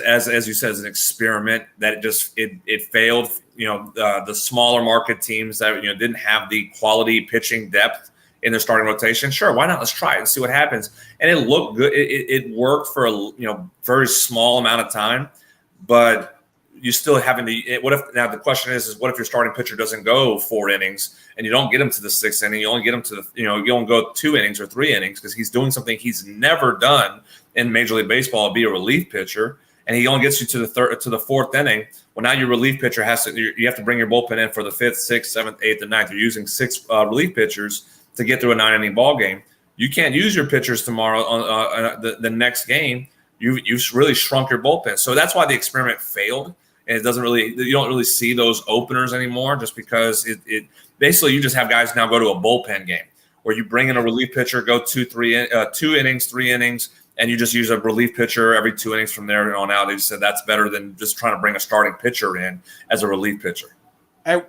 you said, as an experiment that it failed. The smaller market teams that didn't have the quality pitching depth in their starting rotation. Sure, why not? Let's try it and see what happens. And it looked good. It worked for a very small amount of time, but you still having the. What if now the question is what if your starting pitcher doesn't go 4 innings and you don't get him to the 6th inning? You only get him to you only go 2 innings or 3 innings because he's doing something he's never done in Major League Baseball, be a relief pitcher, and he only gets you to the 4th inning. Well, now your relief pitcher you have to bring your bullpen in for the 5th, 6th, 7th, 8th, and 9th. You're using 6 relief pitchers to get through a 9-inning ball game. You can't use your pitchers tomorrow on the next game. You've really shrunk your bullpen. So that's why the experiment failed. And you don't really see those openers anymore, just because it basically you just have guys now go to a bullpen game where you bring in a relief pitcher, go 2 innings, 3 innings, and you just use a relief pitcher every 2 innings from there on out. They said that's better than just trying to bring a starting pitcher in as a relief pitcher.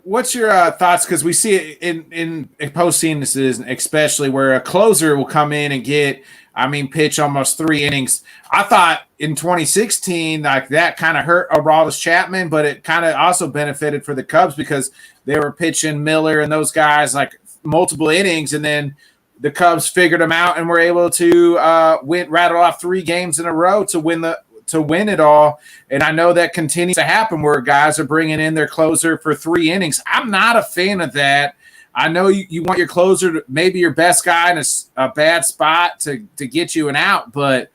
What's your thoughts? Because we see it in postseasons, especially where a closer will come in and pitch almost 3 innings. I thought in 2016, like that kind of hurt Aroldis Chapman, but it kind of also benefited for the Cubs because they were pitching Miller and those guys like multiple innings, and then the Cubs figured them out and were able to rattle off 3 games in a row to win the to win it all. And I know that continues to happen where guys are bringing in their closer for 3 innings. I'm not a fan of that. I know you want your closer, to, maybe your best guy in a bad spot to get you an out, but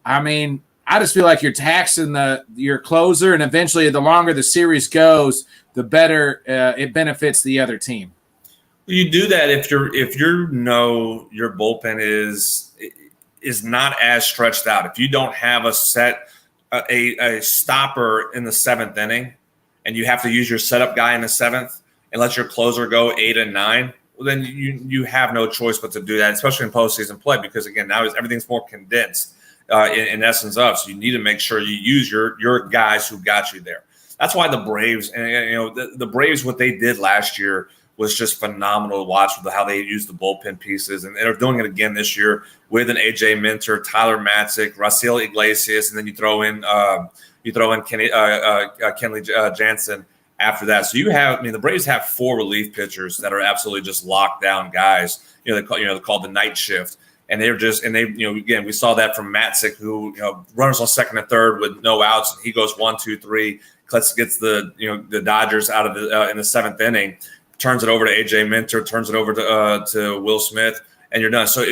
I mean, I just feel like you're taxing your closer, and eventually the longer the series goes, the better it benefits the other team. You do that if you know your bullpen is not as stretched out. If you don't have a stopper in the 7th inning, and you have to use your setup guy in the 7th and let your closer go 8 and 9, well, then you have no choice but to do that, especially in postseason play, because again, now everything's more condensed in essence of. So you need to make sure you use your guys who got you there. That's why the Braves, and the Braves, what they did last year was just phenomenal to watch with how they used the bullpen pieces, and they're doing it again this year with an AJ Minter, Tyler Matzik, Raciel Iglesias, and then you throw in Kenley Jansen after that. So the Braves have 4 relief pitchers that are absolutely just locked down guys. They're called the night shift, and again, we saw that from Matzik, who runners on 2nd and 3rd with no outs, and he goes 1, 2, 3, gets the Dodgers out of in the 7th inning. Turns it over to AJ Minter, turns it over to Will Smith, and you're done. So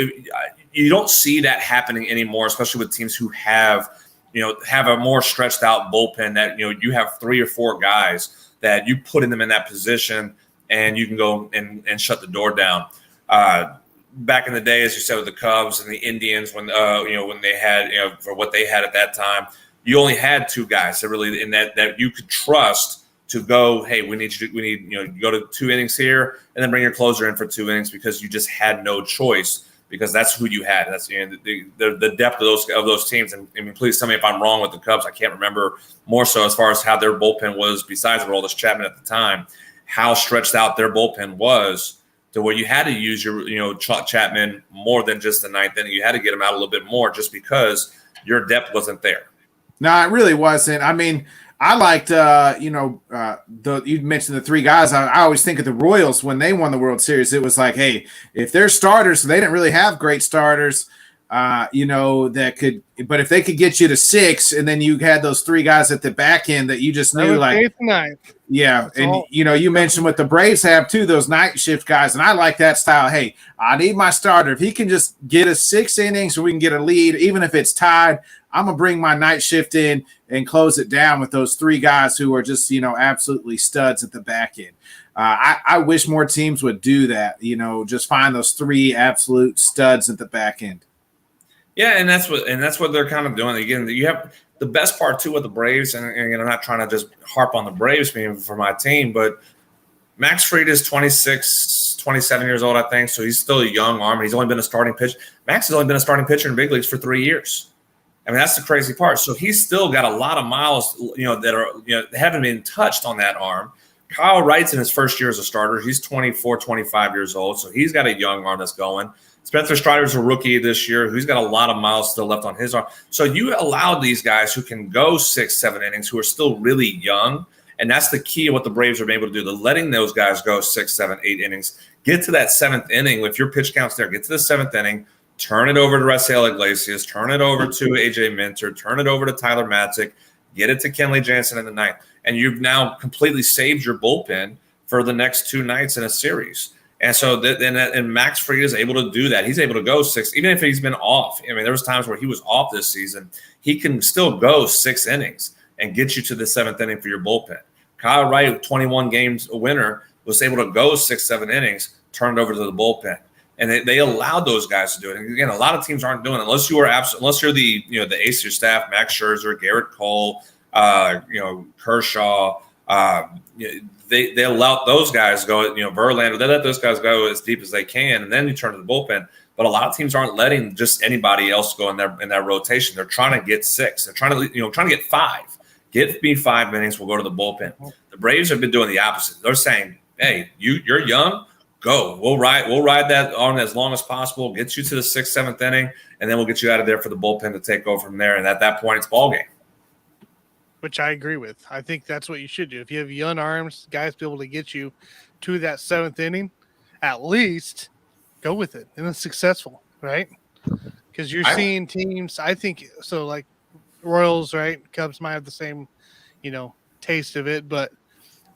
you don't see that happening anymore, especially with teams who have a more stretched out bullpen that you have 3 or 4 guys that you put them in that position, and you can go and shut the door down. Back in the day, as you said, with the Cubs and the Indians, when they had for what they had at that time, you only had 2 guys that really in that you could trust to go, hey, we need go to 2 innings here, and then bring your closer in for 2 innings, because you just had no choice, because that's who you had. That's the depth of those teams. And I mean, please tell me if I'm wrong with the Cubs. I can't remember more so as far as how their bullpen was, besides Aroldis Chapman at the time, how stretched out their bullpen was to where you had to use your Chapman more than just the 9th inning. You had to get him out a little bit more just because your depth wasn't there. No, it really wasn't. I mean, I liked, you mentioned the 3 guys. I always think of the Royals when they won the World Series. It was like, hey, if they're starters, they didn't really have great starters, that could, but if they could get you to 6, and then you had those 3 guys at the back end that you just knew, like 8th and 9th. Yeah, That's and all. you mentioned what the Braves have too, those night shift guys, and I like that style. Hey, I need my starter. If he can just get us 6 innings, so we can get a lead, even if it's tied, I'm gonna bring my night shift in and close it down with those 3 guys who are just absolutely studs at the back end. I wish more teams would do that. Just find those 3 absolute studs at the back end. Yeah, and that's what they're kind of doing. Again, you have the best part too with the Braves, and I'm not trying to just harp on the Braves being for my team, but Max Fried is 26, 27 years old, I think, so he's still a young arm. He's only been a starting pitcher. Max has only been a starting pitcher in big leagues for 3 years. I mean, that's the crazy part. So he's still got a lot of miles, that are, haven't been touched on that arm. Kyle Wright's in his first year as a starter. He's 24, 25 years old, so he's got a young arm that's going. Spencer Strider's a rookie this year who's got a lot of miles still left on his arm. So you allow these guys who can go 6, 7 innings, who are still really young, and that's the key of what the Braves are able to do. They're letting those guys go 6, 7, 8 innings. Get to that 7th inning. If your pitch count's there, get to the 7th inning, turn it over to Raciel Iglesias, turn it over to AJ Minter, turn it over to Tyler Matzik, get it to Kenley Jansen in the 9th. And you've now completely saved your bullpen for the next 2 nights in a series. And so then Max Fried is able to do that. He's able to go 6, even if he's been off. I mean, there was times where he was off this season. He can still go 6 innings and get you to the 7th inning for your bullpen. Kyle Wright, 21 games a winner, was able to go 6, 7 innings, turn it over to the bullpen. And they allowed those guys to do it. And again, a lot of teams aren't doing it unless you're the the ace of your staff, Max Scherzer, Garrett Cole, Kershaw. They allow those guys to go. Verlander. They let those guys go as deep as they can, and then you turn to the bullpen. But a lot of teams aren't letting just anybody else go in their rotation. They're trying to get 6. They're trying to get 5. Get me 5 innings. We'll go to the bullpen. The Braves have been doing the opposite. They're saying, "Hey, you're young. Go. We'll ride that on as long as possible. Get you to the 6th, 7th inning, and then we'll get you out of there for the bullpen to take over from there. And at that point, it's ball game." Which I agree with. I think that's what you should do. If you have young arms, guys be able to get you to that 7th inning, at least go with it. And it's successful, right? Because you're seeing teams, I think, so like Royals, right? Cubs might have the same, taste of it, but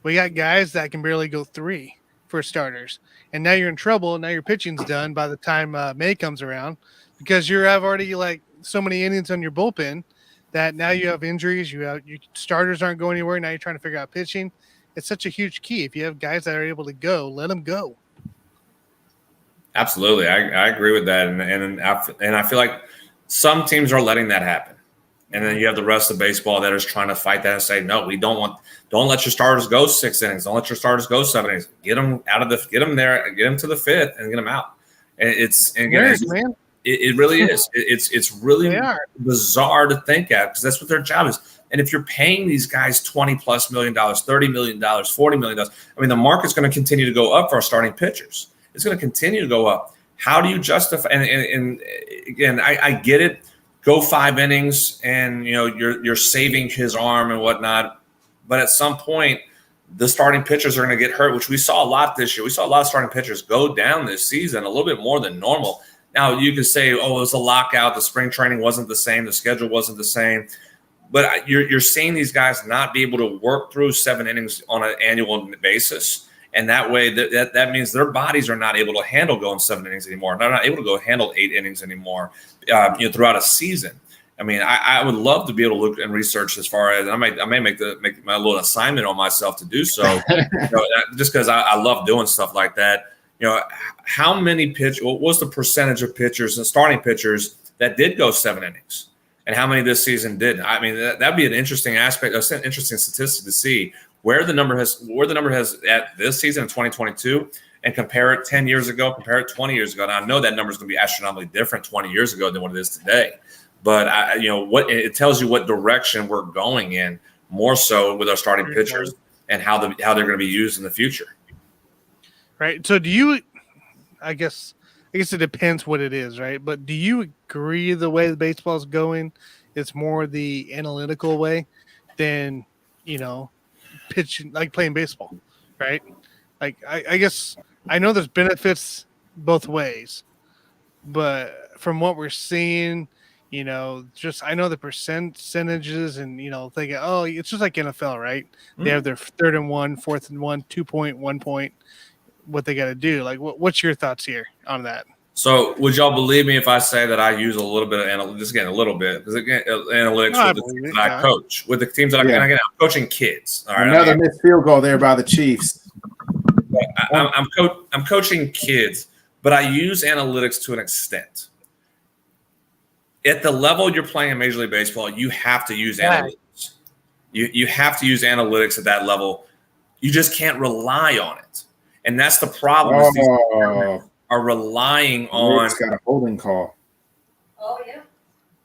we got guys that can barely go 3 for starters, and now you're in trouble. Now your pitching's done by the time May comes around because you have already like so many innings on your bullpen that now you have injuries. Your starters aren't going anywhere. Now you're trying to figure out pitching. It's such a huge key. If you have guys that are able to go, let them go. Absolutely, I agree with that, and I feel like some teams are letting that happen, and then you have the rest of baseball that is trying to fight that and say, no, we don't let your starters go 6 innings, don't let your starters go 7 innings, get them there, get them to the 5th, and get them out. And it really is. It's really bizarre to think at because that's what their job is. And if you're paying these guys $20+ million, $30 million, $40 million, I mean, the market's going to continue to go up for our starting pitchers. It's going to continue to go up. How do you justify? And again, I get it. Go 5 innings, and you're saving his arm and whatnot. But at some point, the starting pitchers are going to get hurt, which we saw a lot this year. We saw a lot of starting pitchers go down this season, a little bit more than normal. Now you can say, oh, it was a lockout. The spring training wasn't the same. The schedule wasn't the same. But you're seeing these guys not be able to work through 7 innings on an annual basis. And that way, that means their bodies are not able to handle going 7 innings anymore. They're not able to go handle 8 innings anymore, throughout a season. I mean, I would love to be able to look and research as far as I may make my little assignment on myself to do so, just because I love doing stuff like that. How many what was the percentage of pitchers and starting pitchers that did go 7 innings, and how many this season didn't? I mean, that'd be an interesting aspect, an interesting statistic to see where the number has at this season in 2022, and compare it 10 years ago, compare it 20 years ago. And I know that number is going to be astronomically different 20 years ago than what it is today. But what it tells you what direction we're going in, more so with our starting pitchers and how they're going to be used in the future. Right. So do you? I guess it depends what it is, right? But do you agree the way the baseball is going, it's more the analytical way than pitching, like playing baseball, right? Like I guess I know there's benefits both ways, but from what we're seeing, just I know the percentages and thinking, oh, it's just like NFL, right? They have their 3rd and 1, 4th and 1, 2 point, 1 point, what they got to do. Like, what's your thoughts here on that? So, would y'all believe me if I say that I use a little bit of analytics? Again, a little bit, because analytics with the teams that I coach, with the teams that I'm coaching kids. All right, another missed field goal there by the Chiefs. I'm coaching kids, but I use analytics to an extent. At the level you're playing in Major League Baseball, you have to use analytics. You have to use analytics at that level. You just can't rely on it, and that's the problem. These are relying on. It's got a holding call. Oh yeah.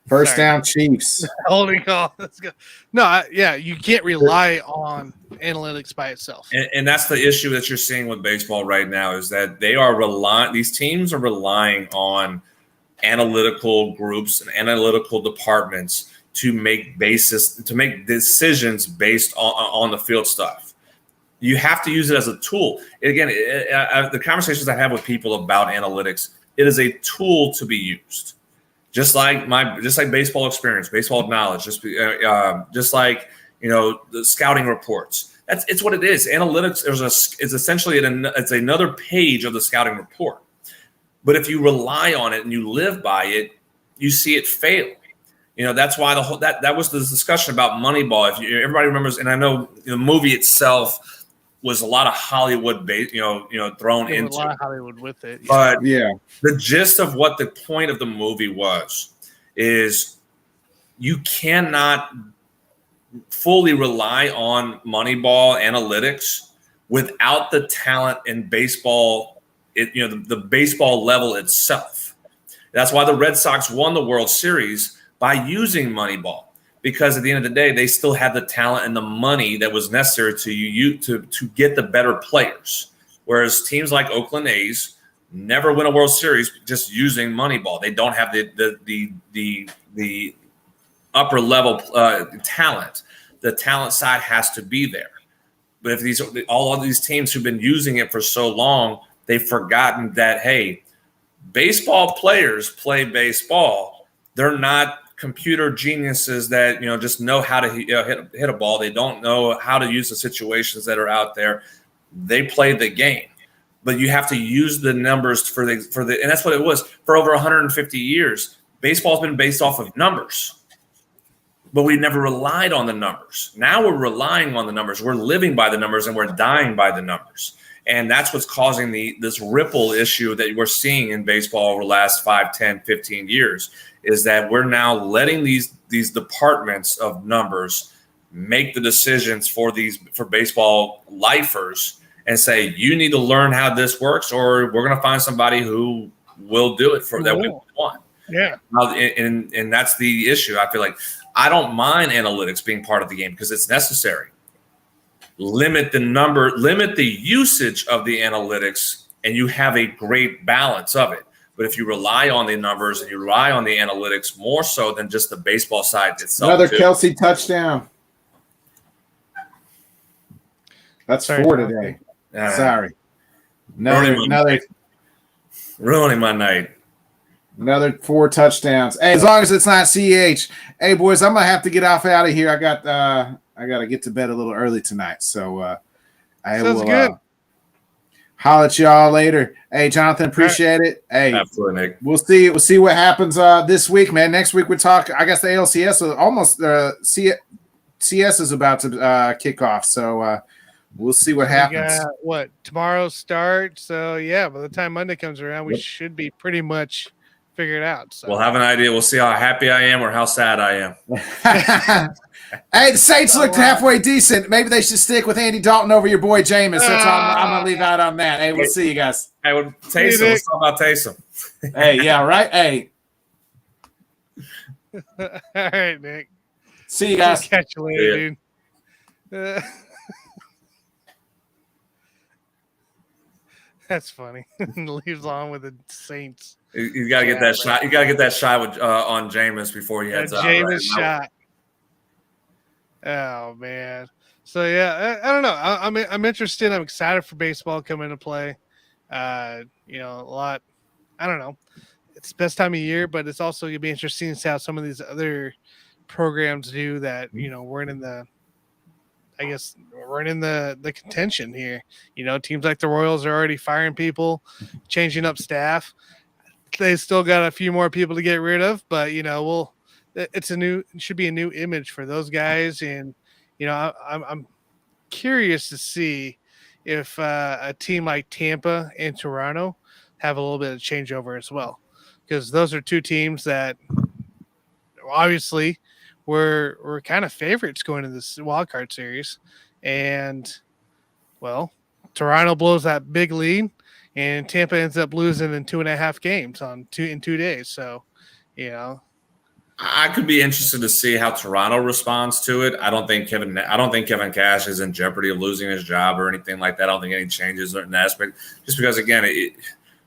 First down, Chiefs. Holding call. Let's go. No, you can't rely on analytics by itself. And that's the issue that you're seeing with baseball right now is that these teams are relying on analytical groups and analytical departments to make decisions based on the field stuff. You have to use it as a tool. Again, the conversations I have with people about analytics, it is a tool to be used. Just like baseball experience, baseball knowledge, just like the scouting reports. It's what it is. Analytics is essentially it's another page of the scouting report. But if you rely on it and you live by it, you see it fail. That's why that was the discussion about Moneyball. If everybody remembers, and I know the movie itself was a lot of Hollywood, thrown into. A lot of Hollywood with it. But the gist of what the point of the movie is you cannot fully rely on Moneyball analytics without the talent in baseball. The baseball level itself. That's why the Red Sox won the World Series by using Moneyball. Because at the end of the day, they still had the talent and the money that was necessary to get the better players. Whereas teams like Oakland A's never win a World Series just using Moneyball. They don't have the upper level talent. The talent side has to be there. But if all of these teams who've been using it for so long, they've forgotten that, hey, baseball players play baseball. They're not computer geniuses that just know how to hit a ball. They don't know how to use the situations that are out there. They play the game, but you have to use the numbers for the and that's what it was for over 150 years. Baseball's been based off of numbers, but we never relied on the numbers. Now we're relying on the numbers. We're living by the numbers, and we're dying by the numbers. And that's what's causing this ripple issue that we're seeing in baseball over the last 5, 10, 15 years, is that we're now letting these departments of numbers make the decisions for baseball lifers and say, you need to learn how this works, or we're going to find somebody who will do it that we want. Yeah. And that's the issue. I feel like I don't mind analytics being part of the game because it's necessary. Limit the usage of the analytics, and you have a great balance of it. But if you rely on the numbers and you rely on the analytics more so than just the baseball side itself. Another Kelsey touchdown. That's 4 today. Sorry. Ruining my night. Another 4 touchdowns. Hey, as long as it's not CH. Hey, boys, I'm gonna have to get out of here. I got to get to bed a little early tonight, so I will holler at y'all later. Hey, Jonathan, appreciate it. Hey, absolutely, Nick. We'll see what happens this week, man. Next week we talk. I guess the ALCS is almost CS is about to kick off, so we'll see what happens. Tomorrow starts? So yeah, by the time Monday comes around, we should be pretty much figured out. So. We'll have an idea. We'll see how happy I am or how sad I am. Hey, the Saints looked halfway decent. Maybe they should stick with Andy Dalton over your boy Jameis. That's all I'm going to leave out on that. Hey, we'll see you guys. Hey, Taysom. Let's talk about Taysom. Hey, yeah, right? Hey. All right, Nick. See you guys. Catch you later, dude. That's funny. Leaves on with the Saints. You got to get that shot. You got to get that shot with, on Jameis before he heads out. Jameis shot. Oh man. So yeah, I don't know. I'm interested. I'm excited for baseball coming into play. A lot. I don't know. It's the best time of year, but it's also gonna be interesting to see how some of these other programs do that. We're in the. I guess we're in the contention here. Teams like the Royals are already firing people, changing up staff. They still got a few more people to get rid of, but it should be a new image for those guys. And, I'm curious to see if a team like Tampa and Toronto have a little bit of changeover as well, because those are two teams that obviously were kind of favorites going into this wild card series. And, well, Toronto blows that big lead and Tampa ends up losing in 2.5 games in 2 days. So, I could be interested to see how Toronto responds to it. I don't think Kevin Cash is in jeopardy of losing his job or anything like that. I don't think any changes are in that aspect. Just because, again,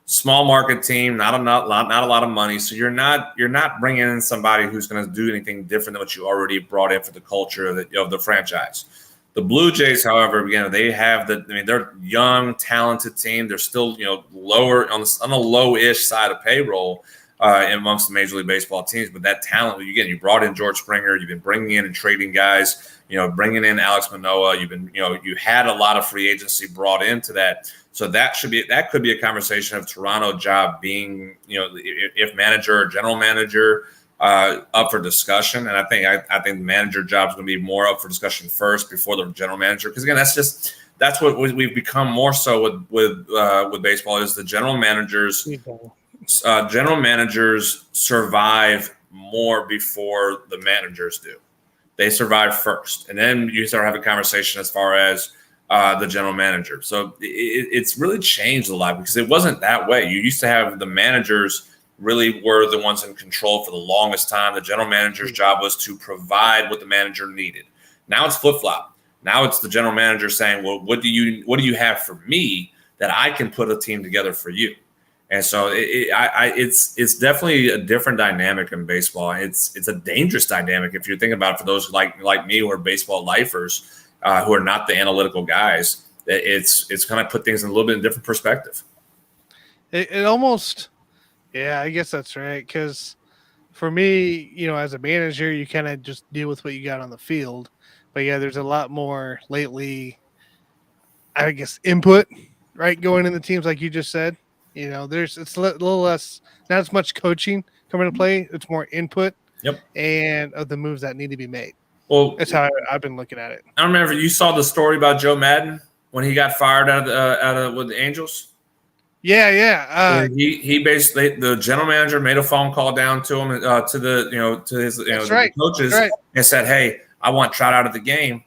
small market team, not a lot of money, so you're not bringing in somebody who's going to do anything different than what you already brought in for the culture of the franchise. The Blue Jays, however, again, they have they're young, talented team. They're still lower on the low-ish side of payroll. Amongst the Major League Baseball teams, but that talent, again, you brought in George Springer, you've been bringing in and trading guys, bringing in Alex Manoah, you had a lot of free agency brought into that, so that could be a conversation of Toronto job being, if manager or general manager up for discussion, and I think the manager job is going to be more up for discussion first before the general manager, because again, that's what we've become more so with baseball is the general managers. General managers survive more before the managers do. They survive first, and then you start having a conversation as far as the general manager. So it's really changed a lot because it wasn't that way. You used to have the managers really were the ones in control for the longest time. The general manager's job was to provide what the manager needed. Now it's flip-flop. Now it's the general manager saying, well, what do you have for me that I can put a team together for you? And so it's definitely a different dynamic in baseball. It's a dangerous dynamic if you're thinking about it for those like me who are baseball lifers who are not the analytical guys. It's going to put things in a little bit of different perspective. It almost, yeah, I guess that's right. Because for me, as a manager, you kind of just deal with what you got on the field. But yeah, there's a lot more lately, I guess, input, right, going in the teams, like you just said. It's a little less, not as much coaching coming into play. It's more input. Yep. And of the moves that need to be made. Well, that's how I've been looking at it. I remember you saw the story about Joe Madden when he got fired out of with the Angels. Yeah. He basically, the general manager made a phone call down to him, to the to his the coaches, and said, "Hey, I want Trout out of the game."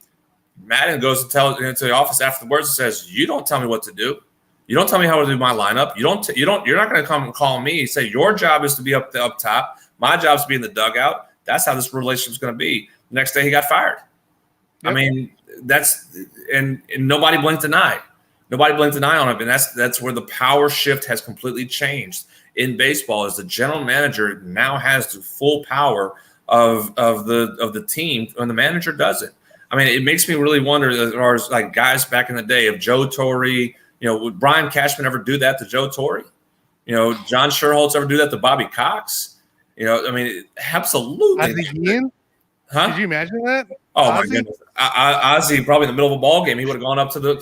Madden goes to the office afterwards and says, "You don't tell me what to do. You don't tell me how to do my lineup. You're not going to come and call me. Say your job is to be up top. My job is to be in the dugout. That's how this relationship is going to be." The next day, he got fired. Yep. I mean, and nobody blinked an eye. Nobody blinked an eye on it, and that's where the power shift has completely changed in baseball. Is the general manager now has the full power of the team, and the manager doesn't. I mean, it makes me really wonder, as far as like guys back in the day, if Joe Torre, would Brian Cashman ever do that to Joe Torre? John Sherholtz ever do that to Bobby Cox? I mean, absolutely. Huh? Did you imagine that? Oh my goodness! Ozzie, probably in the middle of a ball game, he would have gone up to the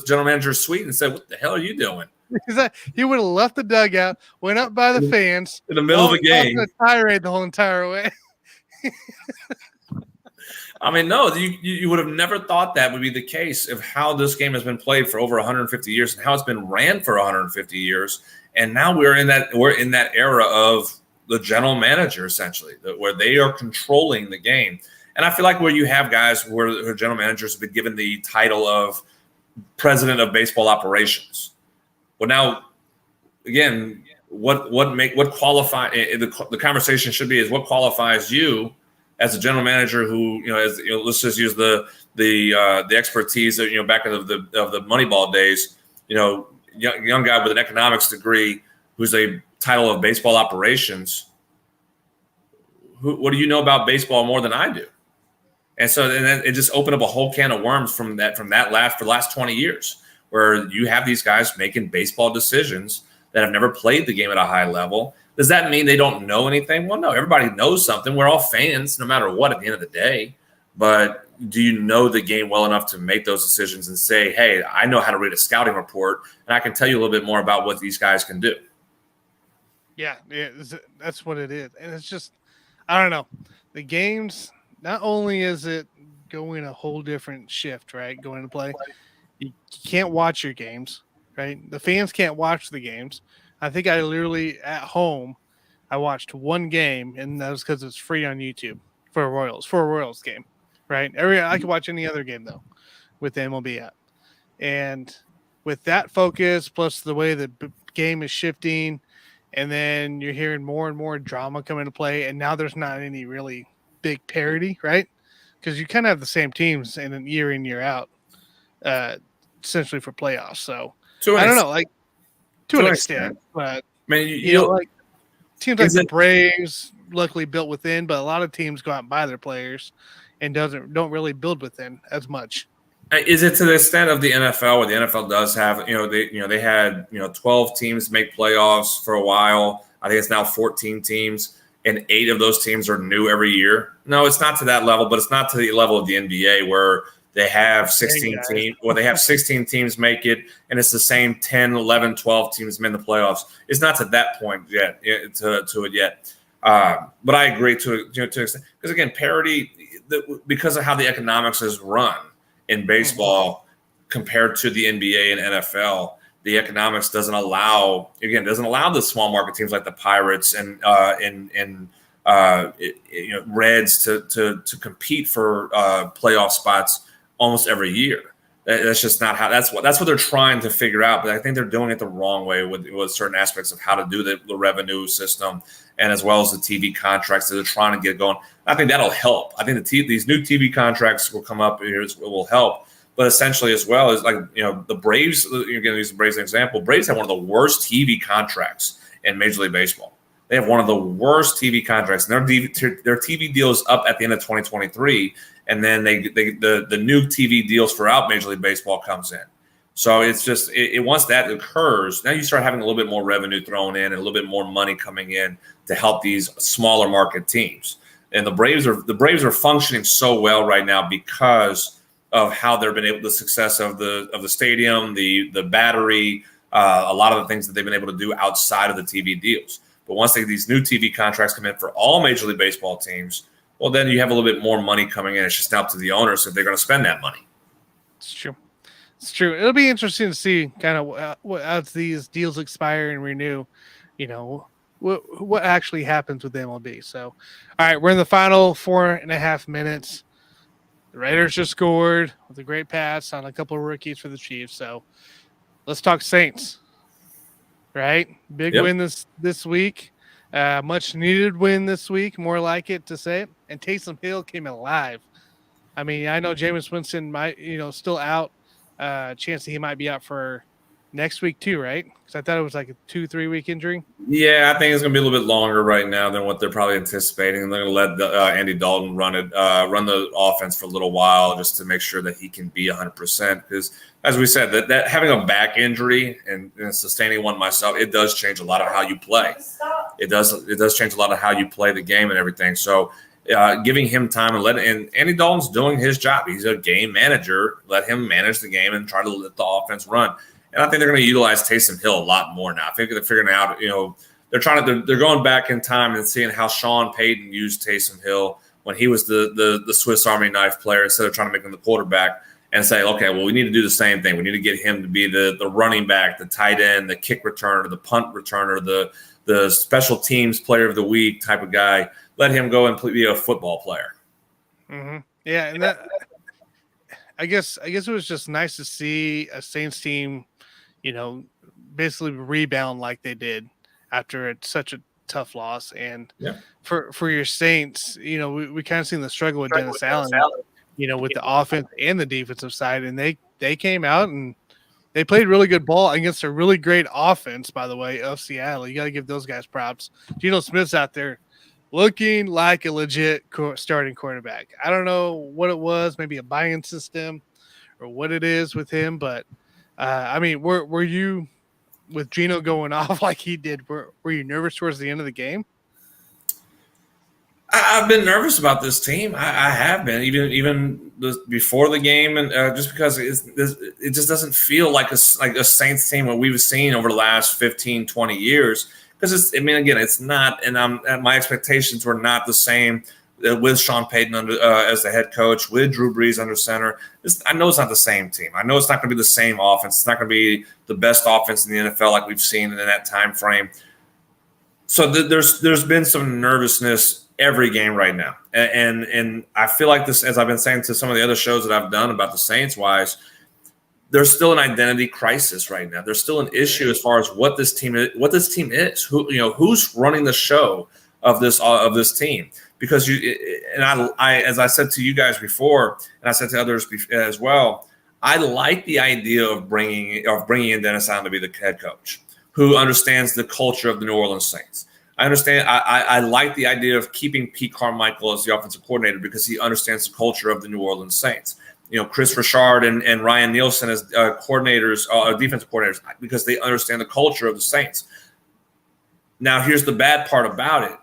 general manager's suite and said, "What the hell are you doing?" He would have left the dugout, went up by the fans in the middle of a game, tirade the whole entire way. I mean, no, you would have never thought that would be the case of how this game has been played for over 150 years and how it's been ran for 150 years, and now we're in that era of the general manager, essentially, where they are controlling the game. And I feel like where you have guys who are general managers have been given the title of president of baseball operations. Well, now, again, what qualify the conversation should be is what qualifies you as a general manager who, let's just use the expertise that, back of the Moneyball days, young guy with an economics degree who's a title of baseball operations. What do you know about baseball more than I do? And so then it just opened up a whole can of worms for the last 20 years, where you have these guys making baseball decisions that have never played the game at a high level. Does that mean they don't know anything? Well, no, everybody knows something. We're all fans no matter what at the end of the day. But do you know the game well enough to make those decisions and say, hey, I know how to read a scouting report, and I can tell you a little bit more about what these guys can do? Yeah, that's what it is. And it's just, I don't know. The games, not only is it going a whole different shift, right, going to play, you can't watch your games, right? The fans can't watch the games. I think I literally, at home, I watched one game, and that was because it's free on YouTube for a Royals game, right? I could watch any other game, though, with the MLB app. And with that focus, plus the way the game is shifting, and then you're hearing more and more drama come into play, and now there's not any really big parity, right? Because you kind of have the same teams in year out, essentially for playoffs. So I don't know, like to an extent, but I mean, like teams like the Braves, luckily built within, but a lot of teams go out and buy their players and don't really build within as much. Is it to the extent of the NFL, where the NFL does have, they had 12 teams make playoffs for a while. I think it's now 14 teams, and 8 of those teams are new every year. No, it's not to that level, but it's not to the level of the NBA where they have 16 teams. Well, they have 16 teams make it, and it's the same 10, 11, 12 teams in the playoffs. It's not to that point yet. To it yet. But I agree to an extent, because again, parity, because of how the economics is run in baseball compared to the NBA and NFL, the economics doesn't allow the small market teams like the Pirates and Reds to compete for playoff spots almost every year. That's just not how. That's what they're trying to figure out. But I think they're doing it the wrong way with certain aspects of how to do the revenue system, and as well as the TV contracts that they're trying to get going. I think that'll help. I think these new TV contracts will come up here, will help. But essentially, as well as the Braves, you're going to use the Braves as an example. Braves have one of the worst TV contracts in Major League Baseball. They have one of the worst TV contracts, and their TV deal is up at the end of 2023, and then the new TV deals throughout Major League Baseball comes in. So it's just once that occurs, now you start having a little bit more revenue thrown in and a little bit more money coming in. to help these smaller market teams. And the Braves are functioning so well right now because of how they've been able, the success of the stadium, the battery, a lot of the things that they've been able to do outside of the TV deals. But once these new TV contracts come in for all Major League Baseball teams, well, then you have a little bit more money coming in. It's just up to the owners if they're going to spend that money. It's true. It's true. It'll be interesting to see kind of as these deals expire and renew, what actually happens with MLB. So, all right, we're in the final 4.5 minutes. The Raiders just scored with a great pass on a couple of rookies for the Chiefs. So let's talk Saints, right? Big win this week. Much needed win this week, more like it to say it. And Taysom Hill came alive. I mean, I know Jameis Winston might, still out. Chance that he might be out for next week too, right? Because I thought it was like a 2-3 week injury. Yeah, I think it's going to be a little bit longer right now than what they're probably anticipating. They're going to let Andy Dalton run the offense for a little while just to make sure that he can be 100%. Because as we said, that having a back injury and sustaining one myself, it does change a lot of how you play. It does change a lot of how you play the game and everything. So giving him time and Andy Dalton's doing his job. He's a game manager. Let him manage the game and try to let the offense run. And I think they're going to utilize Taysom Hill a lot more now. I think they're figuring out, they're going back in time and seeing how Sean Payton used Taysom Hill when he was the Swiss Army knife player instead of trying to make him the quarterback and say, okay, well, we need to do the same thing. We need to get him to be the running back, the tight end, the kick returner, the punt returner, the special teams player of the week type of guy. Let him go and be a football player. Mm-hmm. Yeah, and that I guess it was just nice to see a Saints team, basically rebound like they did after such a tough loss. And for your Saints, we kind of seen the struggle with Dennis Allen, with the offense and the defensive side, and they came out and they played really good ball against a really great offense, by the way, of Seattle. You got to give those guys props. Geno Smith's out there looking like a legit starting quarterback. I don't know what it was, maybe a buy-in system or what it is with him, but were you with Geno going off like he did? Were you nervous towards the end of the game? I've been nervous about this team. I have been even before the game, and just because it just doesn't feel like a Saints team what we've seen over the last 15, 20 years. Because it's not, and my expectations were not the same with Sean Payton as the head coach, with Drew Brees under center. I know it's not the same team. I know it's not going to be the same offense. It's not going to be the best offense in the NFL like we've seen in that time frame. So there's been some nervousness every game right now, and I feel like this, as I've been saying to some of the other shows that I've done about the Saints wise. There's still an identity crisis right now. There's still an issue as far as what this team is. Who's running the show of this team? Because I as I said to you guys before, and I said to others as well, I like the idea of bringing in Dennis Allen to be the head coach, who understands the culture of the New Orleans Saints. I understand. I like the idea of keeping Pete Carmichael as the offensive coordinator because he understands the culture of the New Orleans Saints. Chris Rashad and Ryan Nielsen as coordinators, defensive coordinators, because they understand the culture of the Saints. Now, here's the bad part about it.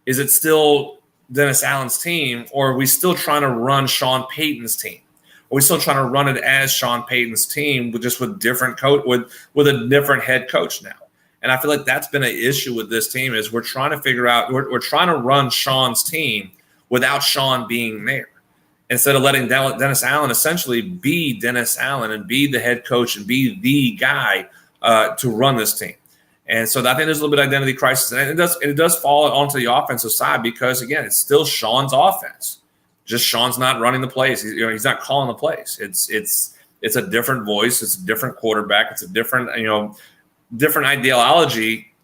Is it still Dennis Allen's team, or are we still trying to run Sean Payton's team? Are we still trying to run it as Sean Payton's team with different coach with a different head coach now? And I feel like that's been an issue with this team is we're trying to figure out we're trying to run Sean's team without Sean being there. Instead of letting Dennis Allen essentially be Dennis Allen and be the head coach and be the guy to run this team. And so I think there's a little bit of identity crisis. And it does fall onto the offensive side because, again, it's still Sean's offense. Just Sean's not running the plays. He's not calling the plays. It's a different voice. It's a different quarterback. It's a different ideology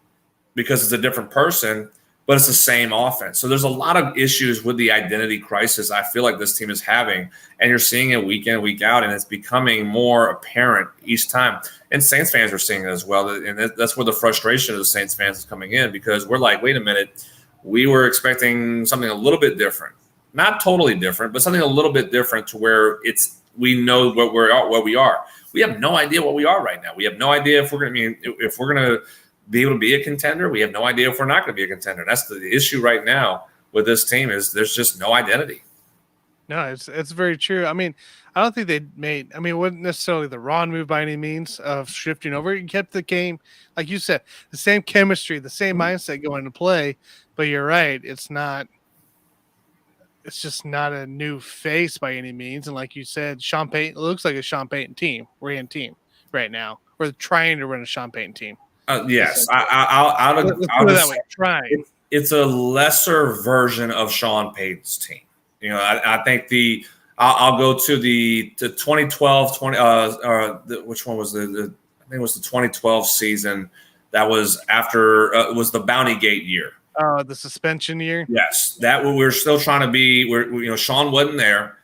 because it's a different person. But it's the same offense. So there's a lot of issues with the identity crisis I feel like this team is having. And you're seeing it week in, week out, and it's becoming more apparent each time. And Saints fans are seeing it as well. And that's where the frustration of the Saints fans is coming in because we're like, wait a minute, we were expecting something a little bit different. Not totally different, but something a little bit different to where we know what we are. We have no idea what we are right now. We have no idea if we're going to be able to be a contender. We have no idea if we're not going to be a contender. That's the issue right now with this team is there's just no identity. No, it's very true. I mean, I don't think they made. I mean, it wasn't necessarily the wrong move by any means of shifting over. You kept the game, like you said, the same chemistry, the same mindset going to play. But you're right, it's not. It's just not a new face by any means. And like you said, Sean Payton, it looks like a Sean Payton ran team right now. We're trying to run a Sean Payton team. Yes, I'll Let's put it that way. Trying. It's a lesser version of Sean Payton's team. You know, I think I'll go to the 2012 which one was the I think it was the 2012 season. That was after it was the Bounty Gate year. The suspension year. Yes, that we're still trying to be. Sean wasn't there,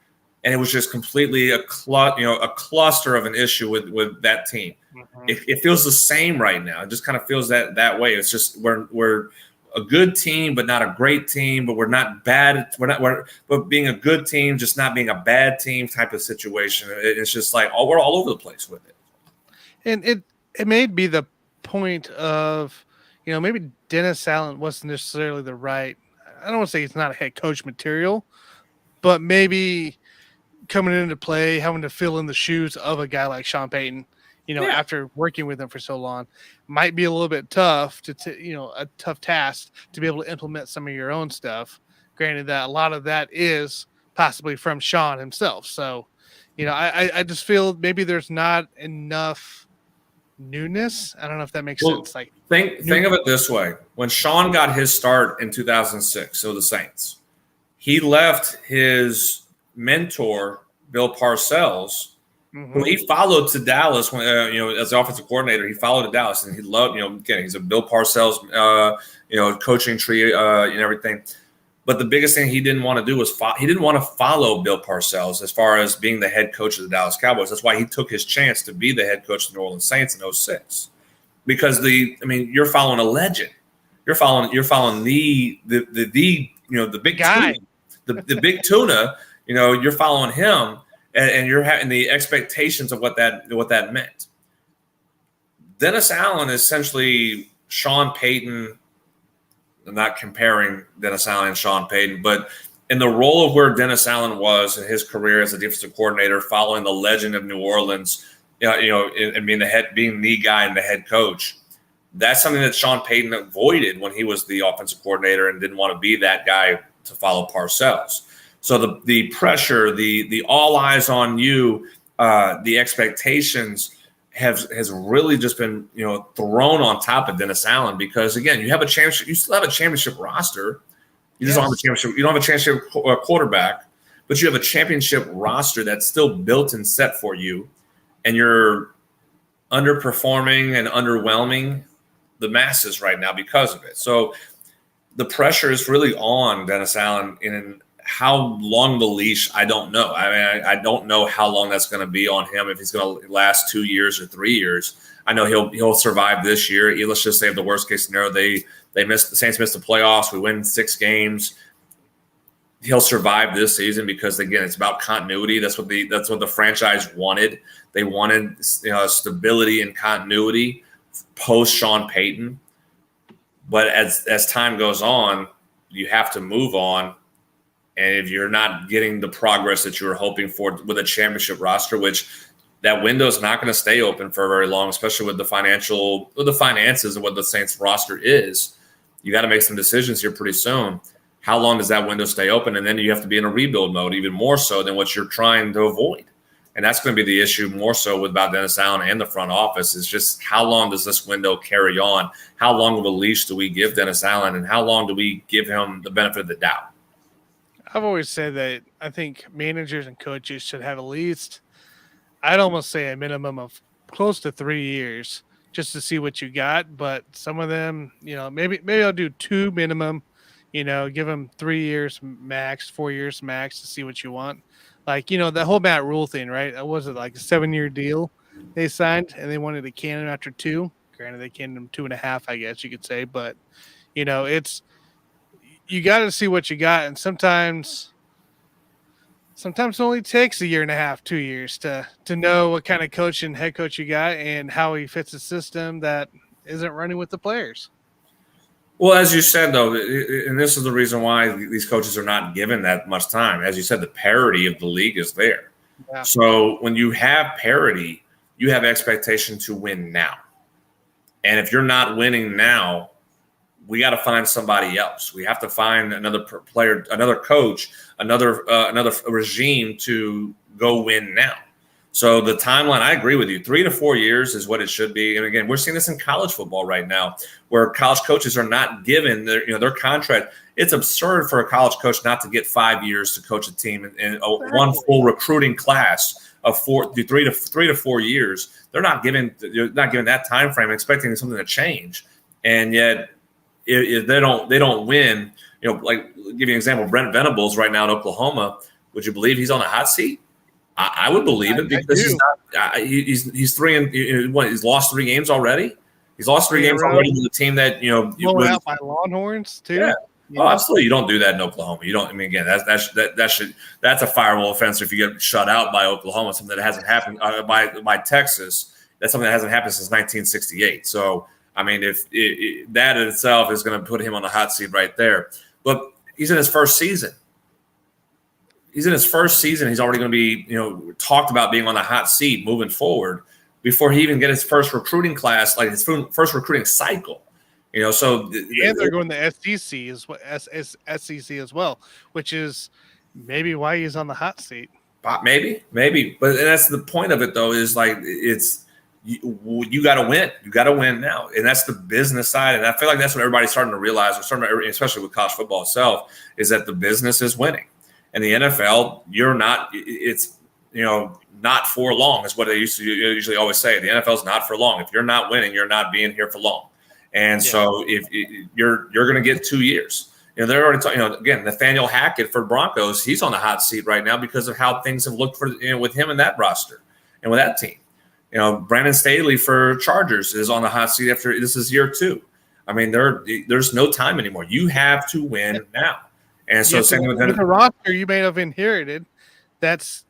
and it was just completely a cluster of an issue with that team. Mm-hmm. It feels the same right now. It just kind of feels that way. It's just we're a good team, but not a great team. But we're not bad. But being a good team, just not being a bad team type of situation. It's just like we're all over the place with it. And it may be the point of, maybe Dennis Allen wasn't necessarily the right. I don't want to say he's not a head coach material, but maybe coming into play, having to fill in the shoes of a guy like Sean Payton, after working with him for so long, might be a little bit tough a tough task to be able to implement some of your own stuff. Granted that a lot of that is possibly from Sean himself. So, I just feel maybe there's not enough newness. I don't know if that makes sense. Like think of it this way. When Sean got his start in 2006, so the Saints, he left his mentor, Bill Parcells, who he followed to Dallas when, as the offensive coordinator, he followed to Dallas and he loved, again, he's a Bill Parcells, coaching tree and everything. But the biggest thing he didn't want to do was he didn't want to follow Bill Parcells as far as being the head coach of the Dallas Cowboys. That's why he took his chance to be the head coach of the New Orleans Saints in 2006. Because you're following a legend. You're following the big guy, the big tuna. You're following him, and you're having the expectations of what that meant. Dennis Allen is essentially Sean Payton. I'm not comparing Dennis Allen and Sean Payton, but in the role of where Dennis Allen was in his career as a defensive coordinator, following the legend of New Orleans, and being the guy and the head coach, that's something that Sean Payton avoided when he was the offensive coordinator and didn't want to be that guy to follow Parcells. So the pressure, the all eyes on you, the expectations has really just been thrown on top of Dennis Allen because again you have a championship, you still have a championship roster, you just don't have a championship, you don't have a championship quarterback, but you have a championship roster that's still built and set for you, and you're underperforming and underwhelming the masses right now because of it. So the pressure is really on Dennis Allen in how long the leash, I don't know. I mean, I don't know how long that's going to be on him, if he's going to last 2 years or 3 years. I know he'll survive this year. Let's just say the worst case scenario, the Saints missed the playoffs. We win 6 games. He'll survive this season because again, it's about continuity. That's what the franchise wanted. They wanted stability and continuity post Sean Payton. But as time goes on, you have to move on. And if you're not getting the progress that you were hoping for with a championship roster, which that window is not going to stay open for very long, especially with the finances and what the Saints roster is, you got to make some decisions here pretty soon. How long does that window stay open? And then you have to be in a rebuild mode, even more so than what you're trying to avoid. And that's going to be the issue more so about Dennis Allen and the front office is just how long does this window carry on? How long of a leash do we give Dennis Allen, and how long do we give him the benefit of the doubt? I've always said that I think managers and coaches should have at least, I'd almost say a minimum of close to 3 years just to see what you got. But some of them, maybe I'll do 2 minimum, give them 3 years max, 4 years max to see what you want. Like, the whole Matt Rule thing, right? That was like a 7-year deal they signed, and they wanted to can him after 2. Granted, they canned him 2.5, I guess you could say. But, it's, you got to see what you got, and sometimes it only takes 1.5 years, 2 years to know what kind of coach and head coach you got and how he fits the system that isn't running with the players. Well, as you said, though, and this is the reason why these coaches are not given that much time. As you said, the parity of the league is there. Yeah. So when you have parity, you have expectation to win now. And if you're not winning now, we got to find somebody else. We have to find another player, another coach, another regime to go win now. So the timeline, I agree with you. 3 to 4 years is what it should be. And again, we're seeing this in college football right now, where college coaches are not given their contract. It's absurd for a college coach not to get 5 years to coach a team in one full recruiting class of 3 to 4 years. They're not given that time frame, expecting something to change, and yet if they don't win. Like give you an example, Brent Venables right now in Oklahoma. Would you believe he's on the hot seat? I would believe it because he's 3 and he's lost 3 games already. He's lost 3 games already with a team that blowing out by Longhorns too. Yeah. Oh, absolutely. You don't do that in Oklahoma. You don't. I mean, again, that's a fireable offense if you get shut out by Oklahoma. Something that hasn't happened by Texas. That's something that hasn't happened since 1968. So, I mean, if that in itself is going to put him on the hot seat right there. But he's in his first season. He's already going to be, talked about being on the hot seat moving forward before he even get his first recruiting class, like his first recruiting cycle. So and they're going to SEC as well, which is maybe why he's on the hot seat. Maybe, but that's the point of it, though. Is like you got to win. You got to win now, and that's the business side. And I feel like that's what everybody's starting to realize, especially with college football itself, is that the business is winning. And the NFL, you're not. It's not for long, is what they usually always say. The NFL is not for long. If you're not winning, you're not being here for long. And so if you're going to get 2 years, they're already talking. Again, Nathaniel Hackett for Broncos, he's on the hot seat right now because of how things have looked for with him and that roster and with that team. Brandon Staley for Chargers is on the hot seat after this is year 2. I mean, there's no time anymore. You have to win now. And so same with the roster you may have inherited, that's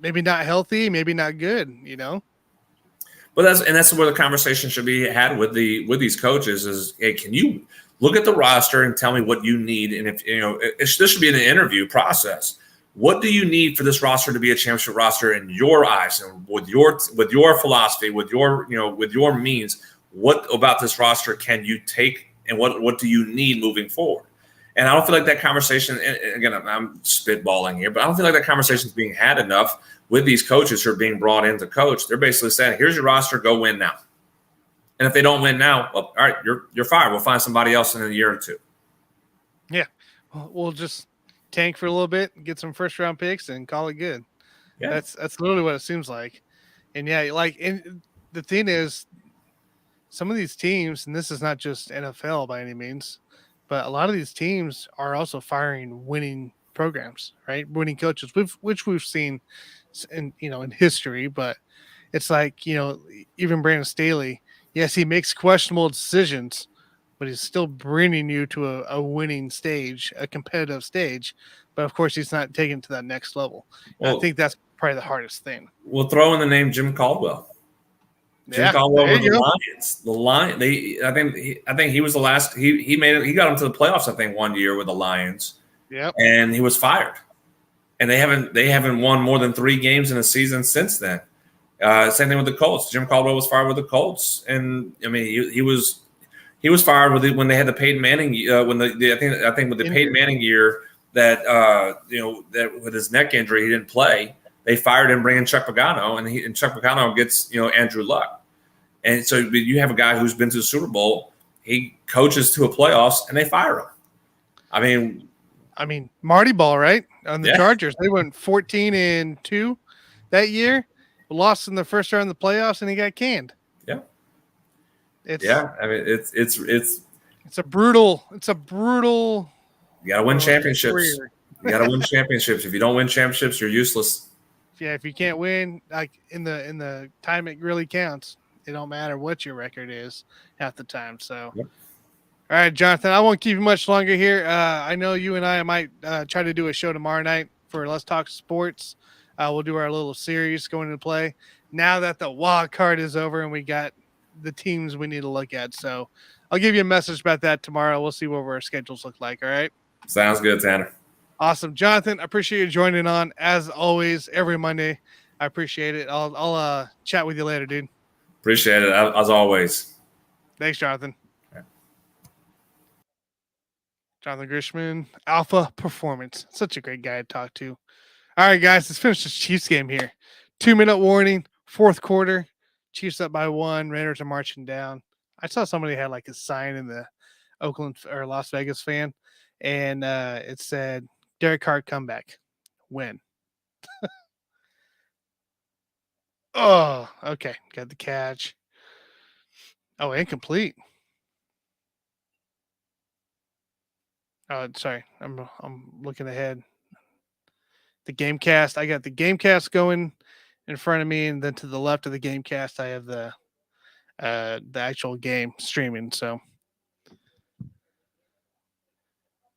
maybe not healthy, maybe not good. But that's where the conversation should be had with these coaches is, hey, can you look at the roster and tell me what you need? And if this should be an interview process. What do you need for this roster to be a championship roster in your eyes and with your philosophy, with your means? What about this roster can you take, and what do you need moving forward? And I don't feel like that conversation, and again, I'm spitballing here, but I don't feel like that conversation is being had enough with these coaches who are being brought in to coach. They're basically saying, here's your roster, go win now. And if they don't win now, well, all right, you're fired. We'll find somebody else in a year or 2. Yeah. We'll just tank for a little bit, get some first round picks, and call it good. Yeah. That's literally what it seems like. And the thing is, some of these teams, and this is not just NFL by any means, but a lot of these teams are also firing winning programs, right? Winning coaches, which we've seen in history. But it's like, even Brandon Staley, yes, he makes questionable decisions, but he's still bringing you to a winning stage, a competitive stage. But of course, he's not taken to that next level. Well, I think that's probably the hardest thing. We'll throw in the name Jim Caldwell. Jim Caldwell with the Lions. I think he was the last. He made it. He got them to the playoffs, I think, one year with the Lions. Yeah. And he was fired. And they haven't won more than 3 games in a season since then. Same thing with the Colts. Jim Caldwell was fired with the Colts, and I mean he was fired when they had the Peyton Manning. I think with the Peyton Manning year that that with his neck injury he didn't play. They fired him, bringing Chuck Pagano, and Chuck Pagano gets Andrew Luck. And so you have a guy who's been to the Super Bowl, he coaches to a playoffs, and they fire him. I mean, Marty Ball, right? On the Chargers, they went 14-2 that year, lost in the first round of the playoffs, and he got canned. Yeah. It's a brutal. You got to win championships. Career. You got to win championships. If you don't win championships, you're useless. Yeah, if you can't win, like in the time it really counts, it don't matter what your record is half the time. So, All right, Jonathan, I won't keep you much longer here. I know you and I might try to do a show tomorrow night for Let's Talk Sports. We'll do our little series going into play. Now that the wild card is over and we got the teams we need to look at. So I'll give you a message about that tomorrow. We'll see what our schedules look like. All right. Sounds good, Tanner. Awesome. Jonathan, I appreciate you joining on as always every Monday. I appreciate it. I'll chat with you later, dude. Appreciate it as always. Thanks, Jonathan. Jonathan Gershman, Alpha Performance. Such a great guy to talk to. All right, guys, let's finish this Chiefs game here. 2-minute warning, fourth quarter. Chiefs up by 1. Raiders are marching down. I saw somebody had like a sign in the Oakland or Las Vegas fan, and it said, Derek Carr comeback. Win. Oh, okay. Got the catch. Oh, incomplete. Oh, sorry. I'm looking ahead. The Gamecast. I got the Gamecast going in front of me, and then to the left of the Gamecast, I have the actual game streaming. So,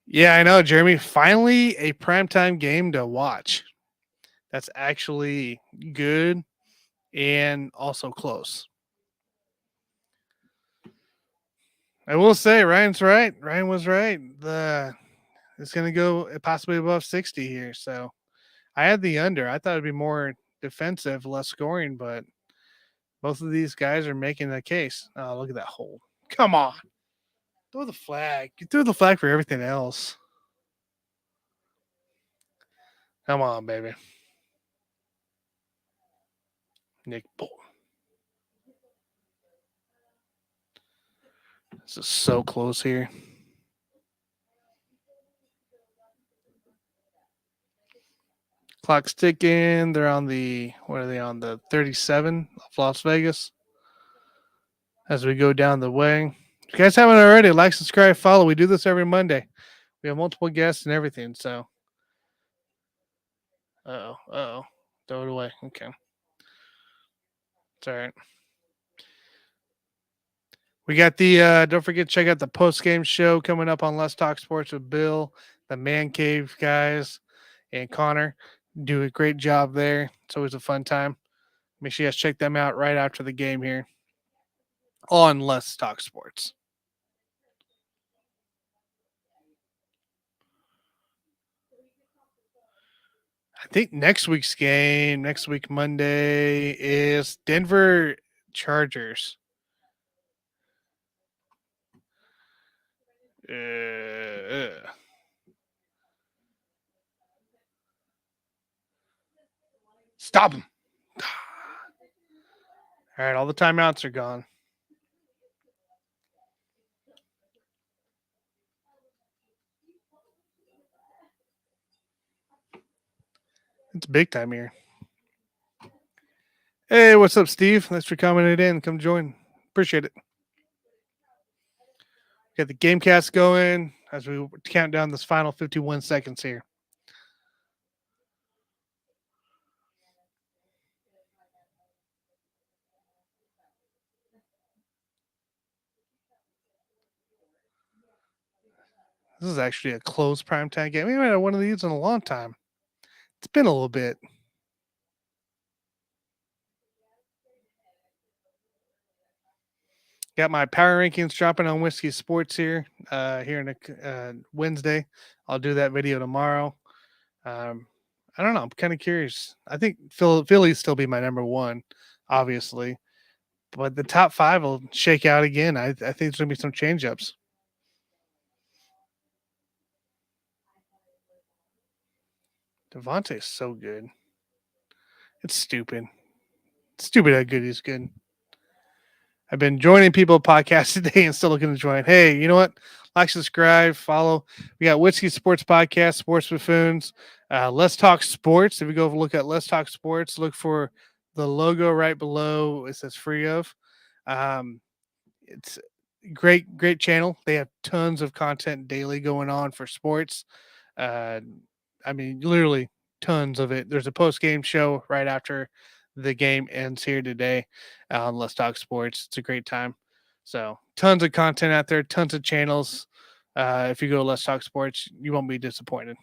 yeah, I know, Jeremy. Finally, a primetime game to watch. That's actually good and also close. I will say, Ryan's right. Ryan was right. It's going to go possibly above 60 here. So I had the under. I thought it'd be more defensive, less scoring, but both of these guys are making a case. Oh, look at that hole. Come on. Throw the flag. You threw the flag for everything else. Come on, baby. Nick Bolton. This is so close here. Clock's ticking. They're on the, what are they on? The 37 of Las Vegas. As we go down the way. If you guys haven't already, like, subscribe, follow. We do this every Monday. We have multiple guests and everything. So, uh-oh. Throw it away. Okay. It's all right. We got the, don't forget, check out the post-game show coming up on Let's Talk Sports with Bill, the Man Cave guys, and Connor. Do a great job there. It's always a fun time. Make sure you guys check them out right after the game here on Let's Talk Sports. I think next week's game, next week Monday, is Denver Chargers. Stop him. All right, all the timeouts are gone. It's big time here. Hey, what's up, Steve? Thanks for coming in. Come join. Appreciate it. Got the Gamecast going as we count down this final 51 seconds here. This is actually a close primetime game. We haven't had one of these in a long time. It's been a little bit. Got my power rankings dropping on Whiskey Sports here in a Wednesday. I'll do that video tomorrow. I don't know. I'm kind of curious. I think Philly still be my number one, obviously. But the top 5 will shake out again. I think there's going to be some change-ups. Devontae's so good. It's stupid. It's stupid how good he's good. I've been joining people podcasts today and still looking to join. Hey, you know what? Like, subscribe, follow. We got Whiskey Sports Podcast, Sports Buffoons. Let's Talk Sports. If you go look at Let's Talk Sports, look for the logo right below. It says free of. It's great channel. They have tons of content daily going on for sports. I mean, literally tons of it. There's a post-game show right after the game ends here today on Let's Talk Sports. It's a great time. So tons of content out there, tons of channels. If you go to Let's Talk Sports, you won't be disappointed.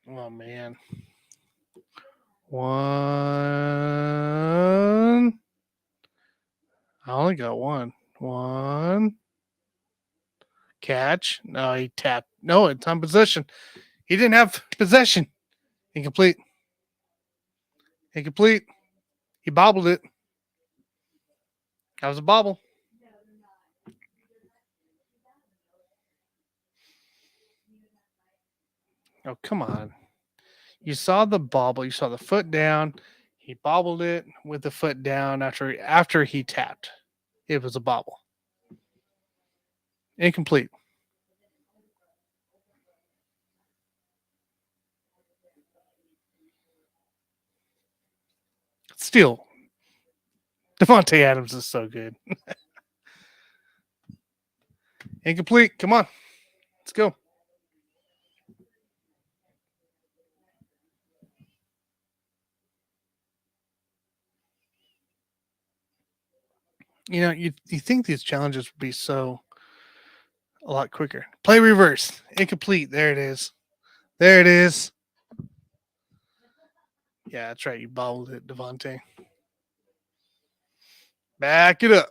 Oh, man. 1 only got one. One. Catch. No, he tapped. No, it's on possession. He didn't have possession. Incomplete. Incomplete. He bobbled it. That was a bobble. Oh, come on. You saw the bobble. You saw the foot down. He bobbled it with the foot down after he tapped. It was a bobble. Incomplete. Still, Devontae Adams is so good. Incomplete. Come on. Let's go. You know, you think these challenges would be a lot quicker. Play reverse. Incomplete. There it is. There it is. Yeah, that's right. You bobbled it, Devontae. Back it up.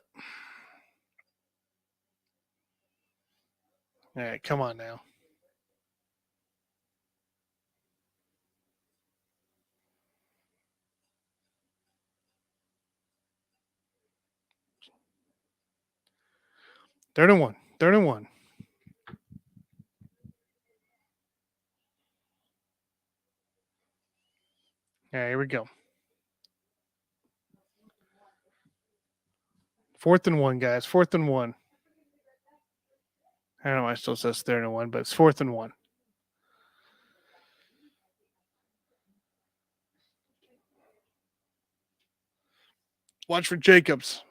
All right, come on now. Third and one. All right, here we go. 4th and 1, guys. 4th and 1. I don't know why it still says 3rd and 1, but it's 4th and 1. Watch for Jacobs.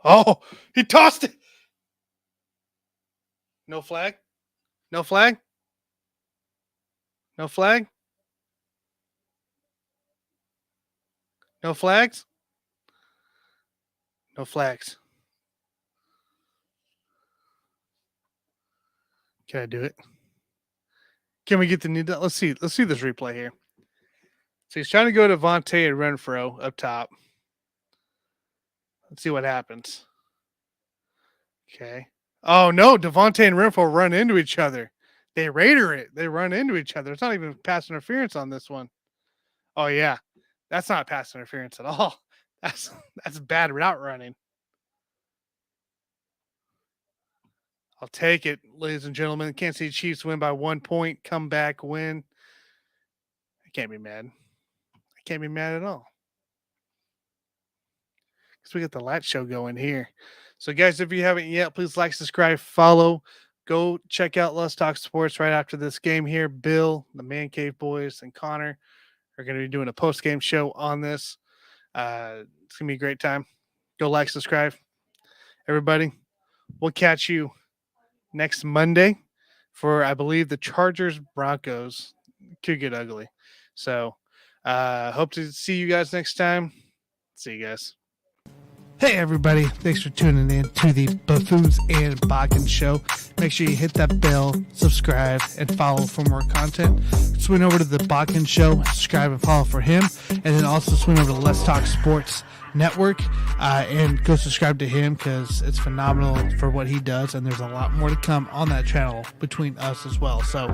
Oh, he tossed it. No flag? No flag? No flag? No flags? No flags. Can I do it? Can we get the new? Let's see this replay here. So he's trying to go to Vontae and Renfro up top. Let's see what happens. Okay. Oh no, Devontae and Renfro run into each other. They Raider it. They run into each other. It's not even pass interference on this one. Oh yeah. That's not pass interference at all. That's bad route running. I'll take it, ladies and gentlemen. Kansas City Chiefs win by 1 point. Comeback win. I can't be mad. I can't be mad at all. Because we got the Lat Show going here. So, guys, if you haven't yet, please like, subscribe, follow. Go check out Let's Talk Sports right after this game here. Bill, the Man Cave Boys, and Connor are going to be doing a post-game show on this. It's going to be a great time. Go like, subscribe. Everybody, we'll catch you next Monday for, I believe, the Chargers-Broncos. Could get ugly. So, hope to see you guys next time. See you guys. Hey everybody, thanks for tuning in to the Buffoons and Bodkins show. Make sure you hit that bell, subscribe, and follow for more content. Swing over to the Bodkins show, subscribe and follow for him, and then also swing over to Let's Talk Sports Network and go subscribe to him because it's phenomenal for what he does, and there's a lot more to come on that channel between us as well. So